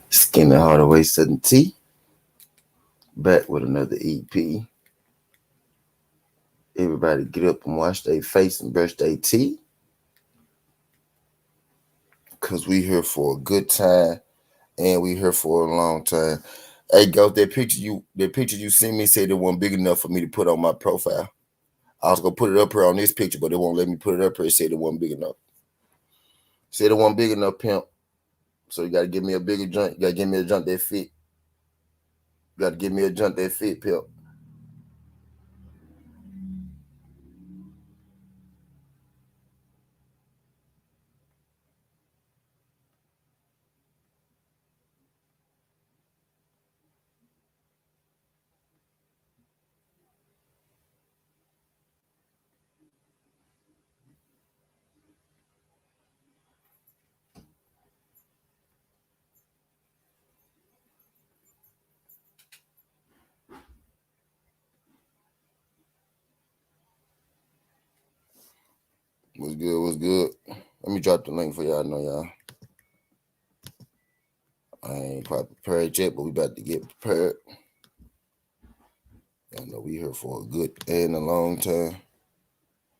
Skinny Hardaway 7T. Back with another EP. Everybody get up and wash their face and brush their teeth. Cause we here for a good time and we here for a long time. Hey, go that picture you sent me said it wasn't big enough for me to put on my profile. I was gonna put it up here on this picture, but they won't let me put it up here. It said it wasn't big enough. Said it wasn't big enough, pimp. So you gotta give me a bigger jump. You gotta give me a jump that fit. You gotta give me a jump that fit, pimp. What's good? What's good? Let me drop the link for y'all. Know y'all. I ain't quite prepared yet, but we about to get prepared. Y'all know we here for a good and a long time.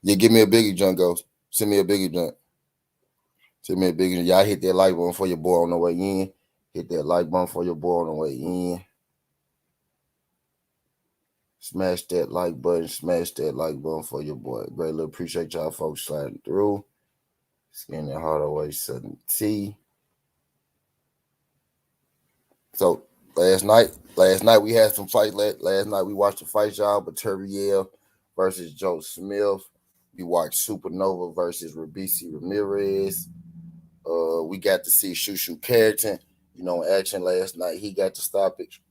Yeah, give me a biggie junk, Ghost. Send me a biggie junk. Send me a biggie junk. Y'all hit that like button for your boy on the way in. Hit that like button for your boy on the way in. Smash that like button. Smash that like button for your boy. Greatly appreciate y'all folks sliding through. Skinny Hardaway 7T. So last night we had some fights. Last night we watched the fight, y'all. Ramirez versus Joe Smith. We watched Supernova versus Ramirez. We got to see Shu-Shu Carrington, action last night. He got the stoppage.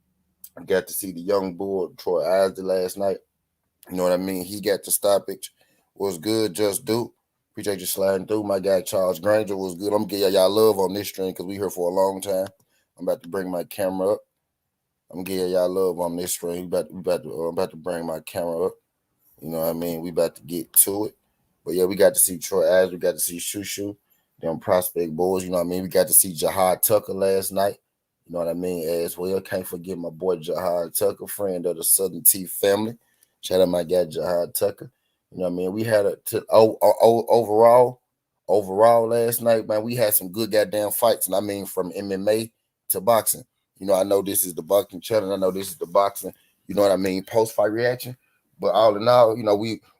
I got to see the young bull Troy Isaac last night. You know what I mean? He got the stoppage. Was good, just do. Appreciate you sliding through. My guy Charles Granger was good. I'm gonna give y'all love on this stream because we here for a long time. I'm about to bring my camera up. I'm gonna give y'all love on this stream. I'm about to bring my camera up. You know what I mean? We about to get to it. But yeah, we got to see Troy Adams. We got to see Shu-Shu, them prospect boys. You know what I mean? We got to see Jahad Tucker last night. You know what I mean? As well, can't forget my boy Jahad Tucker, friend of the Southern T family. Shout out my guy Jahad Tucker. You know what I mean? We had overall last night, man. We had some good goddamn fights, and I mean from MMA to boxing. You know, I know this is the boxing channel. I know this is the boxing. You know what I mean? Post fight reaction. But all in all,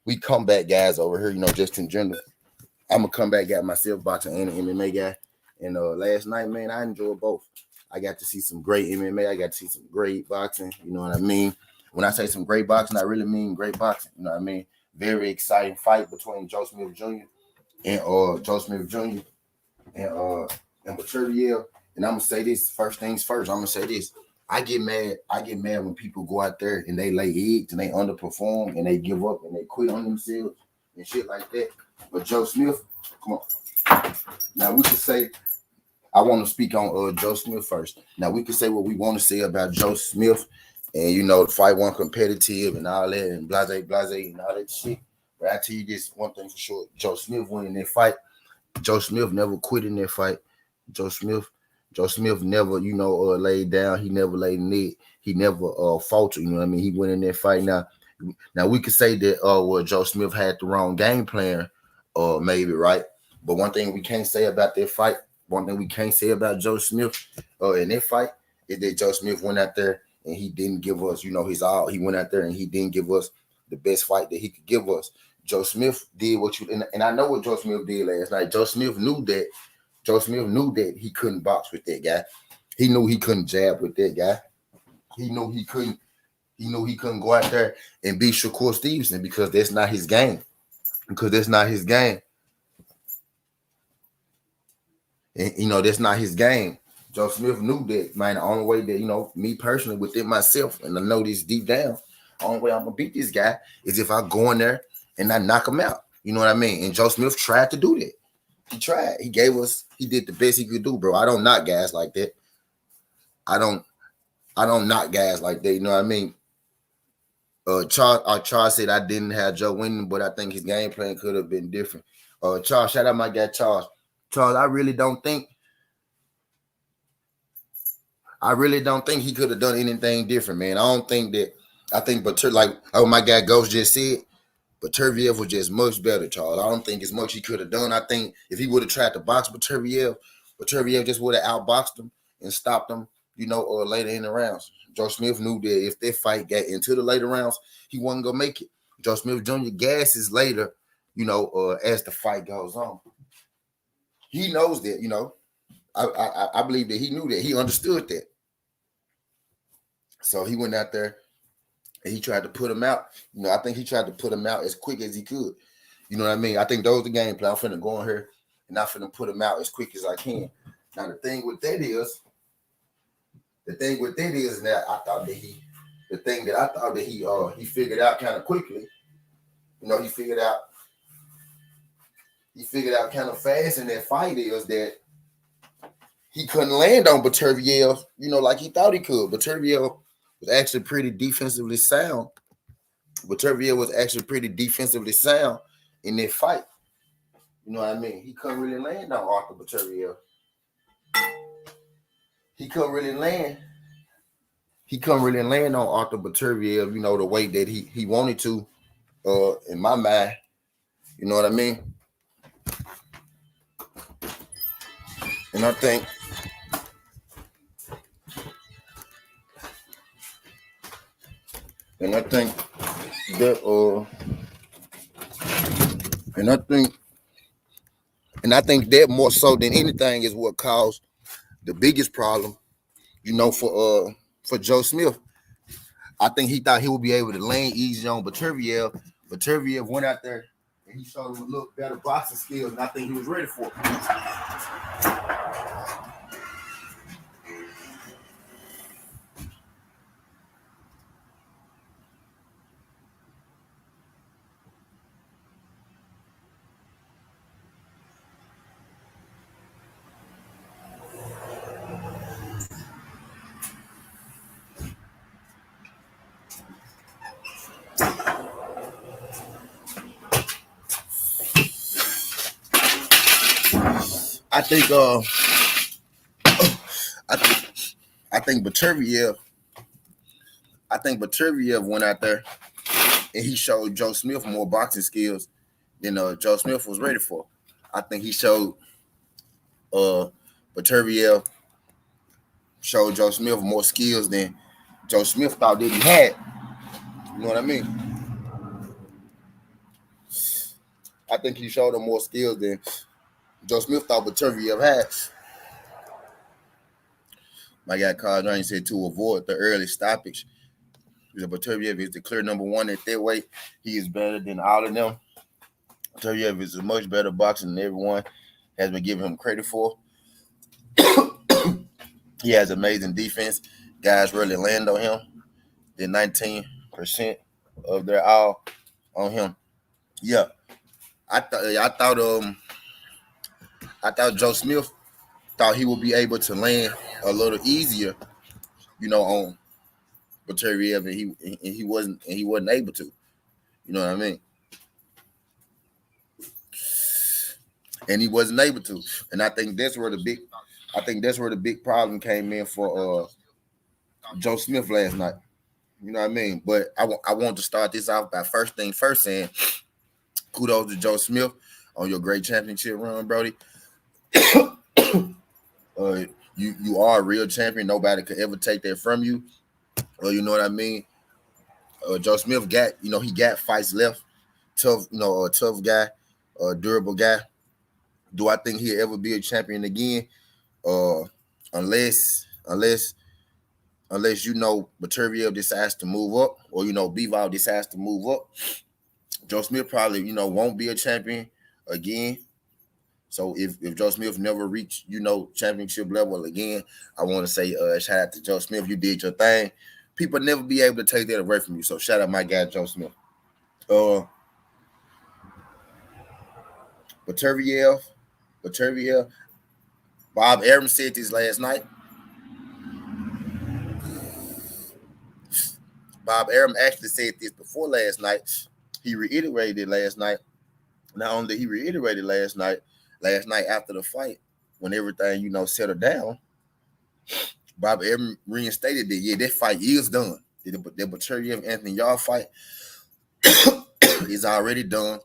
we comeback guys over here. Just in general. I'm a comeback guy myself, boxing and an MMA guy. And last night, man, I enjoyed both. I got to see some great MMA. I got to see some great boxing. You know what I mean? When I say some great boxing, I really mean great boxing. You know what I mean? Very exciting fight between Joe Smith Jr. and Ramirez. And I'm gonna say this first things first. I'm gonna say this. I get mad when people go out there and they lay eggs and they underperform and they give up and they quit on themselves and shit like that. But Joe Smith, come on. Now we can say I want to speak on Joe Smith first. Now we can say what we want to say about Joe Smith, and the fight wasn't competitive and all that and blase and all that shit. But I tell you this one thing for sure: Joe Smith winning that fight. Joe Smith never quit in that fight. Joe Smith never, laid down. He never laid in it. He never faltered. You know what I mean? He went in that fight. Now we could say that well, Joe Smith had the wrong game plan, maybe, right? But one thing we can't say about that fight, one thing we can't say about Joe Smith in that fight is that Joe Smith went out there and he didn't give us, his all. He went out there and he didn't give us the best fight that he could give us. Joe Smith did and I know what Joe Smith did last night. Joe Smith knew that he couldn't box with that guy. He knew he couldn't jab with that guy. He knew he couldn't go out there and beat Shakur Stevenson because that's not his game. And that's not his game. Joe Smith knew that, man. The only way that, me personally within myself, and I know this deep down, the only way I'm gonna beat this guy is if I go in there and I knock him out. You know what I mean? And Joe Smith tried to do that. He tried. He did the best he could do, bro. I don't knock guys like that. I don't knock guys like that. You know what I mean? Charles said I didn't have Joe winning, but I think his game plan could have been different. Charles, shout out my guy Charles. Charles, I really don't think I really don't think he could have done anything different, man. I don't think that. I think, but like my guy Ghost just said, but Turviev was just much better, Charles. I don't think as much he could have done. I think if he would have tried to box but Turviev just would have outboxed him and stopped him, or later in the rounds. Joe Smith knew that if that fight got into the later rounds, he wasn't gonna make it. Joe Smith Jr. gasses later, as the fight goes on. He knows that, I believe that he knew that. He understood that. So he went out there and he tried to put him out. I think he tried to put him out as quick as he could. You know what I mean? I think those the game plan. I'm finna go in here and I'm finna put him out as quick as I can. Now the thing with that is that I thought that he figured out kind of quickly. He figured out kind of fast in that fight is that he couldn't land on Beterbiev, like he thought he could. Beterbiev was actually pretty defensively sound. Beterbiev was actually pretty defensively sound in that fight. You know what I mean? He couldn't really land on Arthur Beterbiev. He couldn't really land on Arthur Beterbiev, the way that he wanted to, in my mind. You know what I mean? And I think that more so than anything is what caused the biggest problem, for Joe Smith. I think he thought he would be able to land easy on Beterbiev. Beterbiev went out there and he showed him a little better boxing skills, and I think he was ready for it. I think Beterbiev went out there and he showed Joe Smith more boxing skills than Joe Smith was ready for. I think he showed Beterbiev showed Joe Smith more skills than Joe Smith thought that he had. You know what I mean? I think he showed him more skills than Joe Smith thought Beterbiev had. My guy Carl Jones said to avoid the early stoppage. Beterbiev is the clear number one at that weight. He is better than all of them. Beterbiev is a much better boxer than everyone has been giving him credit for. He has amazing defense. Guys really land on him. They're 19% of their all on him. Yeah. I thought Joe Smith thought he would be able to land a little easier, on Beterbiev, and he wasn't able to. You know what I mean? And he wasn't able to. And I think that's where the big problem came in for Joe Smith last night. You know what I mean? But I want to start this off by first thing first saying kudos to Joe Smith on your great championship run, Brody. You are a real champion. Nobody could ever take that from you. You know what I mean? Joe Smith got fights left. Tough, a tough guy, a durable guy. Do I think he'll ever be a champion again? Unless Beterbiev decides to move up, or Bivol decides to move up. Joe Smith probably won't be a champion again. So if Joe Smith never reached championship level again, I want to say shout out to Joe Smith. You did your thing. People never be able to take that away from you. So shout out my guy Joe Smith. Beterbiev. Bob Arum said this last night. Bob Arum actually said this before last night. He reiterated it last night. Not only did he reiterate it last night after the fight, when everything, settled down, Bob Evans reinstated that, yeah, that fight is done. The Butcheriev Anthony Yarde fight is already done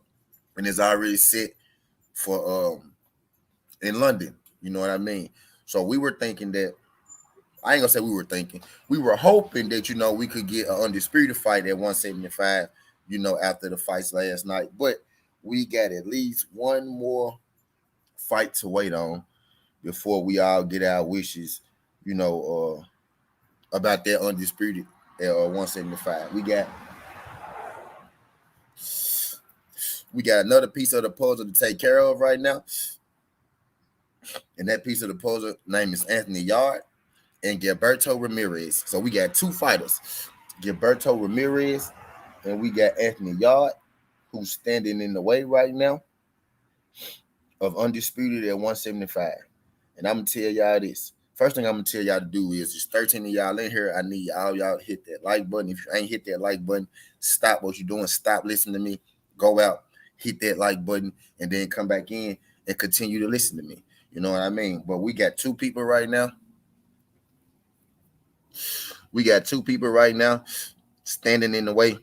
and is already set for in London. You know what I mean? So we were thinking that, I ain't gonna say we were thinking, we were hoping that, we could get an undisputed fight at 175, after the fights last night. But we got at least one more fight to wait on before we all get our wishes, about that undisputed at 175. We got another piece of the puzzle to take care of right now. And that piece of the puzzle name is Anthony Yarde and Gilberto Ramirez. So we got two fighters, Gilberto Ramirez, and we got Anthony Yarde, who's standing in the way right now of undisputed at 175. And I'm gonna tell y'all this. First thing I'm gonna tell y'all to do is, just 13 of y'all in here, I need all y'all to hit that like button. If you ain't hit that like button, stop what you're doing. Stop listening to me. Go out, hit that like button, and then come back in and continue to listen to me. You know what I mean? But we got two people right now. Standing in the way.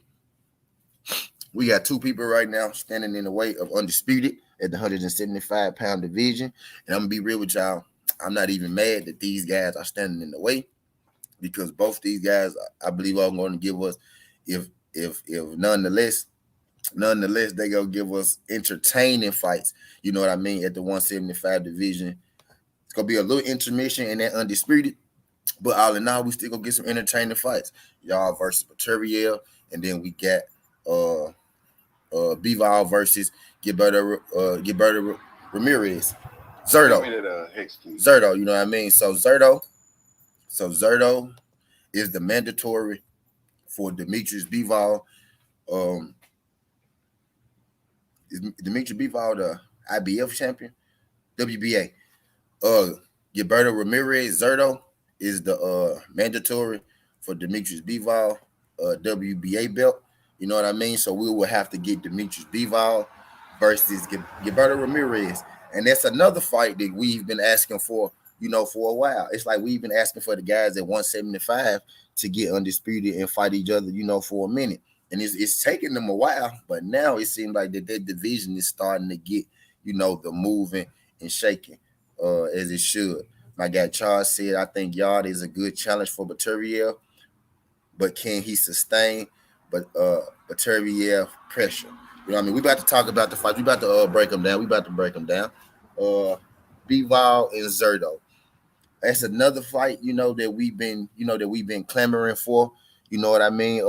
We got two people right now standing in the way of undisputed at the 175-pound division. And I'm going to be real with y'all. I'm not even mad that these guys are standing in the way, because both these guys, I believe, are going to give us, if nonetheless, they going to give us entertaining fights. You know what I mean? At the 175 division. It's going to be a little intermission in that undisputed. But all in all, we still going to get some entertaining fights. Y'all versus Butcheriev. And then we got Bivol versus Gilberto Ramirez. Zerto, you know what I mean? So Zerto is the mandatory for Demetrius Bivol. Is Demetrius Bivol the IBF champion? WBA. Gilberto Ramirez, Zerto, is the mandatory for Demetrius Bivol WBA belt. You know what I mean? So we will have to get Demetrius Bivol versus Gilberto Ramirez. And that's another fight that we've been asking for, for a while. It's like we've been asking for the guys at 175 to get undisputed and fight each other, for a minute. And it's taking them a while, but now it seems like that division is starting to get, the moving and shaking as it should. My guy Charles said, I think Yarde is a good challenge for Butcheriev, but can he sustain Butcheriev pressure? You know what I mean? We about to talk about the fight. We about to break them down. Bivol and Zerto. That's another fight, that we've been clamoring for. You know what I mean?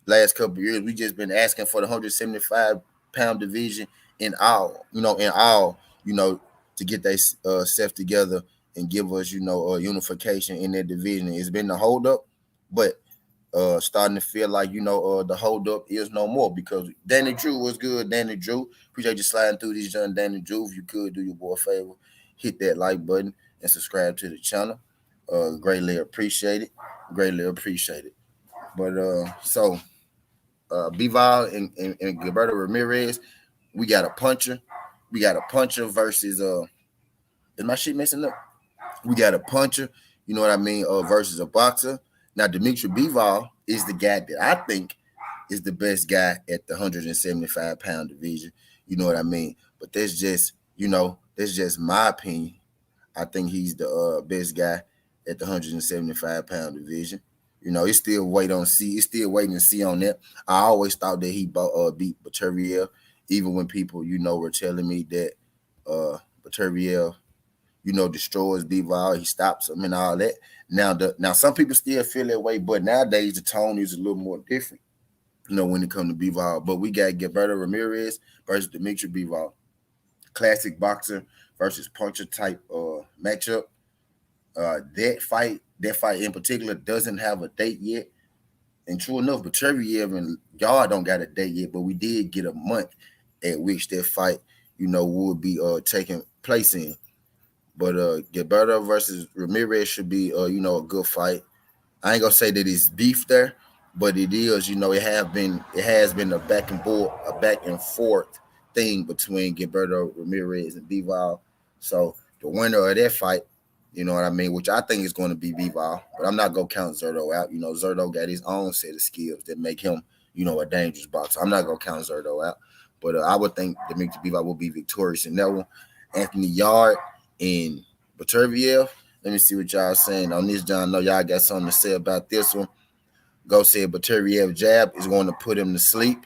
Last couple of years, we just been asking for the 175-pound division in all, to get they self together and give us, unification in that division. It's been the holdup, but starting to feel like, the holdup is no more, because Danny Drew was good. Danny Drew, appreciate you sliding through these young Danny Drew. If you could do your boy a favor, hit that like button and subscribe to the channel. Greatly appreciate it. But so Bivol and Gilberto Ramirez, we got a puncher. Versus is my shit messing up? We got a puncher, you know what I mean, versus a boxer. Now, Demetrius Bivol is the guy that I think is the best guy at the 175-pound division. You know what I mean? But that's just my opinion. I think he's the best guy at the 175-pound division. It's still waiting to see on that. I always thought that he beat Butcheriev, even when people, were telling me that Butcheriev, destroys Bivol, he stops him and all that. Now some people still feel that way, but nowadays the tone is a little more different, when it comes to Bivol. But we got Gilberto Ramirez versus Demetrius Bivol. Classic boxer versus puncher type matchup. That fight in particular doesn't have a date yet. And true enough, Butcheriev and Yarde don't got a date yet, but we did get a month at which that fight, would be taking place in. But Gilberto versus Ramirez should be, a good fight. I ain't gonna say that it's beef there, but it is. It has been a back and forth thing between Gilberto Ramirez and Bivol. So the winner of that fight You know what I mean? Which I think is going to be Bivol, but I'm not gonna count Zerto out. You know, Zerto got his own set of skills that make him, a dangerous boxer. I'm not gonna count Zerto out, but I would think Dimitri Bivol will be victorious in that one. Anthony Yarde and Baturviev. Let me see what y'all saying on this, John. I know y'all got something to say about this one. Go said Baturviev jab is going to put him to sleep.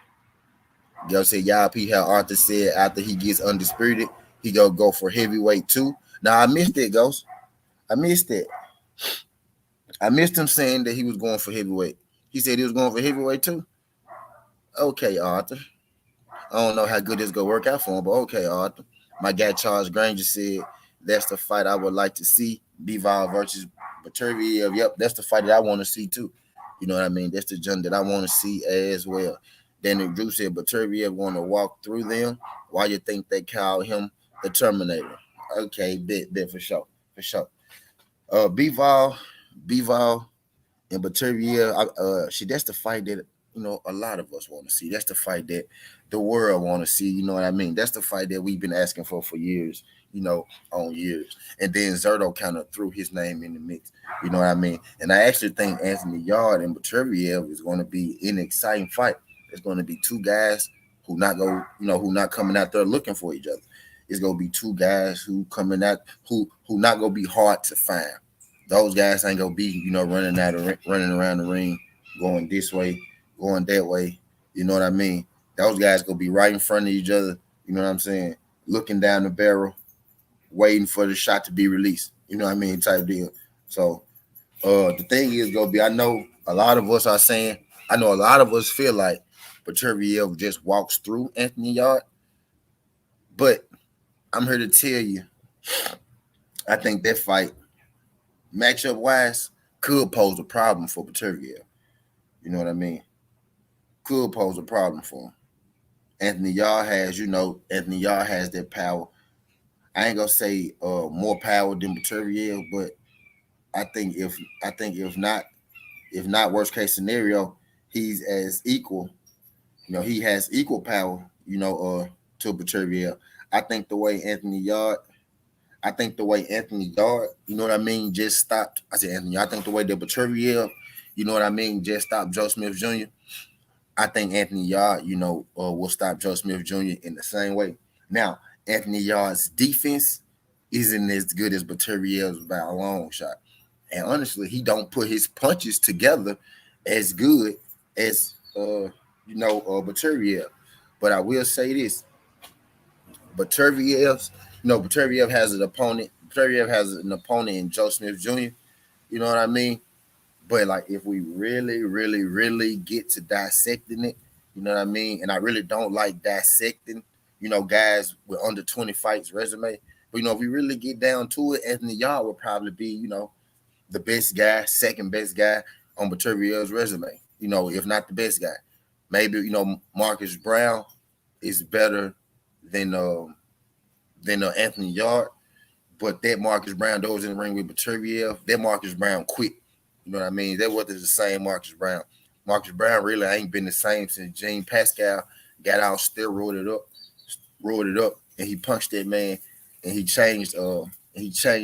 Go said y'all P how Arthur said after he gets undisputed, he go for heavyweight too. Now I missed it, Ghost. I missed it. I missed him saying that he was going for heavyweight. He said he was going for heavyweight too. Okay, Arthur. I don't know how good this gonna work out for him, but okay, Arthur. My guy Charles Granger said that's the fight I would like to see. Bivol versus Baturviev. Yep, that's the fight that I want to see too. You know what I mean? That's the jump that I want to see as well. Then Drew said Baturviev want to walk through them. Why you think they call him the Terminator? Okay, bet for sure, for sure. Bivol, and Baturviev. That's the fight that a lot of us want to see. That's the fight that the world want to see. You know what I mean? That's the fight that we've been asking for years. On years. And then Zerto kind of threw his name in the mix. You know what I mean? And I actually think Anthony Yarde and Baturviev is going to be an exciting fight. It's going to be two guys who not coming out there looking for each other. It's going to be two guys who coming out who not going to be hard to find. Those guys ain't gonna be, running around the ring, going this way, going that way. You know what I mean? Those guys gonna be right in front of each other. You know what I'm saying? Looking down the barrel, waiting for the shot to be released. You know what I mean? Type deal. So, the thing is gonna be, I know a lot of us feel like Baturviev just walks through Anthony Yarde, but I'm here to tell you, I think that fight, matchup wise, could pose a problem for Baturviev. You know what I mean? Could pose a problem for him. Anthony Yarde has that power. I ain't gonna say more power than Baturviev, but I think if not worst case scenario, he's as equal. He has equal power. To Baturviev. I think the way Anthony Yarde, you know what I mean, just stopped. I said Anthony. I think the way that Baturviev, you know what I mean, just stopped Joe Smith Jr. I think Anthony Yarde, will stop Joe Smith Jr. in the same way. Now, Anthony Yarde's defense isn't as good as Baturviev's by a long shot. And honestly, he don't put his punches together as good as Baturviev. But I will say this: Baturviev has an opponent. Baturviev has an opponent in Joe Smith Jr. You know what I mean? But like, if we really, really, really get to dissecting it, you know what I mean? And I really don't like dissecting, guys with under 20 fights resume. But if we really get down to it, Anthony Yarde would probably be, the best guy, second best guy on Baturviev's resume. If not the best guy. Maybe, Marcus Brown is better than Anthony Yarde. But that Marcus Brown, those in the ring with Baturviev, that Marcus Brown quit. You know what I mean? That wasn't the same Marcus Brown. Marcus Brown really ain't been the same since Gene Pascal got out, rolled it up, and he punched that man, and he changed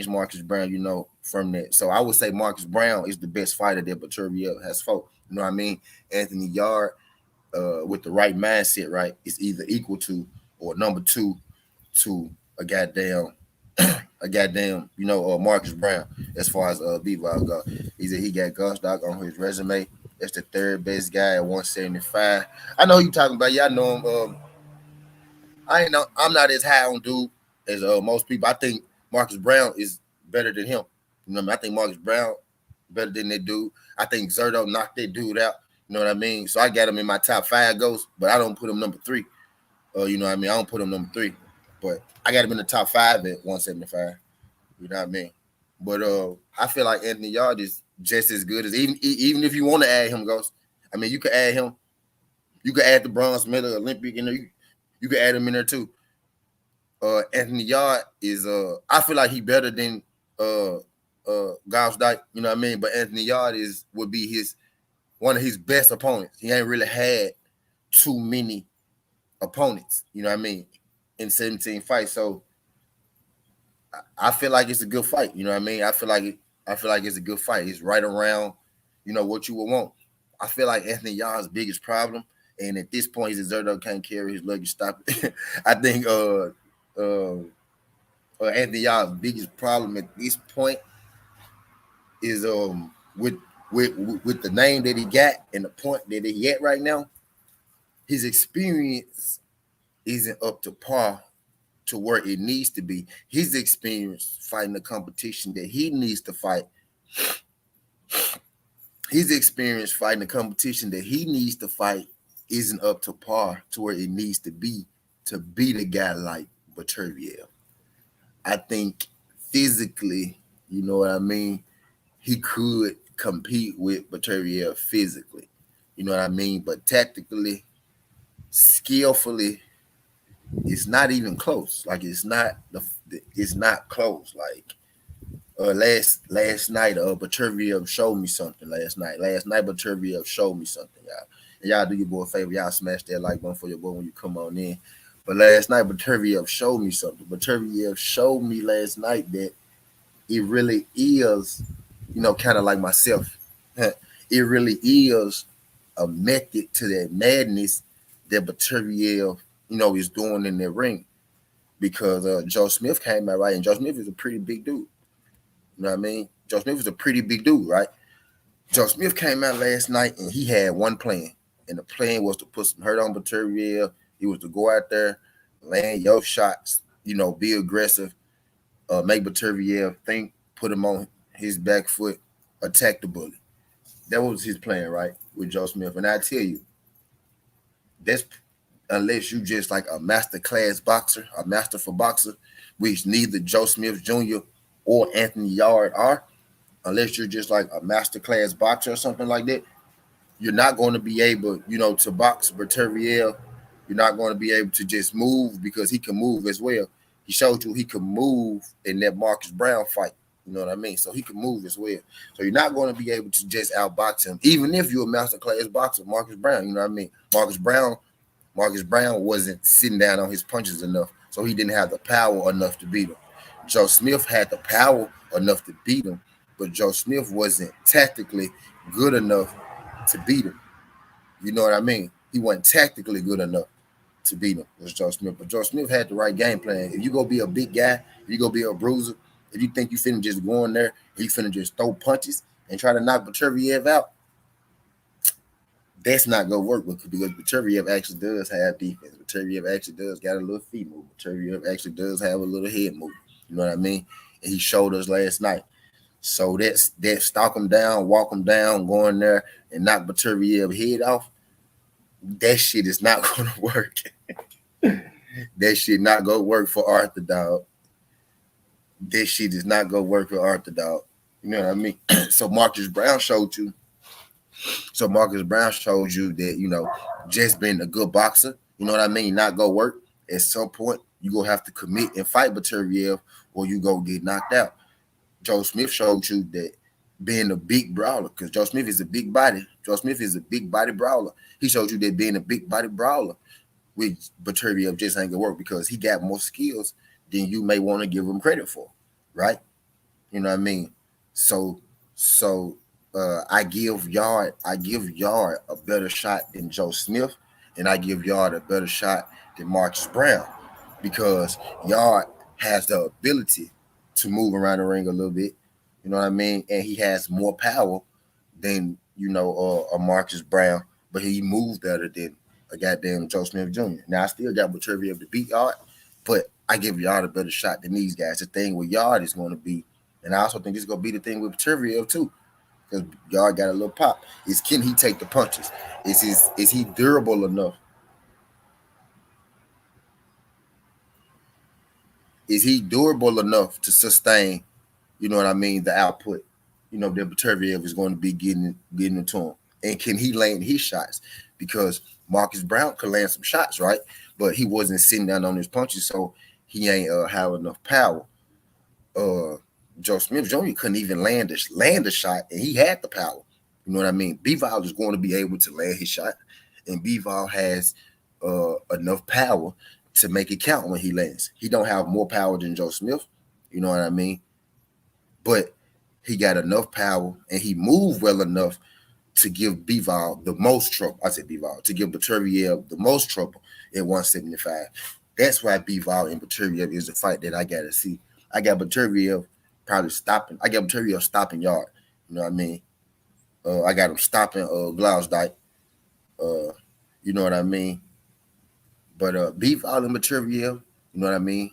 Marcus Brown, from that. So I would say Marcus Brown is the best fighter that Baturviev has fought. You know what I mean? Anthony Yarde, with the right mindset, right, is either equal to or number two to a goddamn Marcus Brown as far as Bivol go. He said he got Gusdog on his resume. That's the third best guy at 175. I know who you talking about. Yeah, I know him. I'm not as high on dude as most people. I think Marcus Brown is better than him. You know what I mean? I think Marcus Brown better than that dude. I think Zerto knocked that dude out. You know what I mean? So I got him in my top 5 goals, but I don't put him number 3. You know what I mean? I don't put him number 3. But I got him in the top 5 at 175. You know what I mean? But I feel like Anthony Yarde is just as good as even if you want to add him, Ghost. I mean, you could add him. You could add the bronze medal Olympic, you could add him in there too. Anthony Yarde is I feel like he better than Gosdike, you know what I mean? But Anthony Yarde would be one of his best opponents. He ain't really had too many opponents, you know what I mean, in 17 fights. So I feel like it's a good fight. You know what I mean? I feel like it's a good fight. It's right around, what you would want. I feel like Anthony Yarde's biggest problem, and at this point, his Zerdo can't carry his luggage. Stop it. I think Anthony Yarde's biggest problem at this point is with the name that he got and the point that he at right now. His experience isn't up to par to where it needs to be. His experience fighting the competition that he needs to fight. His experience fighting the competition that he needs to fight isn't up to par to where it needs to beat a guy like Baturviev. I think physically, you know what I mean, he could compete with Baturviev physically. You know what I mean? But tactically, skillfully, it's not even close. Like it's not close. Like last night, Baturviev showed me something last night. Last night, Baturviev showed me something, y'all. And y'all do your boy a favor. Y'all smash that like button for your boy when you come on in. But last night, Baturviev showed me something. Baturviev showed me last night that it really is, kind of like myself. It really is a method to that madness that Baturviev, is doing in the ring. Because Joe Smith came out right, and Joe Smith is a pretty big dude. You know what I mean? Joe Smith is a pretty big dude, right? Joe Smith came out last night, and he had one plan. And the plan was to put some hurt on Baturviev. He was to go out there, land your shots, be aggressive, make Baturviev think, put him on his back foot, attack the bully. That was his plan, right, with Joe Smith. And I tell you, that's unless you just like a master class boxer, a masterful boxer, which neither Joe Smith Jr. or Anthony Yarde are, unless you're just like a master class boxer or something like that, you're not going to be able, to box Baturviev. You're not going to be able to just move because he can move as well. He showed you he could move in that Marcus Brown fight. You know what I mean? So he can move as well. So you're not going to be able to just outbox him, even if you're a master class boxer, Marcus Brown. You know what I mean? Marcus Brown wasn't sitting down on his punches enough, so he didn't have the power enough to beat him. Joe Smith had the power enough to beat him, but Joe Smith wasn't tactically good enough to beat him. You know what I mean? He wasn't tactically good enough to beat him, was Joe Smith. But Joe Smith had the right game plan. If you go be a big guy, if you go be a bruiser, if you think you finna just go in there, you finna just throw punches and try to knock Baturviev out, that's not gonna work because Baturviev actually does have defense. Baturviev actually does got a little feet move. Baturviev actually does have a little head move. You know what I mean? And he showed us last night. So that stalk him down, walk him down, go in there and knock Baturviev head off. That shit is not gonna work. That shit not gonna work for Arthur, dog. That shit is not gonna work for Arthur, dog. You know what I mean? So Marcus Brown showed you that, just being a good boxer, you know what I mean, not go work. At some point, you gonna have to commit and fight Baturviev or you go get knocked out. Joe Smith showed you that being a big brawler, because Joe Smith is a big body. Joe Smith is a big body brawler. He showed you that being a big body brawler with Baturviev just ain't gonna work because he got more skills than you may want to give him credit for, right? You know what I mean? So I give Yarde a better shot than Joe Smith, and I give Yarde a better shot than Marcus Brown because Yarde has the ability to move around the ring a little bit. You know what I mean? And he has more power than a Marcus Brown, but he moves better than a goddamn Joe Smith Jr. Now I still got Baturviev to beat Yarde, but I give Yarde a better shot than these guys. The thing with Yarde is going to be, and I also think this is going to be the thing with Baturviev too, because Yarde got a little pop. Is can he take the punches? Is he durable enough? Is he durable enough to sustain, you know what I mean, the output, that Baturviev is going to be getting into him? And can he land his shots? Because Marcus Brown could land some shots, right? But he wasn't sitting down on his punches, so he ain't have enough power. Joe Smith Jr. couldn't even land a shot, and he had the power. You know what I mean? Bivol is going to be able to land his shot, and Bivol has enough power to make it count when he lands. He don't have more power than Joe Smith, You know what I mean? But he got enough power and he moved well enough to give Bivol the most trouble. I said Bivol to give Beterbiev the most trouble at 175. That's why Bivol and Beterbiev is the fight that I gotta see. I got Beterbiev probably stopping. I got Beterbiev stopping Yarde. You know what I mean? I got him stopping Glausdyke. You know what I mean? But Bivol and Beterbiev, you know what I mean?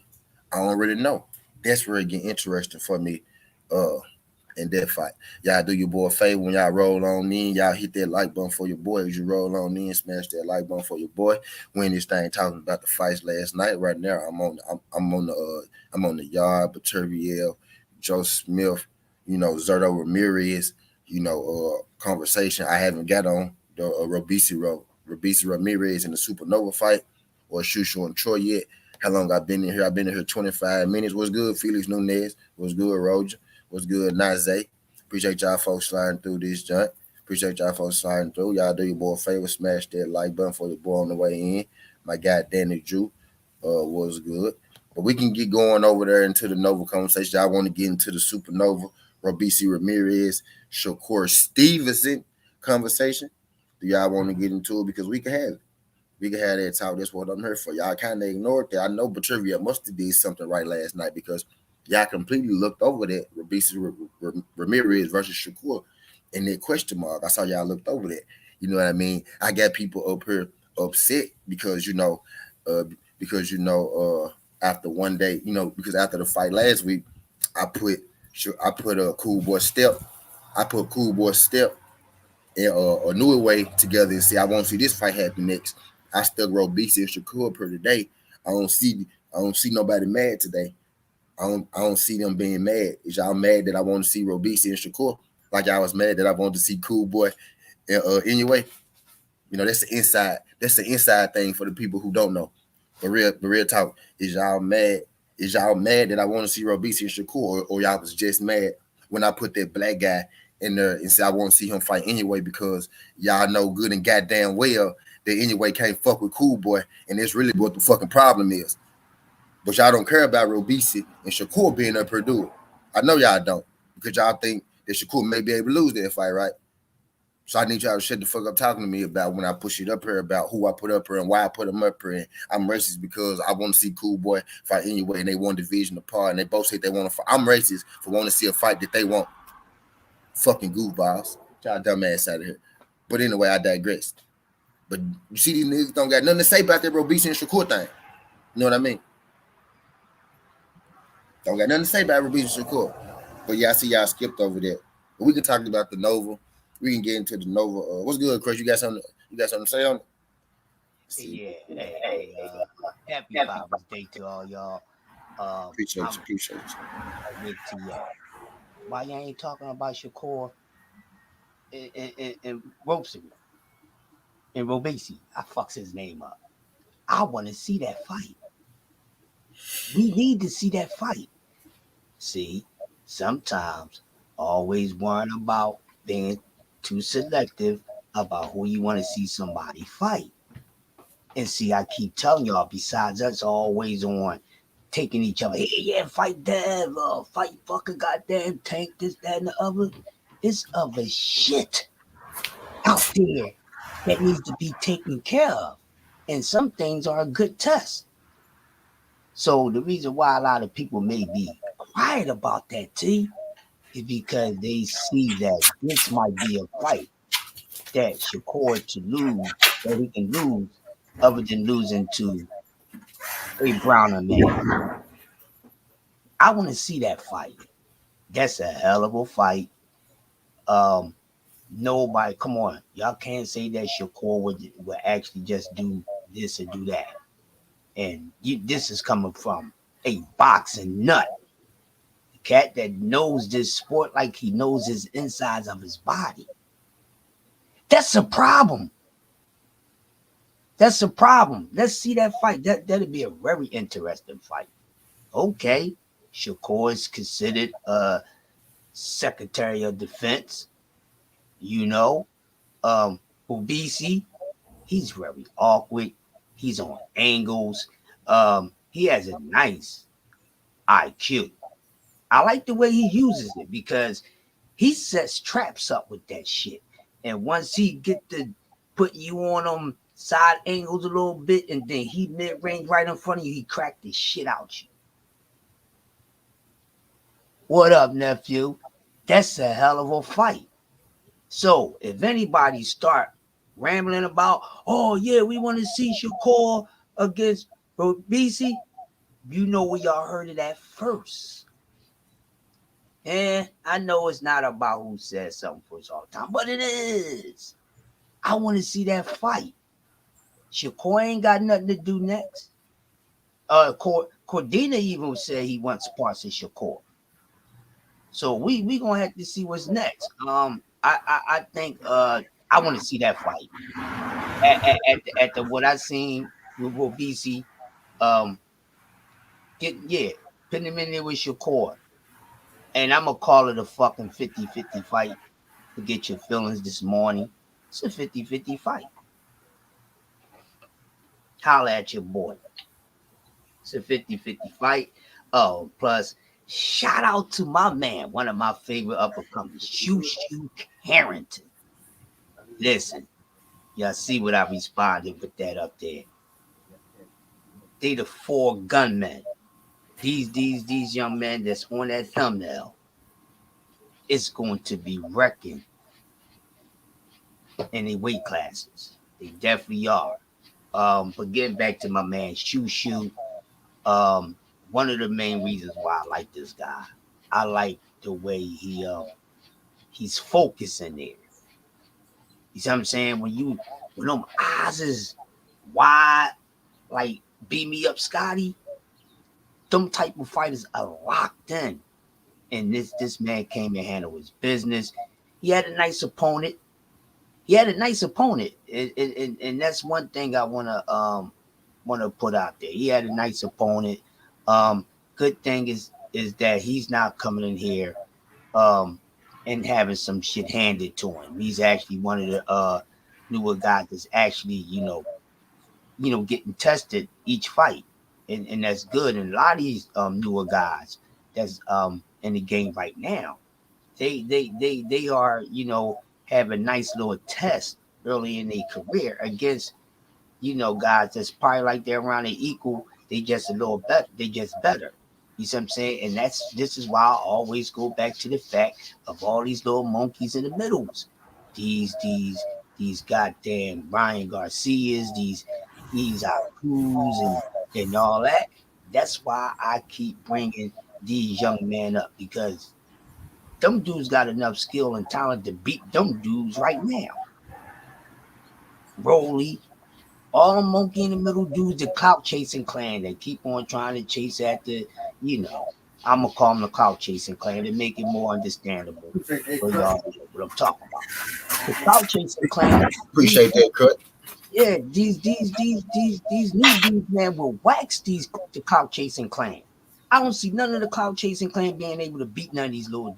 I don't really know. That's where it get interesting for me. Uh, in that fight. Y'all do your boy a favor when y'all roll on in. Y'all hit that like button for your boy. As you roll on in, smash that like button for your boy. When this thing talking about the fights last night. Right now, I'm on the Yarde, Beterbiev, Joe Smith, Zerto Ramirez, conversation. I haven't got on the Robeisy Ramirez in the Supernova fight or Shu-Shu and Troy yet. How long I've been in here? I've been in here 25 minutes. What's good, Felix Nunez? What's good, Roger? What's good, Naze? Appreciate y'all folks sliding through this joint. Appreciate y'all folks sliding through. Y'all do your boy a favor, smash that like button for your boy on the way in. My guy Danny Drew was good. But we can get going over there into the Nova conversation. I want to get into the Supernova, Robeisy Ramirez, Shakur Stevenson conversation. Do y'all want to get into it? Because we can have it. We can have that talk. That's what I'm here for. Y'all kind of ignored that. I know Beterbiev must have did something right last night because y'all completely looked over that Robeisy Ramirez versus Shakur and that question mark. I saw y'all looked over that. You know what I mean? I got people up here upset because after one day, because after the fight last week, I put a Cool Boy Step. I put Cool Boy Step and a newer way together and see. I won't see this fight happen next. I stuck Robeisy and Shakur up here today. I don't see nobody mad today. I don't see them being mad. Is y'all mad that I want to see Robeisy and Shakur? Like I was mad that I wanted to see Cool Boy. Anyway, that's the inside. That's the inside thing for the people who don't know. But real talk. Is y'all mad? Is y'all mad that I want to see Robeisy and Shakur, or y'all was just mad when I put that black guy in there and said I want to see him fight anyway because y'all know good and goddamn well that anyway can't fuck with Cool Boy, and that's really what the fucking problem is. But y'all don't care about Robeisy and Shakur being up here do it. I know y'all don't because y'all think that Shakur may be able to lose that fight, right? So I need y'all to shut the fuck up talking to me about when I push it up here about who I put up here and why I put him up here. And I'm racist because I want to see Cool Boy fight anyway, and they one division apart, and they both say they want to fight. I'm racist for wanting to see a fight that they want. Fucking goofballs. Y'all dumbass out of here. But anyway, I digress. But you see these niggas don't got nothing to say about that Robeisy and Shakur thing. You know what I mean? Don't got nothing to say about Ramirez Shakur. But yeah, I see y'all skipped over that. But we can talk about the Nova. We can get into the Nova. What's good, Chris? You got something to say on it? Yeah, happy Father's Day to all y'all. Appreciate you. With to y'all. Why you ain't talking about Shakur and Robeisy and Robeisy? I fucks his name up. I want to see that fight. We need to see that fight. See, sometimes always worrying about being too selective about who you want to see somebody fight. And see, I keep telling y'all, besides us always on taking each other, hey, yeah, fight Dev, fight fucking goddamn Tank, this, that, and the other. It's other shit out there that needs to be taken care of. And some things are a good test. So the reason why a lot of people may be quiet about that, T, is because they see that this might be a fight that Shakur to lose, that he can lose, other than losing to a Browner man. I want to see that fight. That's a hell of a fight. Um, Nobody, come on, y'all can't say that Shakur would actually just do this or do that. And this is coming from a boxing nut, a cat that knows this sport like he knows his insides of his body. That's a problem. That's a problem. Let's see that fight. That'll be a very interesting fight. Okay, Shakur is considered a Secretary of Defense. You know, Robeisy, he's very awkward. He's on angles. He has a nice IQ. I like the way he uses it because he sets traps up with that shit. And once he get to put you on them side angles a little bit, and then he mid range right in front of you, he cracked the shit out you. What up, nephew? That's a hell of a fight. So if anybody start rambling about, oh yeah, we want to see Shakur against BC, you know where y'all heard of that first. And I know it's not about who says something first all the time, but it is. I want to see that fight. Shakur ain't got nothing to do next. Cordina even said he wants parts of Shakur. So we gonna have to see what's next. I think I want to see that fight. At the what I seen with BC, um, put him in there with Shakur, and I'm gonna call it a fucking 50-50 fight. Forget your feelings this morning. It's a 50-50 fight. Holla at your boy. It's a 50-50 fight. Oh, plus shout out to my man, one of my favorite uppercomers, Shu-Shu Harrington. Listen, y'all see what I responded with that up there. They the 4 gunmen. These young men that's on that thumbnail, it's going to be wrecking in their weight classes. They definitely are. But getting back to my man Shu-Shu, one of the main reasons why I like this guy, I like the way he's focusing there. You see what I'm saying? When them eyes is wide, like beat me up, Scotty, them type of fighters are locked in. And this man came and handled his business. He had a nice opponent. And that's one thing I wanna put out there. He had a nice opponent. Good thing is that he's not coming in here and having some shit handed to him. He's actually one of the newer guys that's actually getting tested each fight, and that's good. And a lot of these newer guys that's in the game right now, they are have a nice little test early in their career against guys that's probably like they're around their equal. They just a little better. They just better. You see what I'm saying? And this is why I always go back to the fact of all these little monkeys in the middles. These goddamn Ryan Garcias, these Cruz and all that. That's why I keep bringing these young men up, because them dudes got enough skill and talent to beat them dudes right now. Rolly, all the monkey in the middle dudes, the clout chasing clan that keep on trying to chase after, I'm gonna call them the clout chasing clan to make it more understandable for y'all know what I'm talking about. The clout chasing clan, Appreciate that cut. yeah, these new dudes, man, will wax the clout chasing clan. I don't see none of the clout chasing clan being able to beat none of these little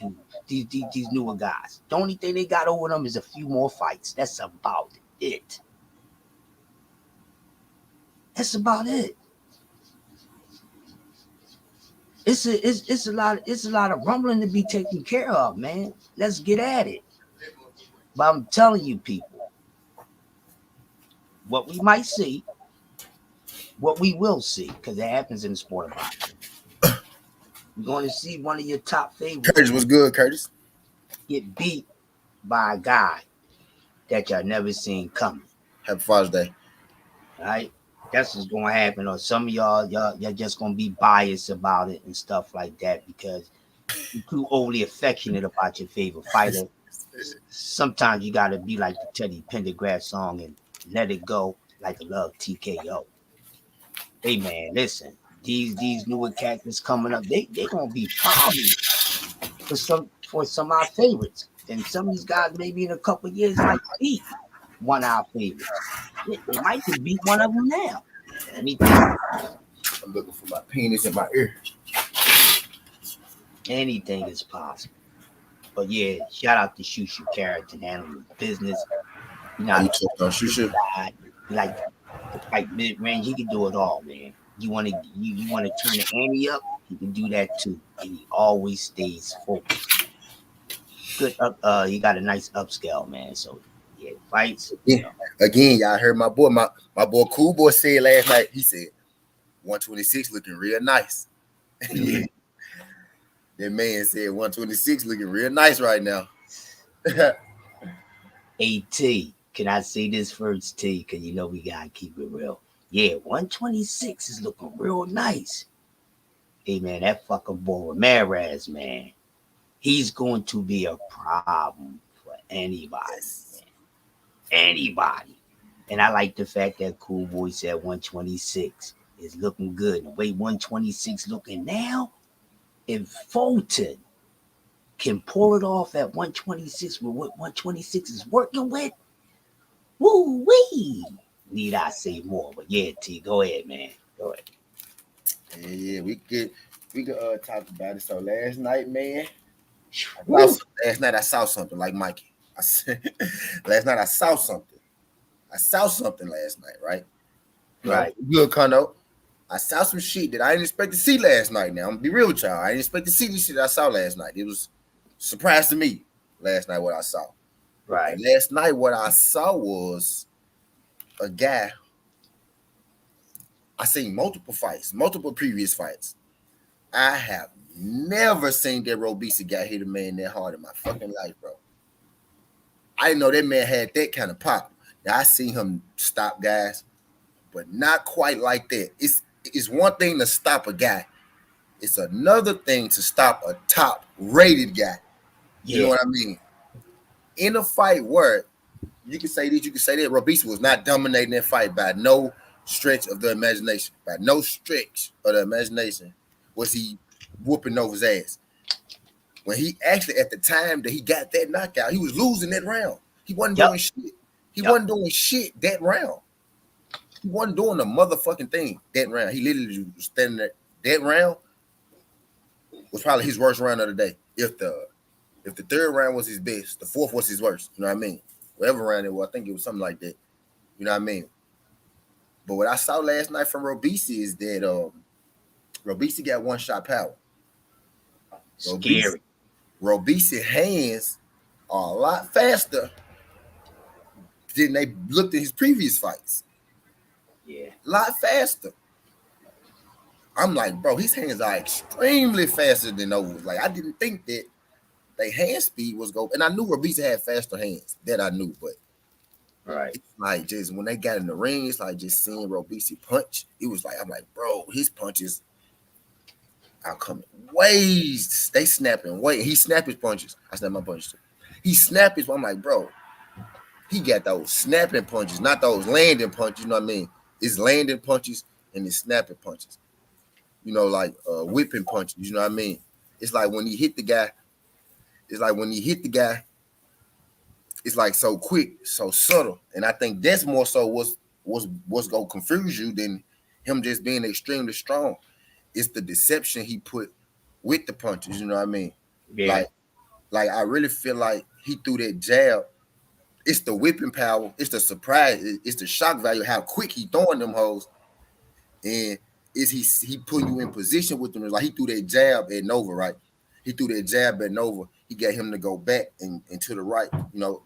dudes, these newer guys. The only thing they got over them is a few more fights. That's about it. That's about it. It's a lot of rumbling to be taken care of, man. Let's get at it. But I'm telling you, people, what we might see, what we will see, because it happens in the sport of boxing. We're going to see one of your top favorites. Curtis was good, Curtis. Get beat by a guy that y'all never seen coming. Happy Father's Day. All right? That's what's going to happen. Or some of y'all just going to be biased about it and stuff like that because you're too overly affectionate about your favorite fighter. Sometimes you got to be like the Teddy Pendergrass song and let it go like a love TKO. Hey, man, listen. These newer characters coming up, they going to be problems for some of our favorites. And some of these guys maybe in a couple of years might beat one of our favorites. They might could beat one of them now. Anything. I'm looking for my penis in my ear. Anything is possible. But yeah, shout out to Shu-Shu character handling business. You talked on Shu-Shu? Like mid range, he can do it all, man. You want to turn the ante up, He can do that too, and he always stays focused, man. Good up. He got a nice upscale, man. So yeah, fights. Yeah. Again, y'all heard my boy Cool Boy said last night. He said 126 looking real nice. Yeah. That man said 126 looking real nice right now. AT, can I say this first, T? Because you know we gotta keep it real. Yeah, 126 is looking real nice. Hey man, that fucking boy Ramirez, man, he's going to be a problem for anybody, Yes. man. Anybody. And I like the fact that Cool Boy said 126 is looking good. And the way 126 looking now, if Fulton can pull it off at 126 with what 126 is working with, woo wee. Need I say more? But yeah, T, go ahead, man. Go ahead. Yeah, we could talk about it. So last night, man, Woo. last night I saw something like Mikey. Last night I saw something. I saw something last night, right? You know, Right. good Kondo. I saw some shit that I didn't expect to see last night. Now I'm gonna be real with y'all. I didn't expect to see this shit I saw last night. It was a surprise to me last night what I saw. Right. And last night what I saw was a guy. I seen multiple fights, multiple previous fights. I have never seen that Robisa guy hit a man that hard in my fucking life, bro. I didn't know that man had that kind of pop. Now I seen him stop guys, but not quite like that. It's one thing to stop a guy. It's another thing to stop a top rated guy. You know Yeah. what I mean? In a fight where you can say this, you can say that Robisa was not dominating that fight by no stretch of the imagination. By no stretch of the imagination was he whooping Nova's ass. When he actually, at the time that he got that knockout, he was losing that round. He wasn't Yep. doing shit. He Yep. wasn't doing shit that round. He wasn't doing the motherfucking thing that round. He literally was standing there. That round was probably his worst round of the day. If the third round was his best, the fourth was his worst. You know what I mean? Whatever round it was, I think it was something like that. You know what I mean? But what I saw last night from Robisi is that Robisi got one shot power. Scary. Robisi hands are a lot faster than they looked at his previous fights. Yeah. A lot faster. I'm like, bro, his hands are extremely faster than those. Like, I didn't think that their hand speed was go. And I knew Robisa had faster hands. That I knew, but Right. it's like just when they got in the ring, it's like just seeing Robisi punch. It was like, I'm like, bro, his punches are coming ways. They snapping way. He snap his punches. I snap my punches too. He snap his. I'm like, bro, he got those snapping punches, not those landing punches. You know what I mean? It's landing punches and it's snapping punches. You know, like whipping punches. You know what I mean? It's like when he hit the guy. It's like when he hit the guy. It's like so quick, so subtle, and I think that's more so what's gonna confuse you than him just being extremely strong. It's the deception he put with the punches. You know what I mean? Yeah. Like, I really feel like he threw that jab. It's the whipping power. It's the surprise. It's the shock value. How quick he throwing them hoes, and is he putting you in position with them? It's like he threw that jab at Nova, right? He threw that jab at Nova. He got him to go back and to the right. You know,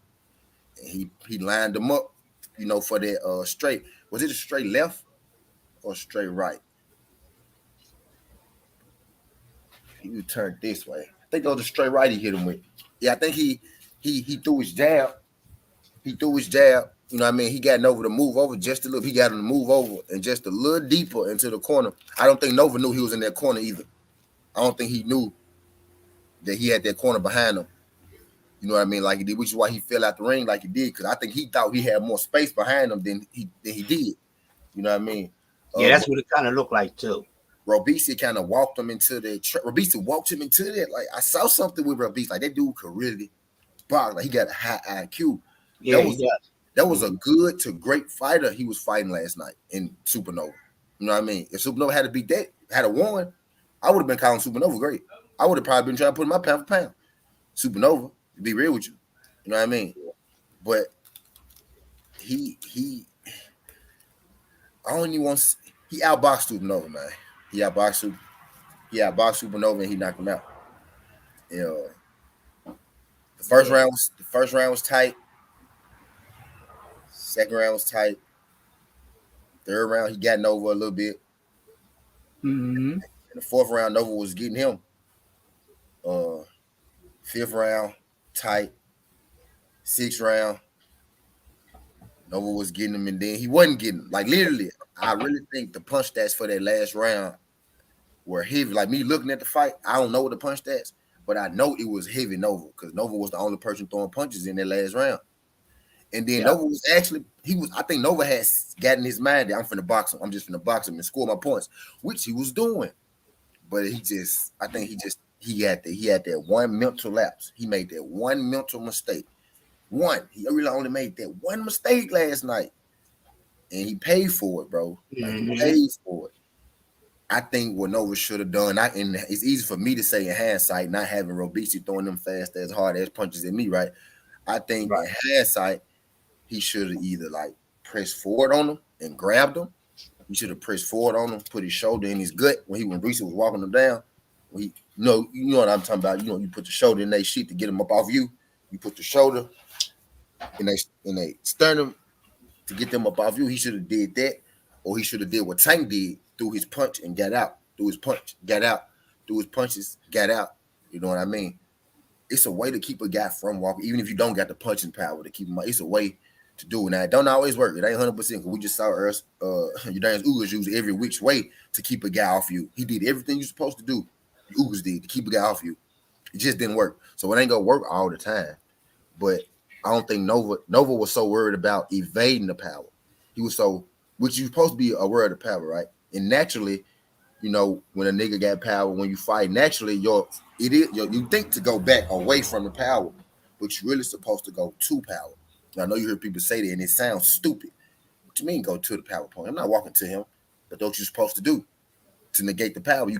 and he lined them up. You know, for that straight. Was it a straight left or straight right? He turned this way. I think that was a straight right he hit him with. Yeah, I think he threw his jab. He threw his jab. You know what I mean? He got Nova to move over just a little. He got him to move over and just a little deeper into the corner. I don't think Nova knew he was in that corner either. I don't think he knew that he had that corner behind him. You know what I mean? Like he did, which is why he fell out the ring like he did. Because I think he thought he had more space behind him than he did. You know what I mean? Yeah, that's what it kind of looked like too. Robisi kind of walked him into the. Robisi walked him into that. Like I saw something with Robisi. Like that dude could really box. Like he got a high IQ. Yeah, he does. That was a good to great fighter he was fighting last night in Supernova. You know what I mean? If Supernova had to beat that, had a won, I would have been calling Supernova great. I would have probably been trying to put him up pound for pound. Supernova, to be real with you. You know what I mean? But he I don't even want he outboxed Supernova, man. He Yeah, boxed Supernova and he knocked him out. You know, Yeah. the first round was tight. Second round was tight. Third round he got Nova a little bit. Mm-hmm. And the fourth round Nova was getting him. Uh, fifth round tight. Sixth round Nova was getting him, and then he wasn't getting him. Like literally, I really think the punch stats for that last round were heavy. Like me looking at the fight, I don't know what the punch stats, but I know it was heavy Nova because Nova was the only person throwing punches in that last round. And then Yep. Nova was actually I think Nova had gotten his mind that I'm finna box him. I'm just finna box him and score my points, which he was doing. But I think he had that one mental lapse. He made that one mental mistake. One. He really only made that one mistake last night. And he paid for it, bro. Like he Mm-hmm. paid for it. I think what Nova should have done, and it's easy for me to say in hindsight, not having Robisi throwing them fast as hard as punches at me, right? I think Right. in hindsight, he should have either like pressed forward on him and grabbed him. He should have pressed forward on him, put his shoulder in his gut when Reese was walking him down. When you know what I'm talking about. You know, you put the shoulder in their shit to get him up off you. You put the shoulder in they sternum to get them up off you. He should have did that, or he should have did what Tank did, threw his punch and got out, threw his punch, got out, threw his punches, got out. You know what I mean? It's a way to keep a guy from walking, even if you don't got the punching power to keep him. It's a way to do it. Now it don't always work. It ain't 100%. Because we just saw Ugas use every which way to keep a guy off you. He did everything you're supposed to do. Ugas did to keep a guy off you. It just didn't work. So it ain't gonna work all the time. But I don't think Nova was so worried about evading the power. He was so, which you're supposed to be aware of the power, right? And naturally, you know, when a nigga got power, when you fight, naturally you think to go back away from the power, but you're really supposed to go to power. Now, I know you hear people say that, and it sounds stupid. What you mean go to the power point? I'm not walking to him, but that's what you're supposed to do to negate the power. You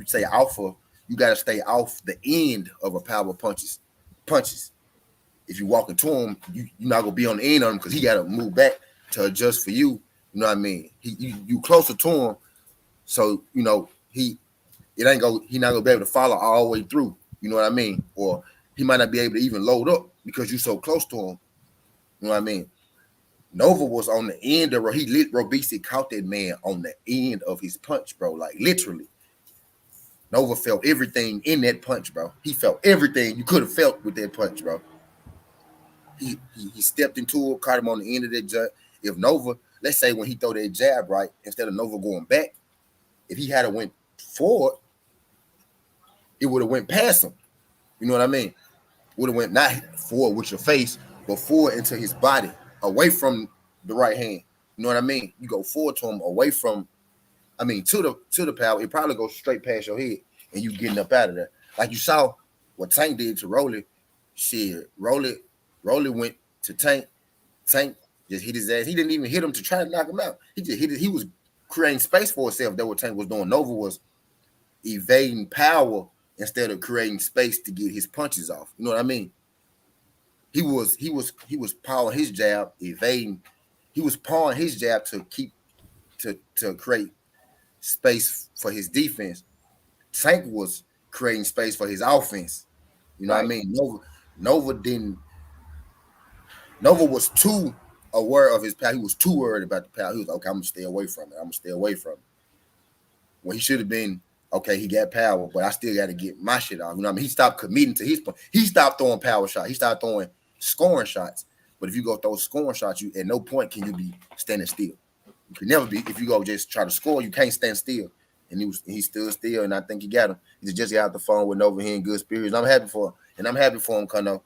say alpha. You got to stay off the end of a power punches. If you walk into him, you're not gonna be on the end of him because he got to move back to adjust for you. You know what I mean? You closer to him, so you know he not gonna be able to follow all the way through. You know what I mean? Or he might not be able to even load up because you're so close to him. You know what I mean? Nova was on the end of he lit Robisi caught that man on the end of his punch, bro. Like literally. Nova felt everything in that punch, bro. He felt everything you could have felt with that punch, bro. He stepped into it, caught him on the end of that jab. If Nova, let's say when he throw that jab, right, instead of Nova going back, if he had went forward, it would have went past him. You know what I mean? Would have went not forward with your face, but forward into his body, away from the right hand. You know what I mean? You go forward to him, away from, to the power. It probably goes straight past your head, and you getting up out of there. Like you saw what Tank did to Rolly. Shit, Rolly went to Tank. Tank just hit his ass. He didn't even hit him to try to knock him out. He just hit it. He was creating space for himself. That's what Tank was doing. Nova was evading power instead of creating space to get his punches off. You know what I mean? He was pawing his jab, evading. He was pawing his jab to keep to create space for his defense. Tank was creating space for his offense. You know what I Right. mean? Nova didn't. Nova was too aware of his power. He was too worried about the power. He was like, okay, I'm gonna stay away from it. I'm gonna stay away from it. When he should have been, okay, he got power, but I still got to get my shit off. You know what I mean? He stopped committing to his point. He stopped throwing power shots. He started throwing scoring shots. But if you go throw scoring shots, you at no point can you be standing still. You can never be. If you go just try to score, you can't stand still. And he stood still, and I think he got him. He just got off the phone with Nova here in good spirits. I'm happy for him, and I'm happy for him, Kano.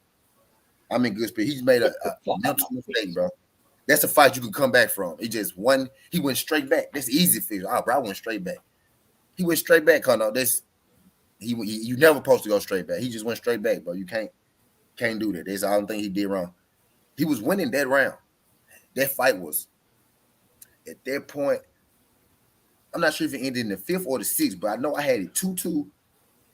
I'm in good spirits. He's made a Fuck out mental my mistake, face. bro. That's a fight you can come back from. He just won. He went straight back. That's easy for you. Oh, bro, I went straight back. He went straight back, Kano. You never supposed to go straight back. He just went straight back, bro. You can't do that. That's the only thing he did wrong. He was winning that round. That fight was at that point. I'm not sure if it ended in the fifth or the sixth, but I know I had it 2-2,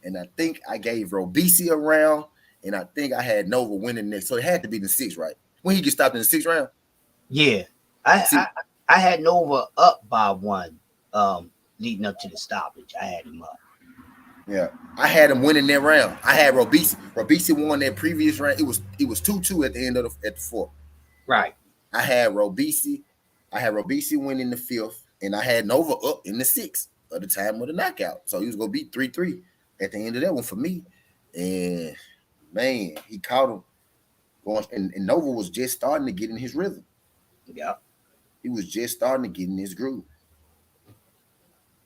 and I think I gave Robisi a round, and I think I had Nova winning next. So it had to be the sixth, right? When he get stopped in the sixth round. Yeah. I, See, I I had Nova up by one, leading up to the stoppage. I had him up. Yeah, I had him winning that round. I had Robisi. Robisi won that previous round. It was 2-2 at the end of the fourth. Right. I had Robisi. I had Robisi winning the fifth, and I had Nova up in the sixth at the time of the knockout. So he was gonna beat 3-3 at the end of that one for me. And man, he caught him going, and Nova was just starting to get in his rhythm. Yeah. He was just starting to get in his groove.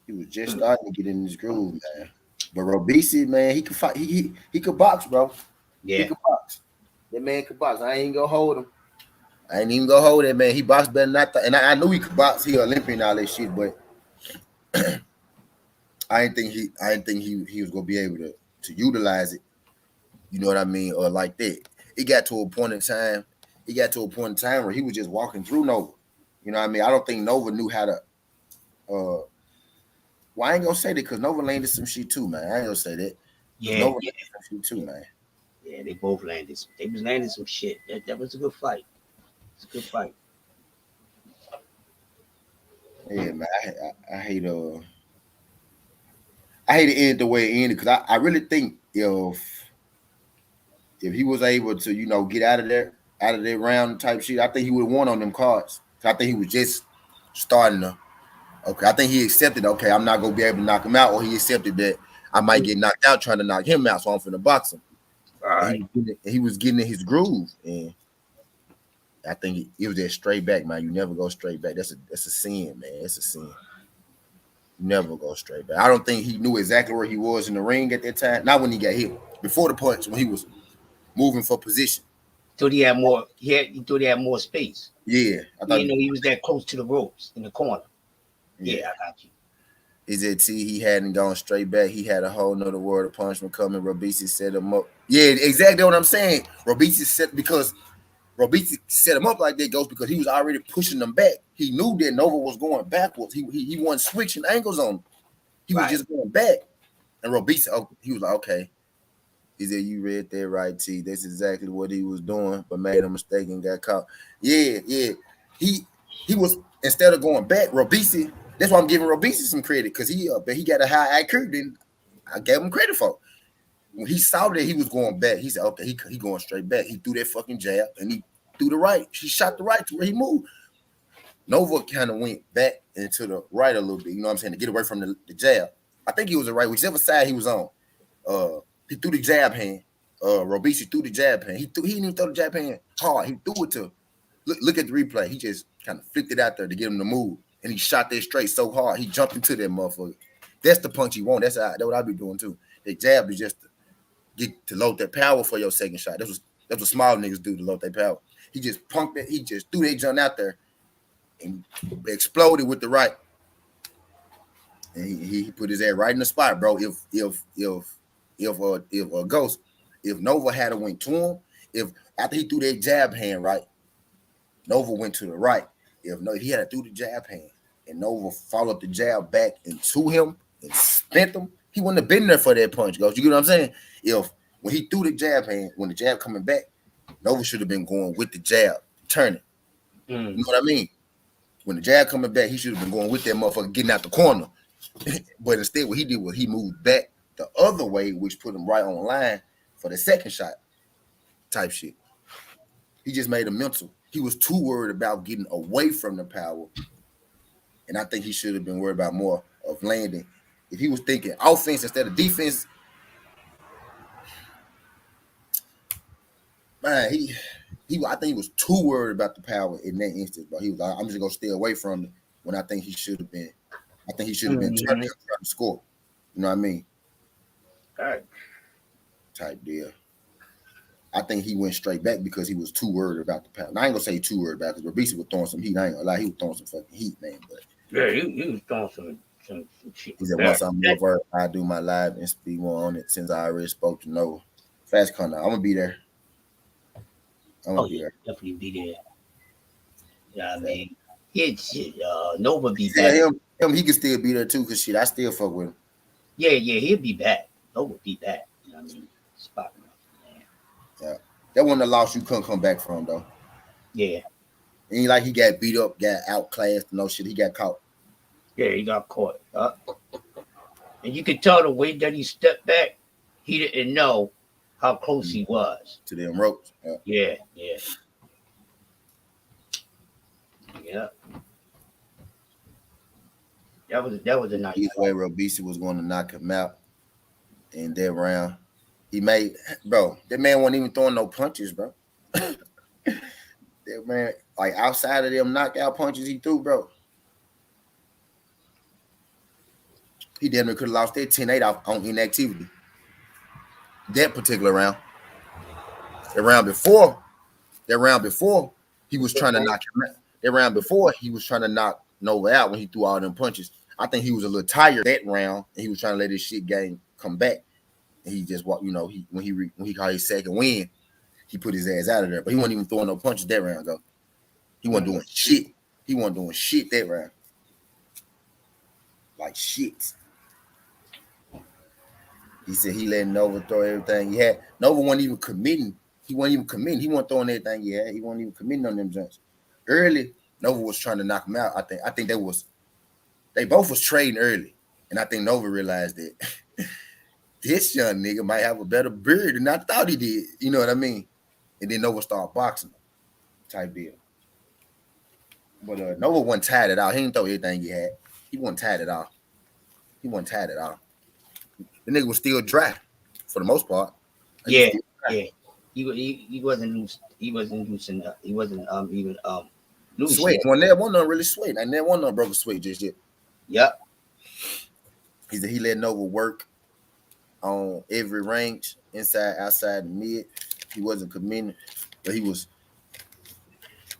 He was just Mm. starting to get in his groove, man. But Robisi, man, he could fight. He could box, bro. He Yeah. could box. That man could box. I ain't gonna hold him. I ain't even gonna hold that man. He boxed better than I thought. And I knew he could box. He Olympian and all that shit, but I didn't think he was gonna be able to utilize it. You know what I mean? Or like that. It got to a point in time. He got to a point in time where he was just walking through Nova. You know what I mean? I don't think Nova knew how to. Well, I ain't gonna say that because Nova landed some shit too, man. I ain't gonna say that because Yeah. Nova Yeah. landed some shit too, man. Yeah. They both landed. They was landing some shit. That was a good fight. It's a good fight. Yeah, man. I hate it end the way it ended because I really think if he was able to, get out of that round type shit, I think he would have won on them cards. So I think he was just starting to. Okay, I think he accepted. Okay, I'm not gonna be able to knock him out, or he accepted that I might get knocked out trying to knock him out, so I'm finna box him. All And right. he was getting in his groove, and I think it was that straight back, man. You never go straight back. That's a sin, man. It's a sin. You never go straight back. I don't think he knew exactly where he was in the ring at that time. Not when he got hit. Before the punch, when he was moving for position. Thought he had more. He thought he had more space. Yeah, I He thought. didn't know he was that close to the ropes in the corner. Yeah, Yeah, I got you. is that he hadn't gone straight back. He had a whole nother word of punishment coming. Robisi set him up. Yeah, exactly what I'm saying. Robisi set him up like that goes because he was already pushing them back. He knew that Nova was going backwards. He wasn't switching angles on him. He was Right. just going back. And Robisi, he was like, okay. He said, you read that right, T. That's exactly what he was doing, but made a mistake and got caught. Yeah, yeah. He was, instead of going back, Robisi, that's why I'm giving Robisi some credit, because he got a high IQ than I gave him credit for. When he saw that he was going back, he said, okay, he going straight back. He threw that fucking jab and he threw the right. He shot the right to where he moved. Nova kind of went back into the right a little bit, you know what I'm saying, to get away from the jab. I think he was the right, whichever side he was on. He threw the jab hand. Robisi threw the jab hand. He didn't even throw the jab hand hard. He threw it to look at the replay. He just kind of flicked it out there to get him to move. And he shot that straight so hard. He jumped into that motherfucker. That's the punch you want. That's what I be doing too. The jab is just to get to load that power for your second shot. That's what small niggas do to load their power. He just punked that. He just threw that jump out there and exploded with the right. And he put his head right in the spot, bro. If Ghost, if Nova had went to him, if after he threw that jab hand right, Nova went to the right. If no, he had to threw the jab hand, and Nova followed the jab back into him and spent him, he wouldn't have been there for that punch, Ghost. You get what I'm saying? If when he threw the jab hand, when the jab coming back, Nova should have been going with the jab, turning. You know what I mean? When the jab coming back, he should have been going with that motherfucker, getting out the corner. But instead, what he did was he moved back the other way, which put him right on line for the second shot type shit. He just made a mental. He was too worried about getting away from the power. And I think he should have been worried about more of landing. If he was thinking offense instead of defense, man, I think he was too worried about the power in that instance. But he was like, I'm just gonna stay away from it when I think he should have been. I think he should have been trying to score. You know what I mean? All right. Type deal. I think he went straight back because he was too worried about the power. Now, I ain't gonna say too worried about it because Robisi was throwing some heat. I ain't gonna lie, he was throwing some fucking heat, man. But Yeah, he was throwing some shit. he said once I'm over, I do my live and speak more on it since I already spoke to Noah. Fast come now. I'm gonna be there. Definitely be there. Yeah, I mean, shit. Nova be Yeah, back. him, he can still be there too, cause shit, I still fuck with him. Yeah, he'll be back. Nova be back. You know what I mean? Spot man. Yeah, that wasn't a loss you couldn't come back from though. Yeah. Ain't like he got beat up, got outclassed, no shit. He got caught. Yeah, he got caught. And you could tell the way that he stepped back, he didn't know how close he was. to them ropes. Yeah, yeah, yeah. That was a nice Either way, fight. Robeisy was going to knock him out in that round. He made, bro, that man wasn't even throwing no punches, bro. That man, like outside of them knockout punches he threw, bro, he damn near could have lost that 10-8 off on inactivity. That particular round. The round before, that round before, he was trying to knock him out. That round before, he was trying to knock Nova out when he threw all them punches. I think he was a little tired that round, and he was trying to let his shit game come back. And he just walked, when he caught his second win, he put his ass out of there. But he wasn't even throwing no punches that round, though. He wasn't doing shit. He wasn't doing shit that round. Like shit. He said he let Nova throw everything he had. Nova wasn't even committing. He wasn't even committing. He wasn't throwing everything he had. He wasn't even committing on them joints. Early, Nova was trying to knock him out. I think they both was trading early. And I think Nova realized that this young nigga might have a better beard than I thought he did. You know what I mean? And then Nova started boxing him. Type deal. But Nova wasn't tired at all. He didn't throw everything he had. He wasn't tired at all. He wasn't tired at all. The nigga was still dry for the most part. Yeah, yeah. He wasn't loose. He wasn't loosened up. He wasn't even loose. Sweat. When there wasn't really sweat. And there wasn't no broken sweat just yet. Yep. He said he let Nova work on every range, inside, outside, and mid. He wasn't committing, but he was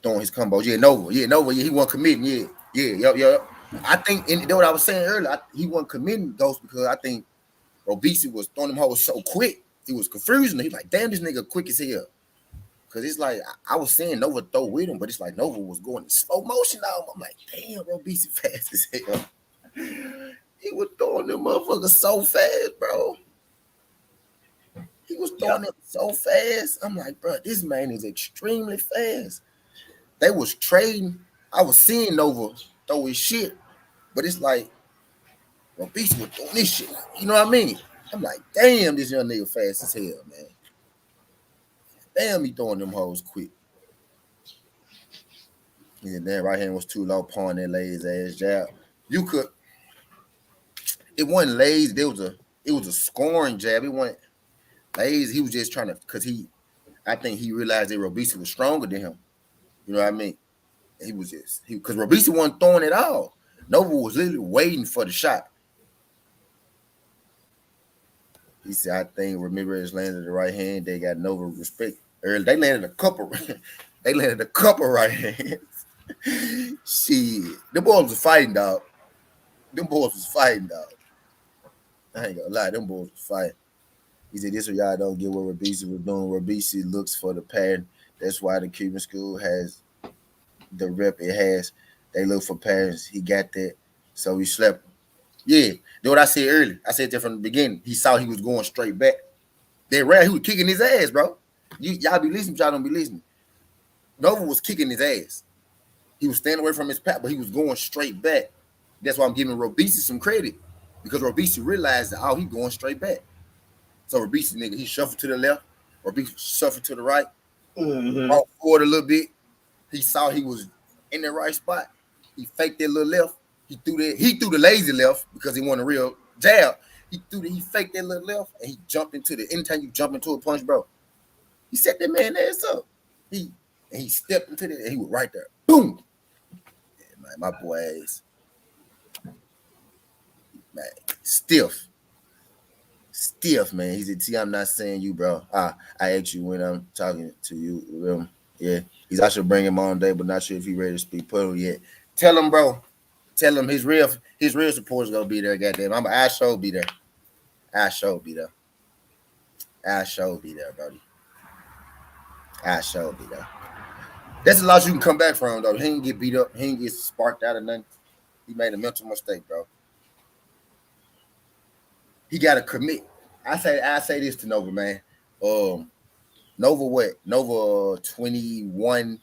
throwing his combos. Yeah, Nova. Yeah, he wasn't committing. Yep. I think, and that's what I was saying earlier, he wasn't committing those because I think Robeisy was throwing them hoes so quick. It was confusing. He's like, damn, this nigga quick as hell. Because it's like, I was saying Nova throw with him, but it's like Nova was going in slow motion now. I'm like, damn, Robeisy fast as hell. He was throwing them motherfuckers so fast, bro. He was throwing them so fast. I'm like, bro, this man is extremely fast. They was trading. I was seeing Nova throw his shit, but it's like, Robeisy was throwing this shit. You know what I mean? I'm like, damn, this young nigga fast as hell, man. Damn, he throwing them hoes quick. And then right hand was too low, pawing that lazy ass jab. You could. It wasn't lazy. It was a scoring jab. It wasn't lazy. He was just trying to, I think he realized that Robeisy was stronger than him. You know what I mean? He was because Robeisy wasn't throwing it all. Nova was literally waiting for the shot. He said, I think Ramirez landed the right hand. They got Nova respect early. They landed a couple. They landed a couple right hands. Shit. Them boys was fighting, dog. I ain't gonna lie, them boys was fighting. He said, this is y'all don't get what Robeisy was doing. Robeisy looks for the pattern. That's why the Cuban school has the rep it has. They look for patterns. He got that. So he slept him. Yeah. That's what I said earlier. I said that from the beginning. He saw he was going straight back. That round, he was kicking his ass, bro. Y'all be listening, y'all don't be listening. Nova was kicking his ass. He was standing away from his pack, but he was going straight back. That's why I'm giving Robeisy some credit. Because Robeisy realized that, he going straight back. So Robeisy, nigga, he shuffled to the left. Robeisy shuffled to the right. Walked forward a little bit. He saw he was in the right spot. He faked that little left. He threw the lazy left because he wanted a real jab. He faked that little left and he jumped into anytime you jump into a punch, bro, he set that man ass up. He stepped into and he was right there. Boom. Yeah, man, my boy ass. Man, stiff, man. He said, T, I'm not saying you, bro. I asked you when I'm talking to you. Yeah. I should bring him on today, but not sure if he's ready to speak puddle yet. Tell him, bro. Tell him his real supporters gonna be there, goddamn. I sure be there. I sure be there, buddy. I sure be there. That's a lot you can come back from, though. He didn't get beat up. He didn't get sparked out of nothing. He made a mental mistake, bro. He got to commit. I say this to Nova, man. Nova what? Nova 21,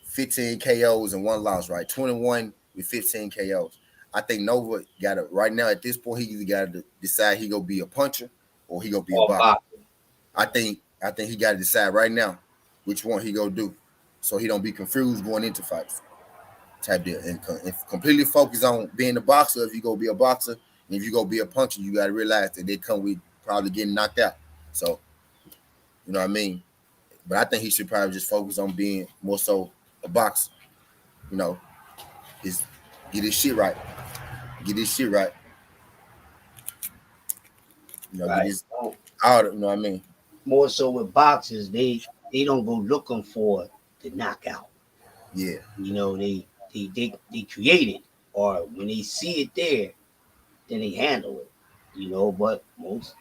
15 KOs and one loss, right? 21 with 15 KOs. I think Nova got to right now at this point he either got to decide he gonna be a puncher or he gonna be a Or boxer. boxing. I think he got to decide right now which one he gonna do, so he don't be confused going into fights. Type deal and completely focus on being a boxer. If you go be a boxer, and if you go be a puncher, you got to realize that they come with probably getting knocked out. So you know what I mean. But I think he should probably just focus on being more so a boxer. You know, his get his shit right, get his shit right. You know, get Right. his out. You know what I mean. More so with boxers, they don't go looking for the knockout. Yeah, You know, they create it, or when they see it there, then they handle it. You know, but most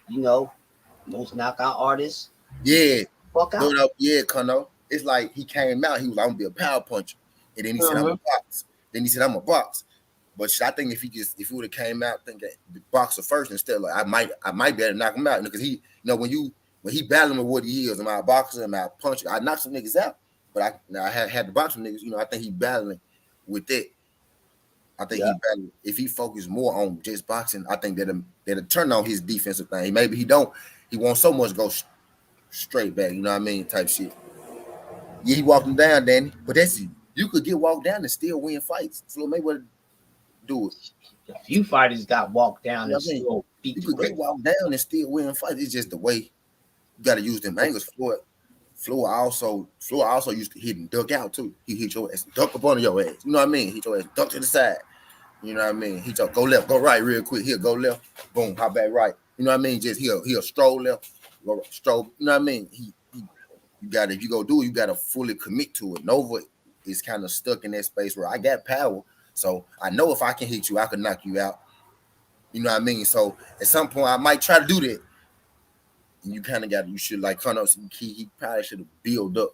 knockout artists yeah. fuck No, out. no, yeah, Kano. It's like he came out. He was like, I'm gonna be a power puncher, and then he said I'm a Uh-huh. box. Then he said I'm a box. But I think if he would have came out thinking the boxer first instead, like I might be able to knock him out because when he battling with what he is, am I a boxer? Am I a puncher? I knocked some niggas out, but I had the boxing niggas. I think he battling with that. I think Yeah. he battling if he focused more on just boxing. I think that'll turn on his defensive thing. Maybe he don't. He won't so much go straight back. You know what I mean? Type shit. Yeah, he walked him down, Danny. But that's you could get walked down and still win fights. Floyd Mayweather do it. A few fighters got walked You down know and what I mean? still beat You the could get brakes. walked down and still win fights. It's just the way you got to use them angles. Floyd also used to hit and duck out too. He hit your ass, duck up under your ass. You know what I mean? Hit your ass, duck to the side. You know what I mean? He told go left, go right real quick. He'll go left, boom, hop back right. You know what I mean? Just he'll stroll left, go stroll. You know what I mean? He you got if you go do it, you got to fully commit to it. Nova is kind of stuck in that space where I got power, so I know if I can hit you, I can knock you out. You know what I mean? So at some point, I might try to do that. And you kind of you should like Connor. He probably should have built up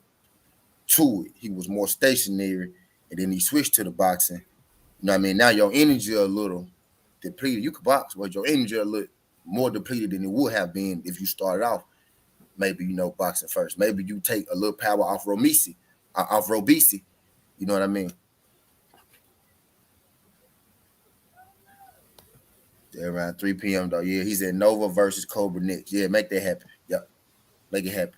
to it. He was more stationary, and then he switched to the boxing. You know what I mean? Now your energy a little depleted. You could box, but your energy a little more depleted than it would have been if you started off maybe boxing first. Maybe you take a little power off Robisi. You know what I mean? Yeah, around 3 p.m. though. Yeah, he said Nova versus Cobra next. Yeah, make that happen. Yep, make it happen.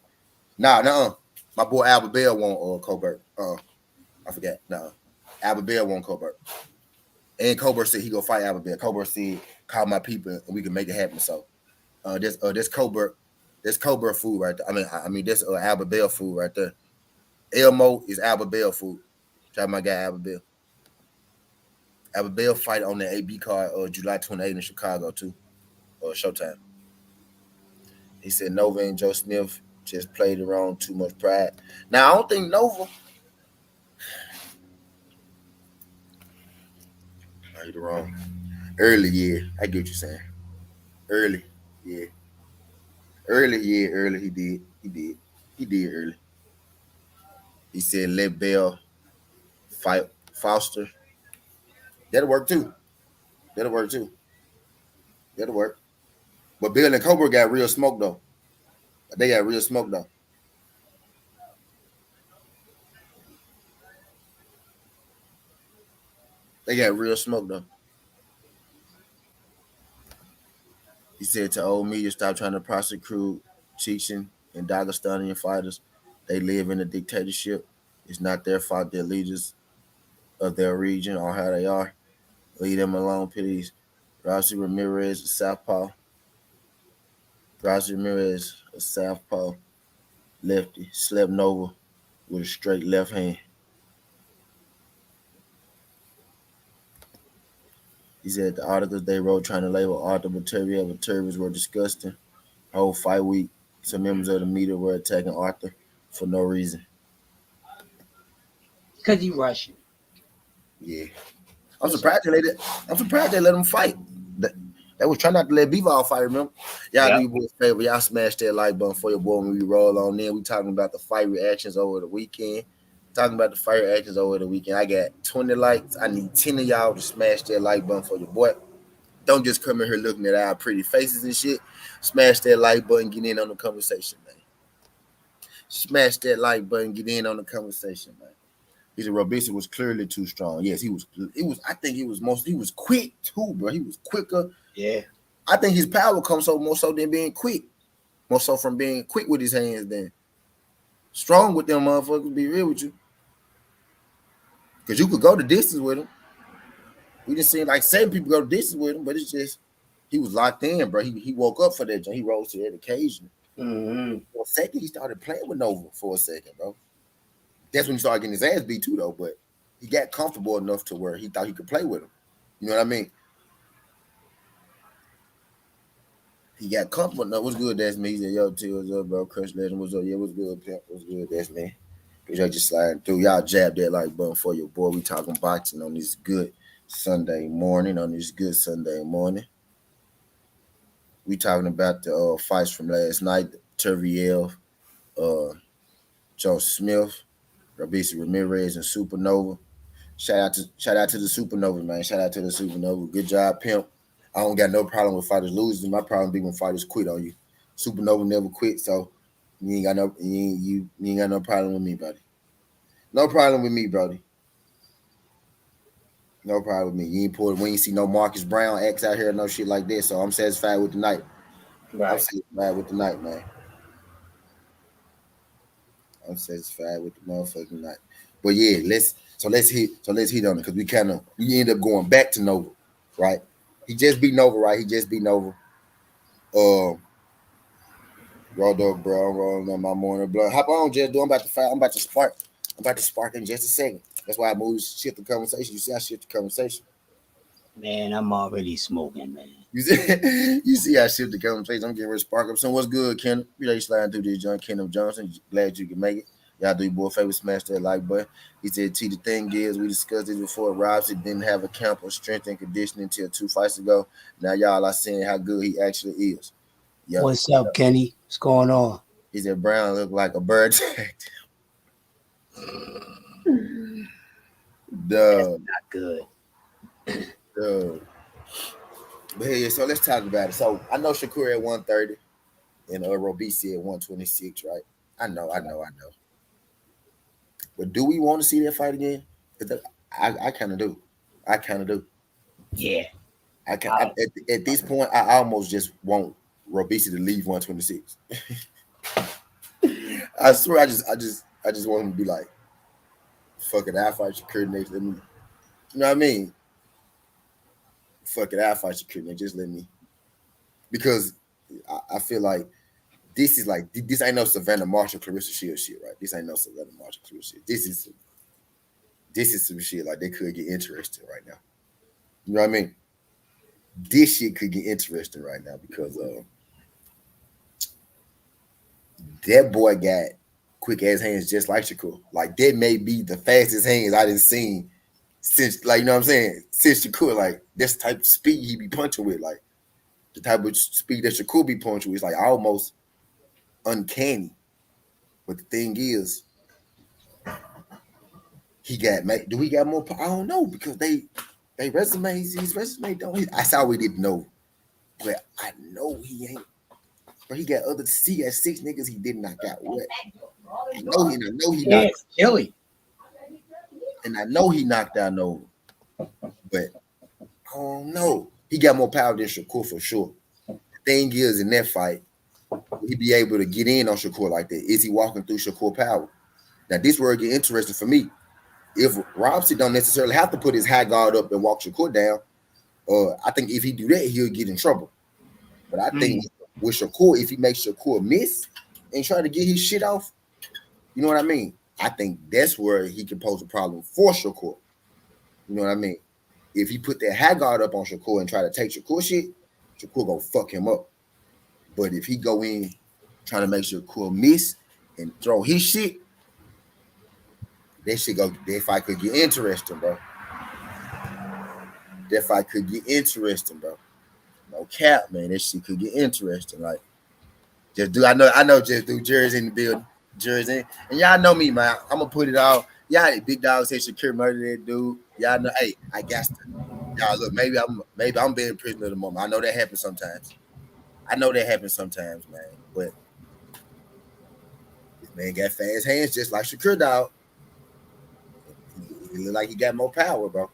Nah. My boy Albert Bell won Colbert. I forgot. Nah, Albert Bell won Colbert. And Colbert said he go fight Albert Bell. Colbert said, "Call my people and we can make it happen." So, this Colbert, this Colbert food right there. I mean, this Albert Bell food right there. Elmo is Albert Bell food. Try my guy Albert Bell. Albert Bell fight on the AB card July 28th in Chicago too. Showtime. He said Nova and Joe Smith just played around too much pride. Now I don't think Nova. I hit it wrong. Early, yeah. I get what you're saying. Early, yeah. Early, yeah. Early, he did. He did early. He said let Bell fight Foster. That'll work too. That'll work too. That'll work. But Bill and Cobra got real smoke though. They got real smoke though. They got real smoke though. He said to old media, stop trying to prosecute Chechen and Dagestanian fighters. They live in a dictatorship. It's not their fault they're leaders of their region or how they are. Leave them alone, please. Ramirez, a southpaw. Ramirez, a southpaw lefty, slept Nova with a straight left hand. He said the articles they wrote trying to label Arthur Batavia with terrorists were disgusting. Whole fight week, some members of the media were attacking Arthur for no reason. Because he Russian. Yeah, I'm surprised they let it. I'm surprised they let him fight. They was trying not to let Bivol fight. Remember, y'all do Yep. your boys a favor. Y'all smash that like button for your boy when we roll on in. We talking about the fight reactions over the weekend. Talking about the fight reactions over the weekend. I got 20 likes. I need 10 of y'all to smash that like button for your boy. Don't just come in here looking at our pretty faces and shit. Smash that like button. Get in on the conversation, man. Smash that like button. Get in on the conversation, man. He said Robinson was clearly too strong. Yes, he was. It was. I think he was most. He was quick too, bro. He was quicker. Yeah. I think his power comes so more so than being quick, more so from being quick with his hands than strong with them motherfuckers. Be real with you, because you could go the distance with him. We just seen like 7 people go the distance with him, but it's just he was locked in, bro. He woke up for that. He rose to that occasion. Mm-hmm. For a second, he started playing with Nova for a second, bro. That's when he started getting his ass beat too, though. But he got comfortable enough to where he thought he could play with him. You know what I mean? He got comfortable enough. What's good? That's me. He said, "Yo, T, what's up, bro? Crush Legend, what's up? Yeah, what's good, pimp? What's good? That's me." Y'all just sliding through. Y'all jab that like button for your boy. We talking boxing on this good Sunday morning. We talking about the fights from last night. Terviel, uh, Joe Smith, Rabisi Ramirez, and Supernova. Shout out to the Supernova, man. Shout out to the Supernova. Good job, pimp. I don't got no problem with fighters losing. My problem be when fighters quit on you. Supernova never quit, so you ain't got no problem with me, buddy. No problem with me, Brody. No problem with me. You ain't pulled. We ain't see no Marcus Brown X out here, no shit like this. So I'm satisfied with the night. I'm Right. satisfied with the night, man. I'm satisfied with the motherfucking night. But yeah, let's hit on it because we end up going back to Nova, right? He just beat Nova, right? He just beat Nova. Raw dog, bro. I'm rolling on my morning blood. Hop on, just do. I'm about to fight. I'm about to spark. I'm about to spark in just a second. That's why I moved shift the conversation. You see, I shift the conversation. Man, I'm already smoking, man. You see, I shift the conversation. I'm getting ready to spark up. So what's good, Kenneth? You know, you sliding through this John Kenneth Johnson. Glad you can make it. Y'all do your boy favorite, smash that like button. He said, T, the thing is, we discussed it before. Robson didn't have a camp of strength and conditioning until 2 fights ago. Now y'all are seeing how good he actually is. Yeah. What's up, Kenny? What's going on? He said Brown looked like a bird. That's Duh. not good. Duh. But hey, so let's talk about it. So I know Shakur at 130 and Robisi at 126, right? I know. But do we want to see that fight again? I kind of do. I kind of do. Yeah. At this point, I almost just want Robisi to leave 126. I swear, I just want him to be like, fuck it, I fight Shakur next. Let me, you know what I mean? Fuck it, I fight Shakur next. Just let me, because I feel like this ain't no Savannah Marshall Clarissa Shield shit, right? This ain't no Savannah Marshall Clarissa shit. This is some shit like they could get interesting right now. You know what I mean? This shit could get interesting right now because that boy got quick ass hands just like Shakur. Like that may be the fastest hands I done seen since, like, you know what I'm saying? Since Shakur, like this type of speed he be punching with, like the type of speed that Shakur be punching with, is like almost uncanny. But the thing is, do he got more? I don't know because his resume don't. I saw we didn't know, but I know he ain't. But he got 6 niggas he did knock out. What? I know he Yeah, knocked, chilly. and I know he knocked out Nova, but I don't know. He got more power than Shakur for sure. The thing is, in that fight, he be able to get in on Shakur like that. Is he walking through Shakur power? Now this where it get interesting for me. If Robson don't necessarily have to put his high guard up and walk Shakur down, I think if he do that, he'll get in trouble. But I think with Shakur, if he makes Shakur miss and try to get his shit off, you know what I mean? I think that's where he can pose a problem for Shakur. You know what I mean? If he put that high guard up on Shakur and try to take Shakur shit, Shakur gonna fuck him up. But if he go in trying to make Shakur miss and throw his shit, that fight could get interesting, bro. That fight could get interesting, bro. No cap, man. That shit could get interesting. Like, just do. I know. Just do. Jersey in the building. Jersey, and y'all know me, man. I'm gonna put it all. Y'all, big dog say Shakur murdered that dude. Y'all know. Hey, I got to. Y'all look. Maybe I'm being prisoner of the moment. I know that happens sometimes. Man. But this man got fast hands, just like Shakur, dog. He look like he got more power, bro.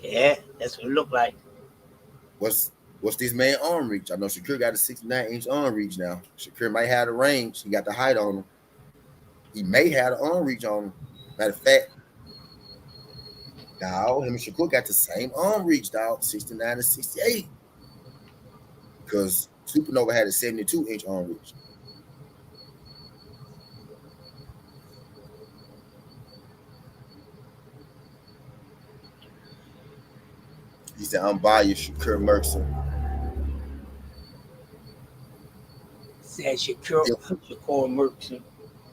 Yeah, that's what it looked like. What's what's this man arm reach? I know Shakur got a 69-inch arm reach now. Shakur might have the range. He got the height on him. He may have the arm reach on him. Matter of fact, dog, him and Shakur got the same arm reach, dog, 69 to 68. Because Supernova had a 72-inch arm reach. He said, I'm biased, Shakur Merkson. Said Shakur Merkson.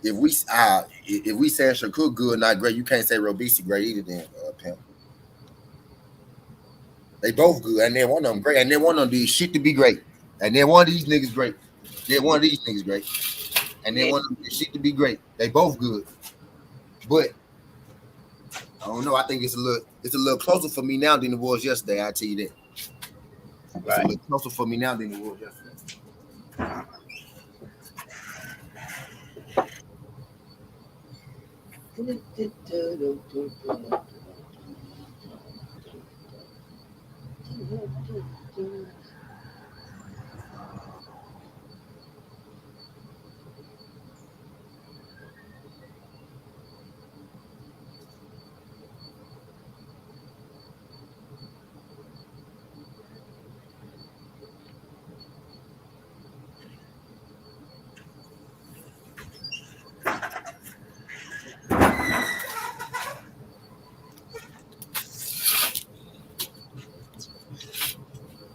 If we saying Shakur good, not great, you can't say Robisi great either. Then Pimp. They both good, and then one of them great, and then one of them did shit to be great, and then one of these niggas great, then one of these niggas great, and then one of them did shit to be great. They both good, but I don't know. I think it's a little closer for me now than it was yesterday. I tell you that. It's a little closer for me now than it was yesterday.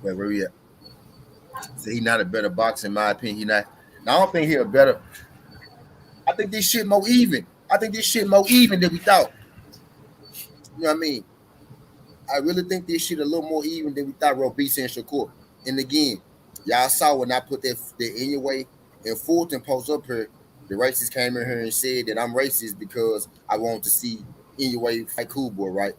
Where we at? So he not a better boxer in my opinion. He not. Now, I don't think he a better. I think this shit more even. I think this shit more even than we thought. You know what I mean? I really think this shit a little more even than we thought. Robisi and Shakur. And again, y'all saw when I put that in your way and Fulton post up here, the racists came in here and said that I'm racist because I want to see in your way fight Cool Boy, right?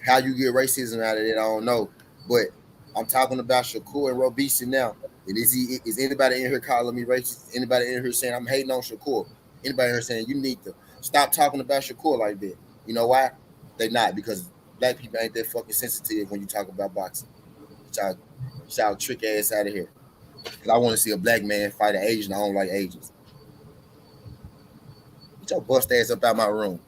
How you get racism out of it, I don't know. But I'm talking about Shakur and Robisi now. And is anybody in here calling me racist? Anybody in here saying I'm hating on Shakur? Anybody in here saying you need to stop talking about Shakur like that? You know why? They not, because black people ain't that fucking sensitive when you talk about boxing. Y'all trick ass out of here. Because I want to see a black man fight an Asian. I don't like Asians. Get your bust ass up out my room.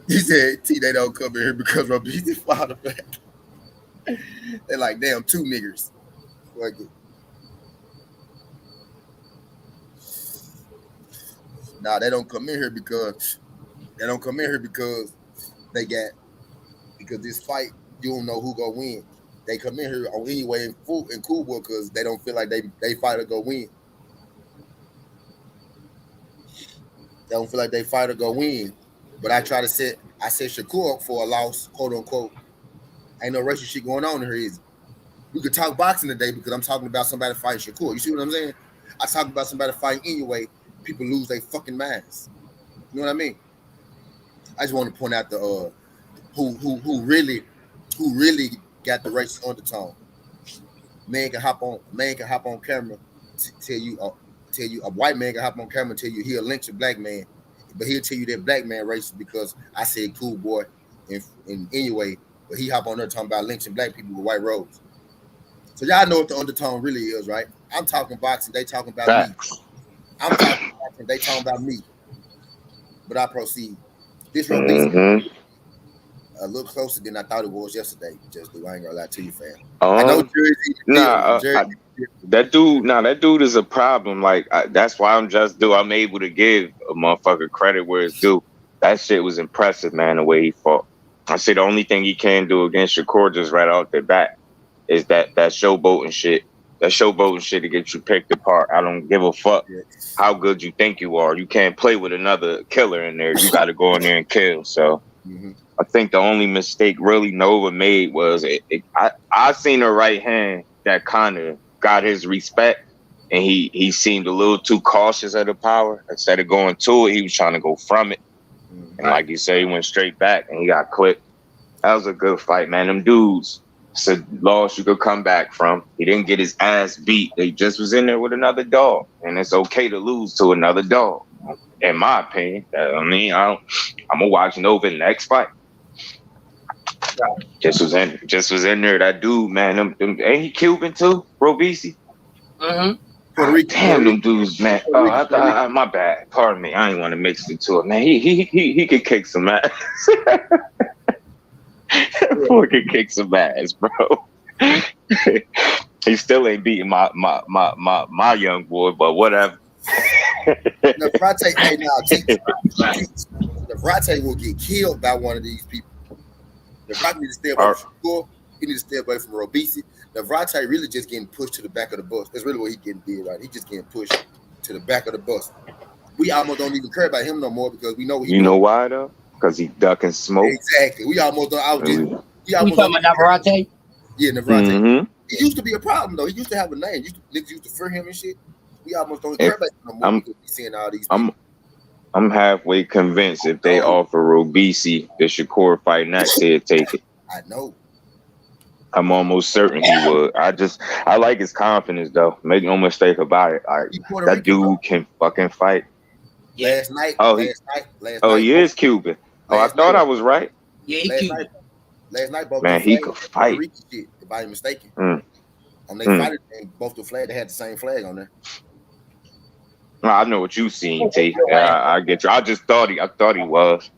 He said, T, they don't come in here because Robisi's father back. They're like, damn, two niggers. Fuck it. Nah, they don't come in here because because this fight, you don't know who gonna win. They come in here anyway in Cool Boy because they don't feel like they fight or go win. They don't feel like they fight or go win. But I said Shakur up for a loss, quote unquote. Ain't no racial shit going on here, is it? We could talk boxing today because I'm talking about somebody fighting Shakur. You see what I'm saying? I talk about somebody fighting anyway. People lose their fucking minds. You know what I mean? I just want to point out the who really got the racist undertone. Man can hop on camera tell you a white man can hop on camera and tell you he'll lynch a black man, but he'll tell you that black man racist because I said Cool Boy in anyway, but he hop on there talking about lynching black people with white robes. So y'all know what the undertone really is, right? I'm talking boxing, they talking about me. I'm talking boxing, they talking about me. But I proceed. This Robisi a little closer than I thought it was yesterday. Just I ain't gonna lie to you, fam. I know Jersey. That dude is a problem. Like that's why I'm able to give a motherfucker credit where it's due. That shit was impressive, man. The way he fought. I say the only thing he can do against Shakur just right out the bat is that showboating shit. That showboating shit to get you picked apart. I don't give a fuck how good you think you are. You can't play with another killer in there. You got to go in there and kill. So. I think the only mistake really Nova made was I seen a right hand that kind of got his respect, and he seemed a little too cautious of the power. Instead of going to it, he was trying to go from it. And like you say, he went straight back and he got clipped. That was a good fight, man. Them dudes, it's a loss you could come back from. He didn't get his ass beat. They just was in there with another dog, and it's okay to lose to another dog. In my opinion, I mean, I'm gonna watch Nova next fight. Just was in there. That dude, man, ain't he Cuban too, Robisi? Mm-hmm. Puerto Rican. Damn, them dudes, man. My bad. Pardon me. I ain't want to mix the two up, man. He could kick some ass. Boy could kick some ass, bro. He still ain't beating my young boy, but whatever. Navrate, hey, now, Navrate will get killed by one of these people. Navrate need to stay away from Shakur. He needs to stay away from Robisi. Navrate really just getting pushed to the back of the bus. That's really what he getting did, right? He just getting pushed to the back of the bus. We almost don't even care about him no more because we know what he know why though? Because he ducking smoke. Exactly. We almost don't. You talking about Navarrete? Yeah, Navarrete. Mm-hmm. He used to be a problem though. He used to have a name. Niggas used to fear him and shit. We almost don't care about him no more because we seeing all these people. I'm halfway convinced if they offer Robisi the Shakur fight next, he'd take it. I know. I'm almost certain he would. I like his confidence though. Make no mistake about it. That dude can fucking fight. Last night. He is Cuban. I thought I was right. Yeah, he Cuban. Last night, both man, he could fight. Shit, if I ain't mistaken. On their fighter thing, both the flag, they had the same flag on there. I know what you seen, T. I get you. I thought he was.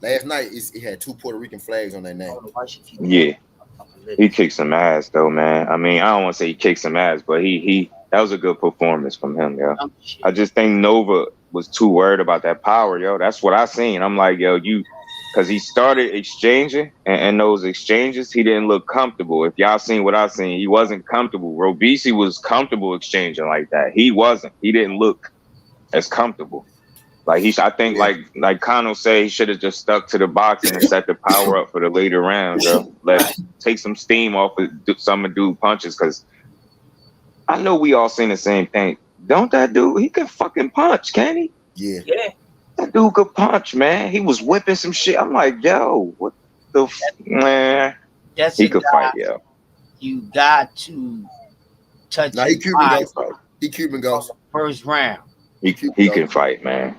Last night, it had 2 Puerto Rican flags on their name. Yeah, he kicked some ass though, man. I mean, I don't want to say he kicked some ass, but that was a good performance from him, yo. I just think Nova was too worried about that power, yo. That's what I seen. I'm like, yo, because he started exchanging, and those exchanges, he didn't look comfortable. If y'all seen what I seen, he wasn't comfortable. Robisi was comfortable exchanging like that. He wasn't. He didn't look as comfortable. Like I think, like Kano say, he should have just stuck to the boxing and set the power up for the later rounds, yo. Take some steam off of some of dude punches, because I know we all seen the same thing. Don't that dude? He can fucking punch, can he? Yeah. That dude could punch, man. He was whipping some shit. I'm like, yo, what the man? He could fight, yo. You got to touch. Nah, he Cuban goes. First round. He can fight, man.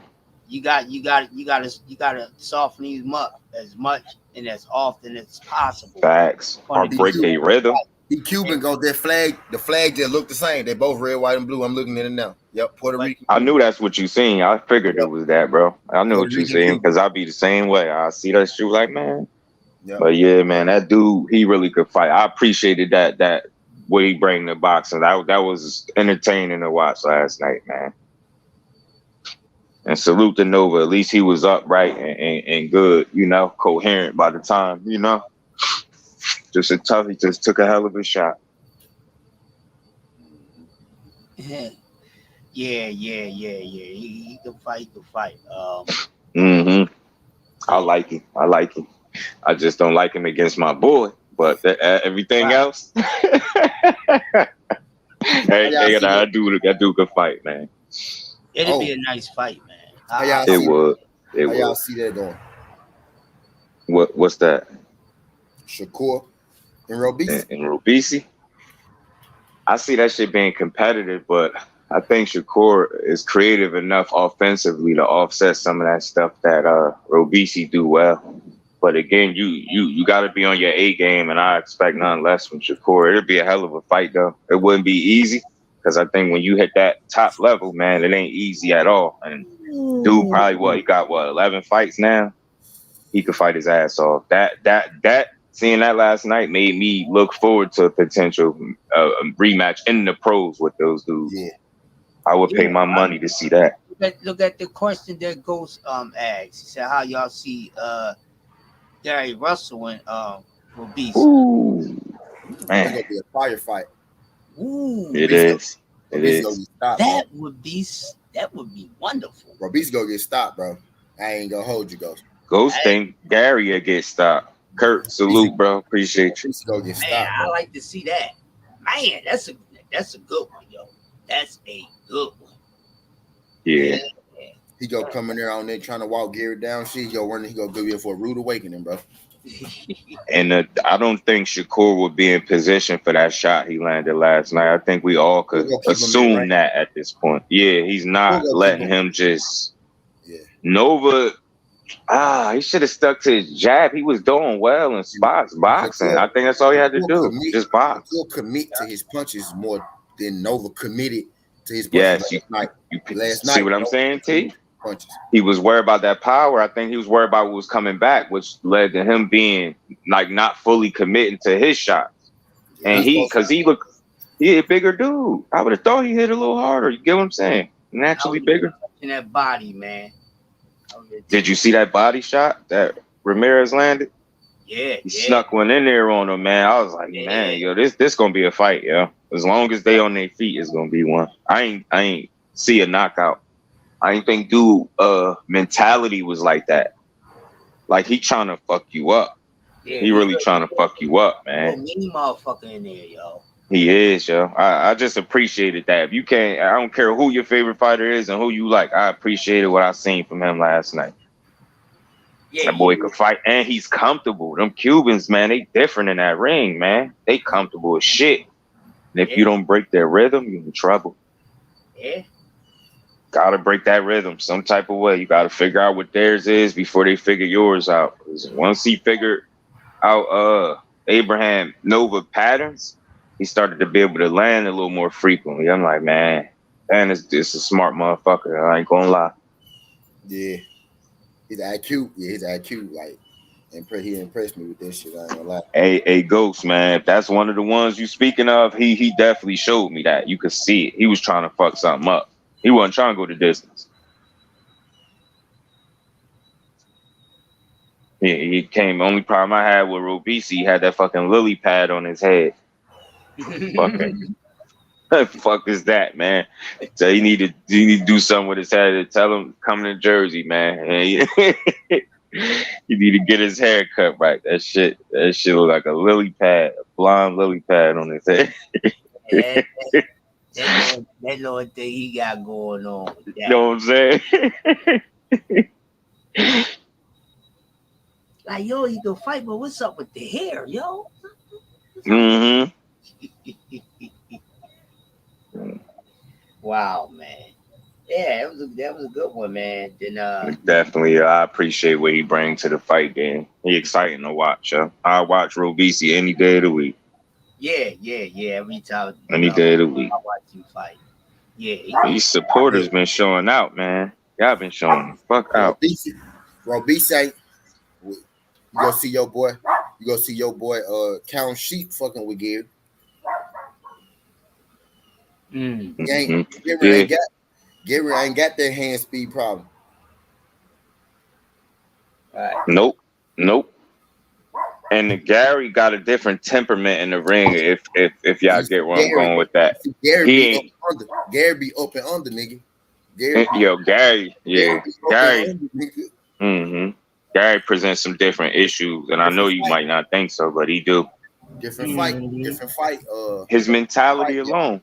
You gotta soften him up as much and as often as possible. Facts. Or break their rhythm. He Cuban goes. Their flag, the flag just look the same. They both red, white, and blue. I'm looking at it now. Yep, Puerto Rican. I knew that's what you seen. I figured it was that, bro. I knew what you seen because I be the same way. I see that shit like, man. Yep. But yeah, man, that dude, he really could fight. I appreciated that way he bring the boxing. That was entertaining to watch last night, man. And salute to Nova. At least he was upright and good, coherent by the time, Just a tough. He just took a hell of a shot. Yeah. He can fight. I like him. I just don't like him against my boy. But everything else, that dude could fight, man. It'd be a nice fight, man. It would. How y'all see that going? What's that? Shakur and Robisi. And Robisi. I see that shit being competitive, but I think Shakur is creative enough offensively to offset some of that stuff that Robisi do well. But again, you got to be on your A game, and I expect none less from Shakur. It'd be a hell of a fight, though. It wouldn't be easy because I think when you hit that top level, man, it ain't easy at all. And dude, probably he got 11 fights now. He could fight his ass off. That seeing that last night made me look forward to a potential rematch in the pros with those dudes. Yeah. I would pay my money to see that. Look at the question that Ghost asked. He said, "How y'all see Gary Russell and Robisi?" Ooh, man, it's gonna be a fire fight. Ooh, it is. That would be wonderful. Robisi gonna get stopped, bro. I ain't gonna hold you, Ghost. Ghost think Gary will get stopped. Kurt, salute, bro. Appreciate you. Go get stopped, man, I like to see that. Man, that's a good one, yo. That's a good one. Yeah. He go come in there on there trying to walk Gary down. Shit, he go go give you for a rude awakening, bro. And I don't think Shakur would be in position for that shot he landed last night. I think we all could assume that at this point. Yeah, he's not letting him just. Yeah. Nova. He should have stuck to his jab. He was doing well in spots, boxing. I think that's all he had to do. Just box. He'll commit to his punches more than Nova committed to his punches yes, last night. Last night, see what I'm saying, T? Punches. He was worried about that power. I think he was worried about what was coming back, which led to him being like not fully committing to his shots. And he a bigger dude. I would have thought he hit a little harder. You get what I'm saying? Naturally bigger. In that body, man. Did you see that body shot that Ramirez landed? Yeah. He snuck one in there on him, man. I was like, man, yo, this gonna be a fight, yo. As long as they on their feet, it's gonna be one. I ain't see a knockout. I ain't think dude mentality was like that. Like he trying to fuck you up. Yeah, he really trying to fuck you up, man. Mean motherfucker in there, yo. He is, yo. I just appreciated that. If you can't, I don't care who your favorite fighter is and who you like. I appreciated what I seen from him last night. Yeah, that boy could fight, and he's comfortable. Them Cubans, man, they different in that ring, man. They comfortable as shit. And if you don't break their rhythm, you're in trouble. Yeah. Gotta break that rhythm some type of way. You gotta figure out what theirs is before they figure yours out. Once he figured out Abraham Nova patterns, he started to be able to land a little more frequently. I'm like, man, this a smart motherfucker. I ain't gonna lie. Yeah. His IQ, like, he impressed me with this shit. I ain't gonna lie. Hey, Ghost, man, if that's one of the ones you speaking of, he definitely showed me that. You could see it. He was trying to fuck something up. He wasn't trying to go the distance. He came. Only problem I had with Robisi, he had that fucking lily pad on his head. Fucking. Fuck is that, man? So you need to do something with his head to tell him come to Jersey, man. You need to get his hair cut right. That shit look like a lily pad, a blonde lily pad on his head. That little thing he got going on. You know what I'm saying? Like, yo, he can fight, but what's up with the hair, yo? Mm-hmm. Wow, man. Yeah, that was a good one, man. Then definitely, I appreciate what he brings to the fight game. He exciting to watch. I watch Robisi any day of the week. Yeah. Every time. Any day of the week. I watch you fight. Yeah. These supporters been showing out, man. Y'all been showing the fuck out. Robisi, you go see your boy. Count Sheep fucking with Gary. Gary ain't got that hand speed problem. Right. Nope. And Gary got a different temperament in the ring. If y'all get where I'm going with that, Gary be up and under, nigga. Gary. Gary presents some different issues, and I know you might not think so, but he do. Different fight. His mentality alone.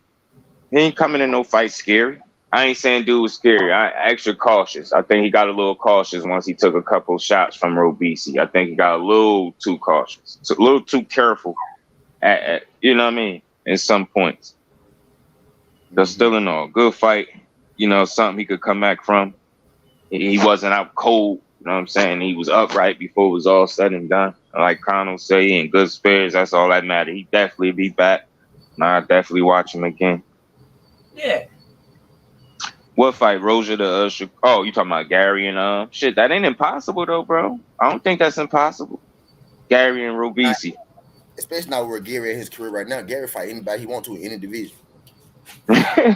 He ain't coming in no fight scary. I ain't saying dude was scary. I extra cautious. I think he got a little cautious once he took a couple shots from Robisi. I think he got a little too cautious, a little too careful. At you know what I mean? In some points, but still in all, good fight. You know, something he could come back from. He wasn't out cold. You know what I'm saying? He was upright before it was all said and done. Like Connell say, in good spirits. That's all that matters. He definitely be back. I'll definitely watch him again. Yeah. What fight? Roja to oh, you talking about Gary and shit? That ain't impossible though, bro. I don't think that's impossible. Gary and Robisi. Especially now where Gary in his career right now. Gary fight anybody he want to in any division. You know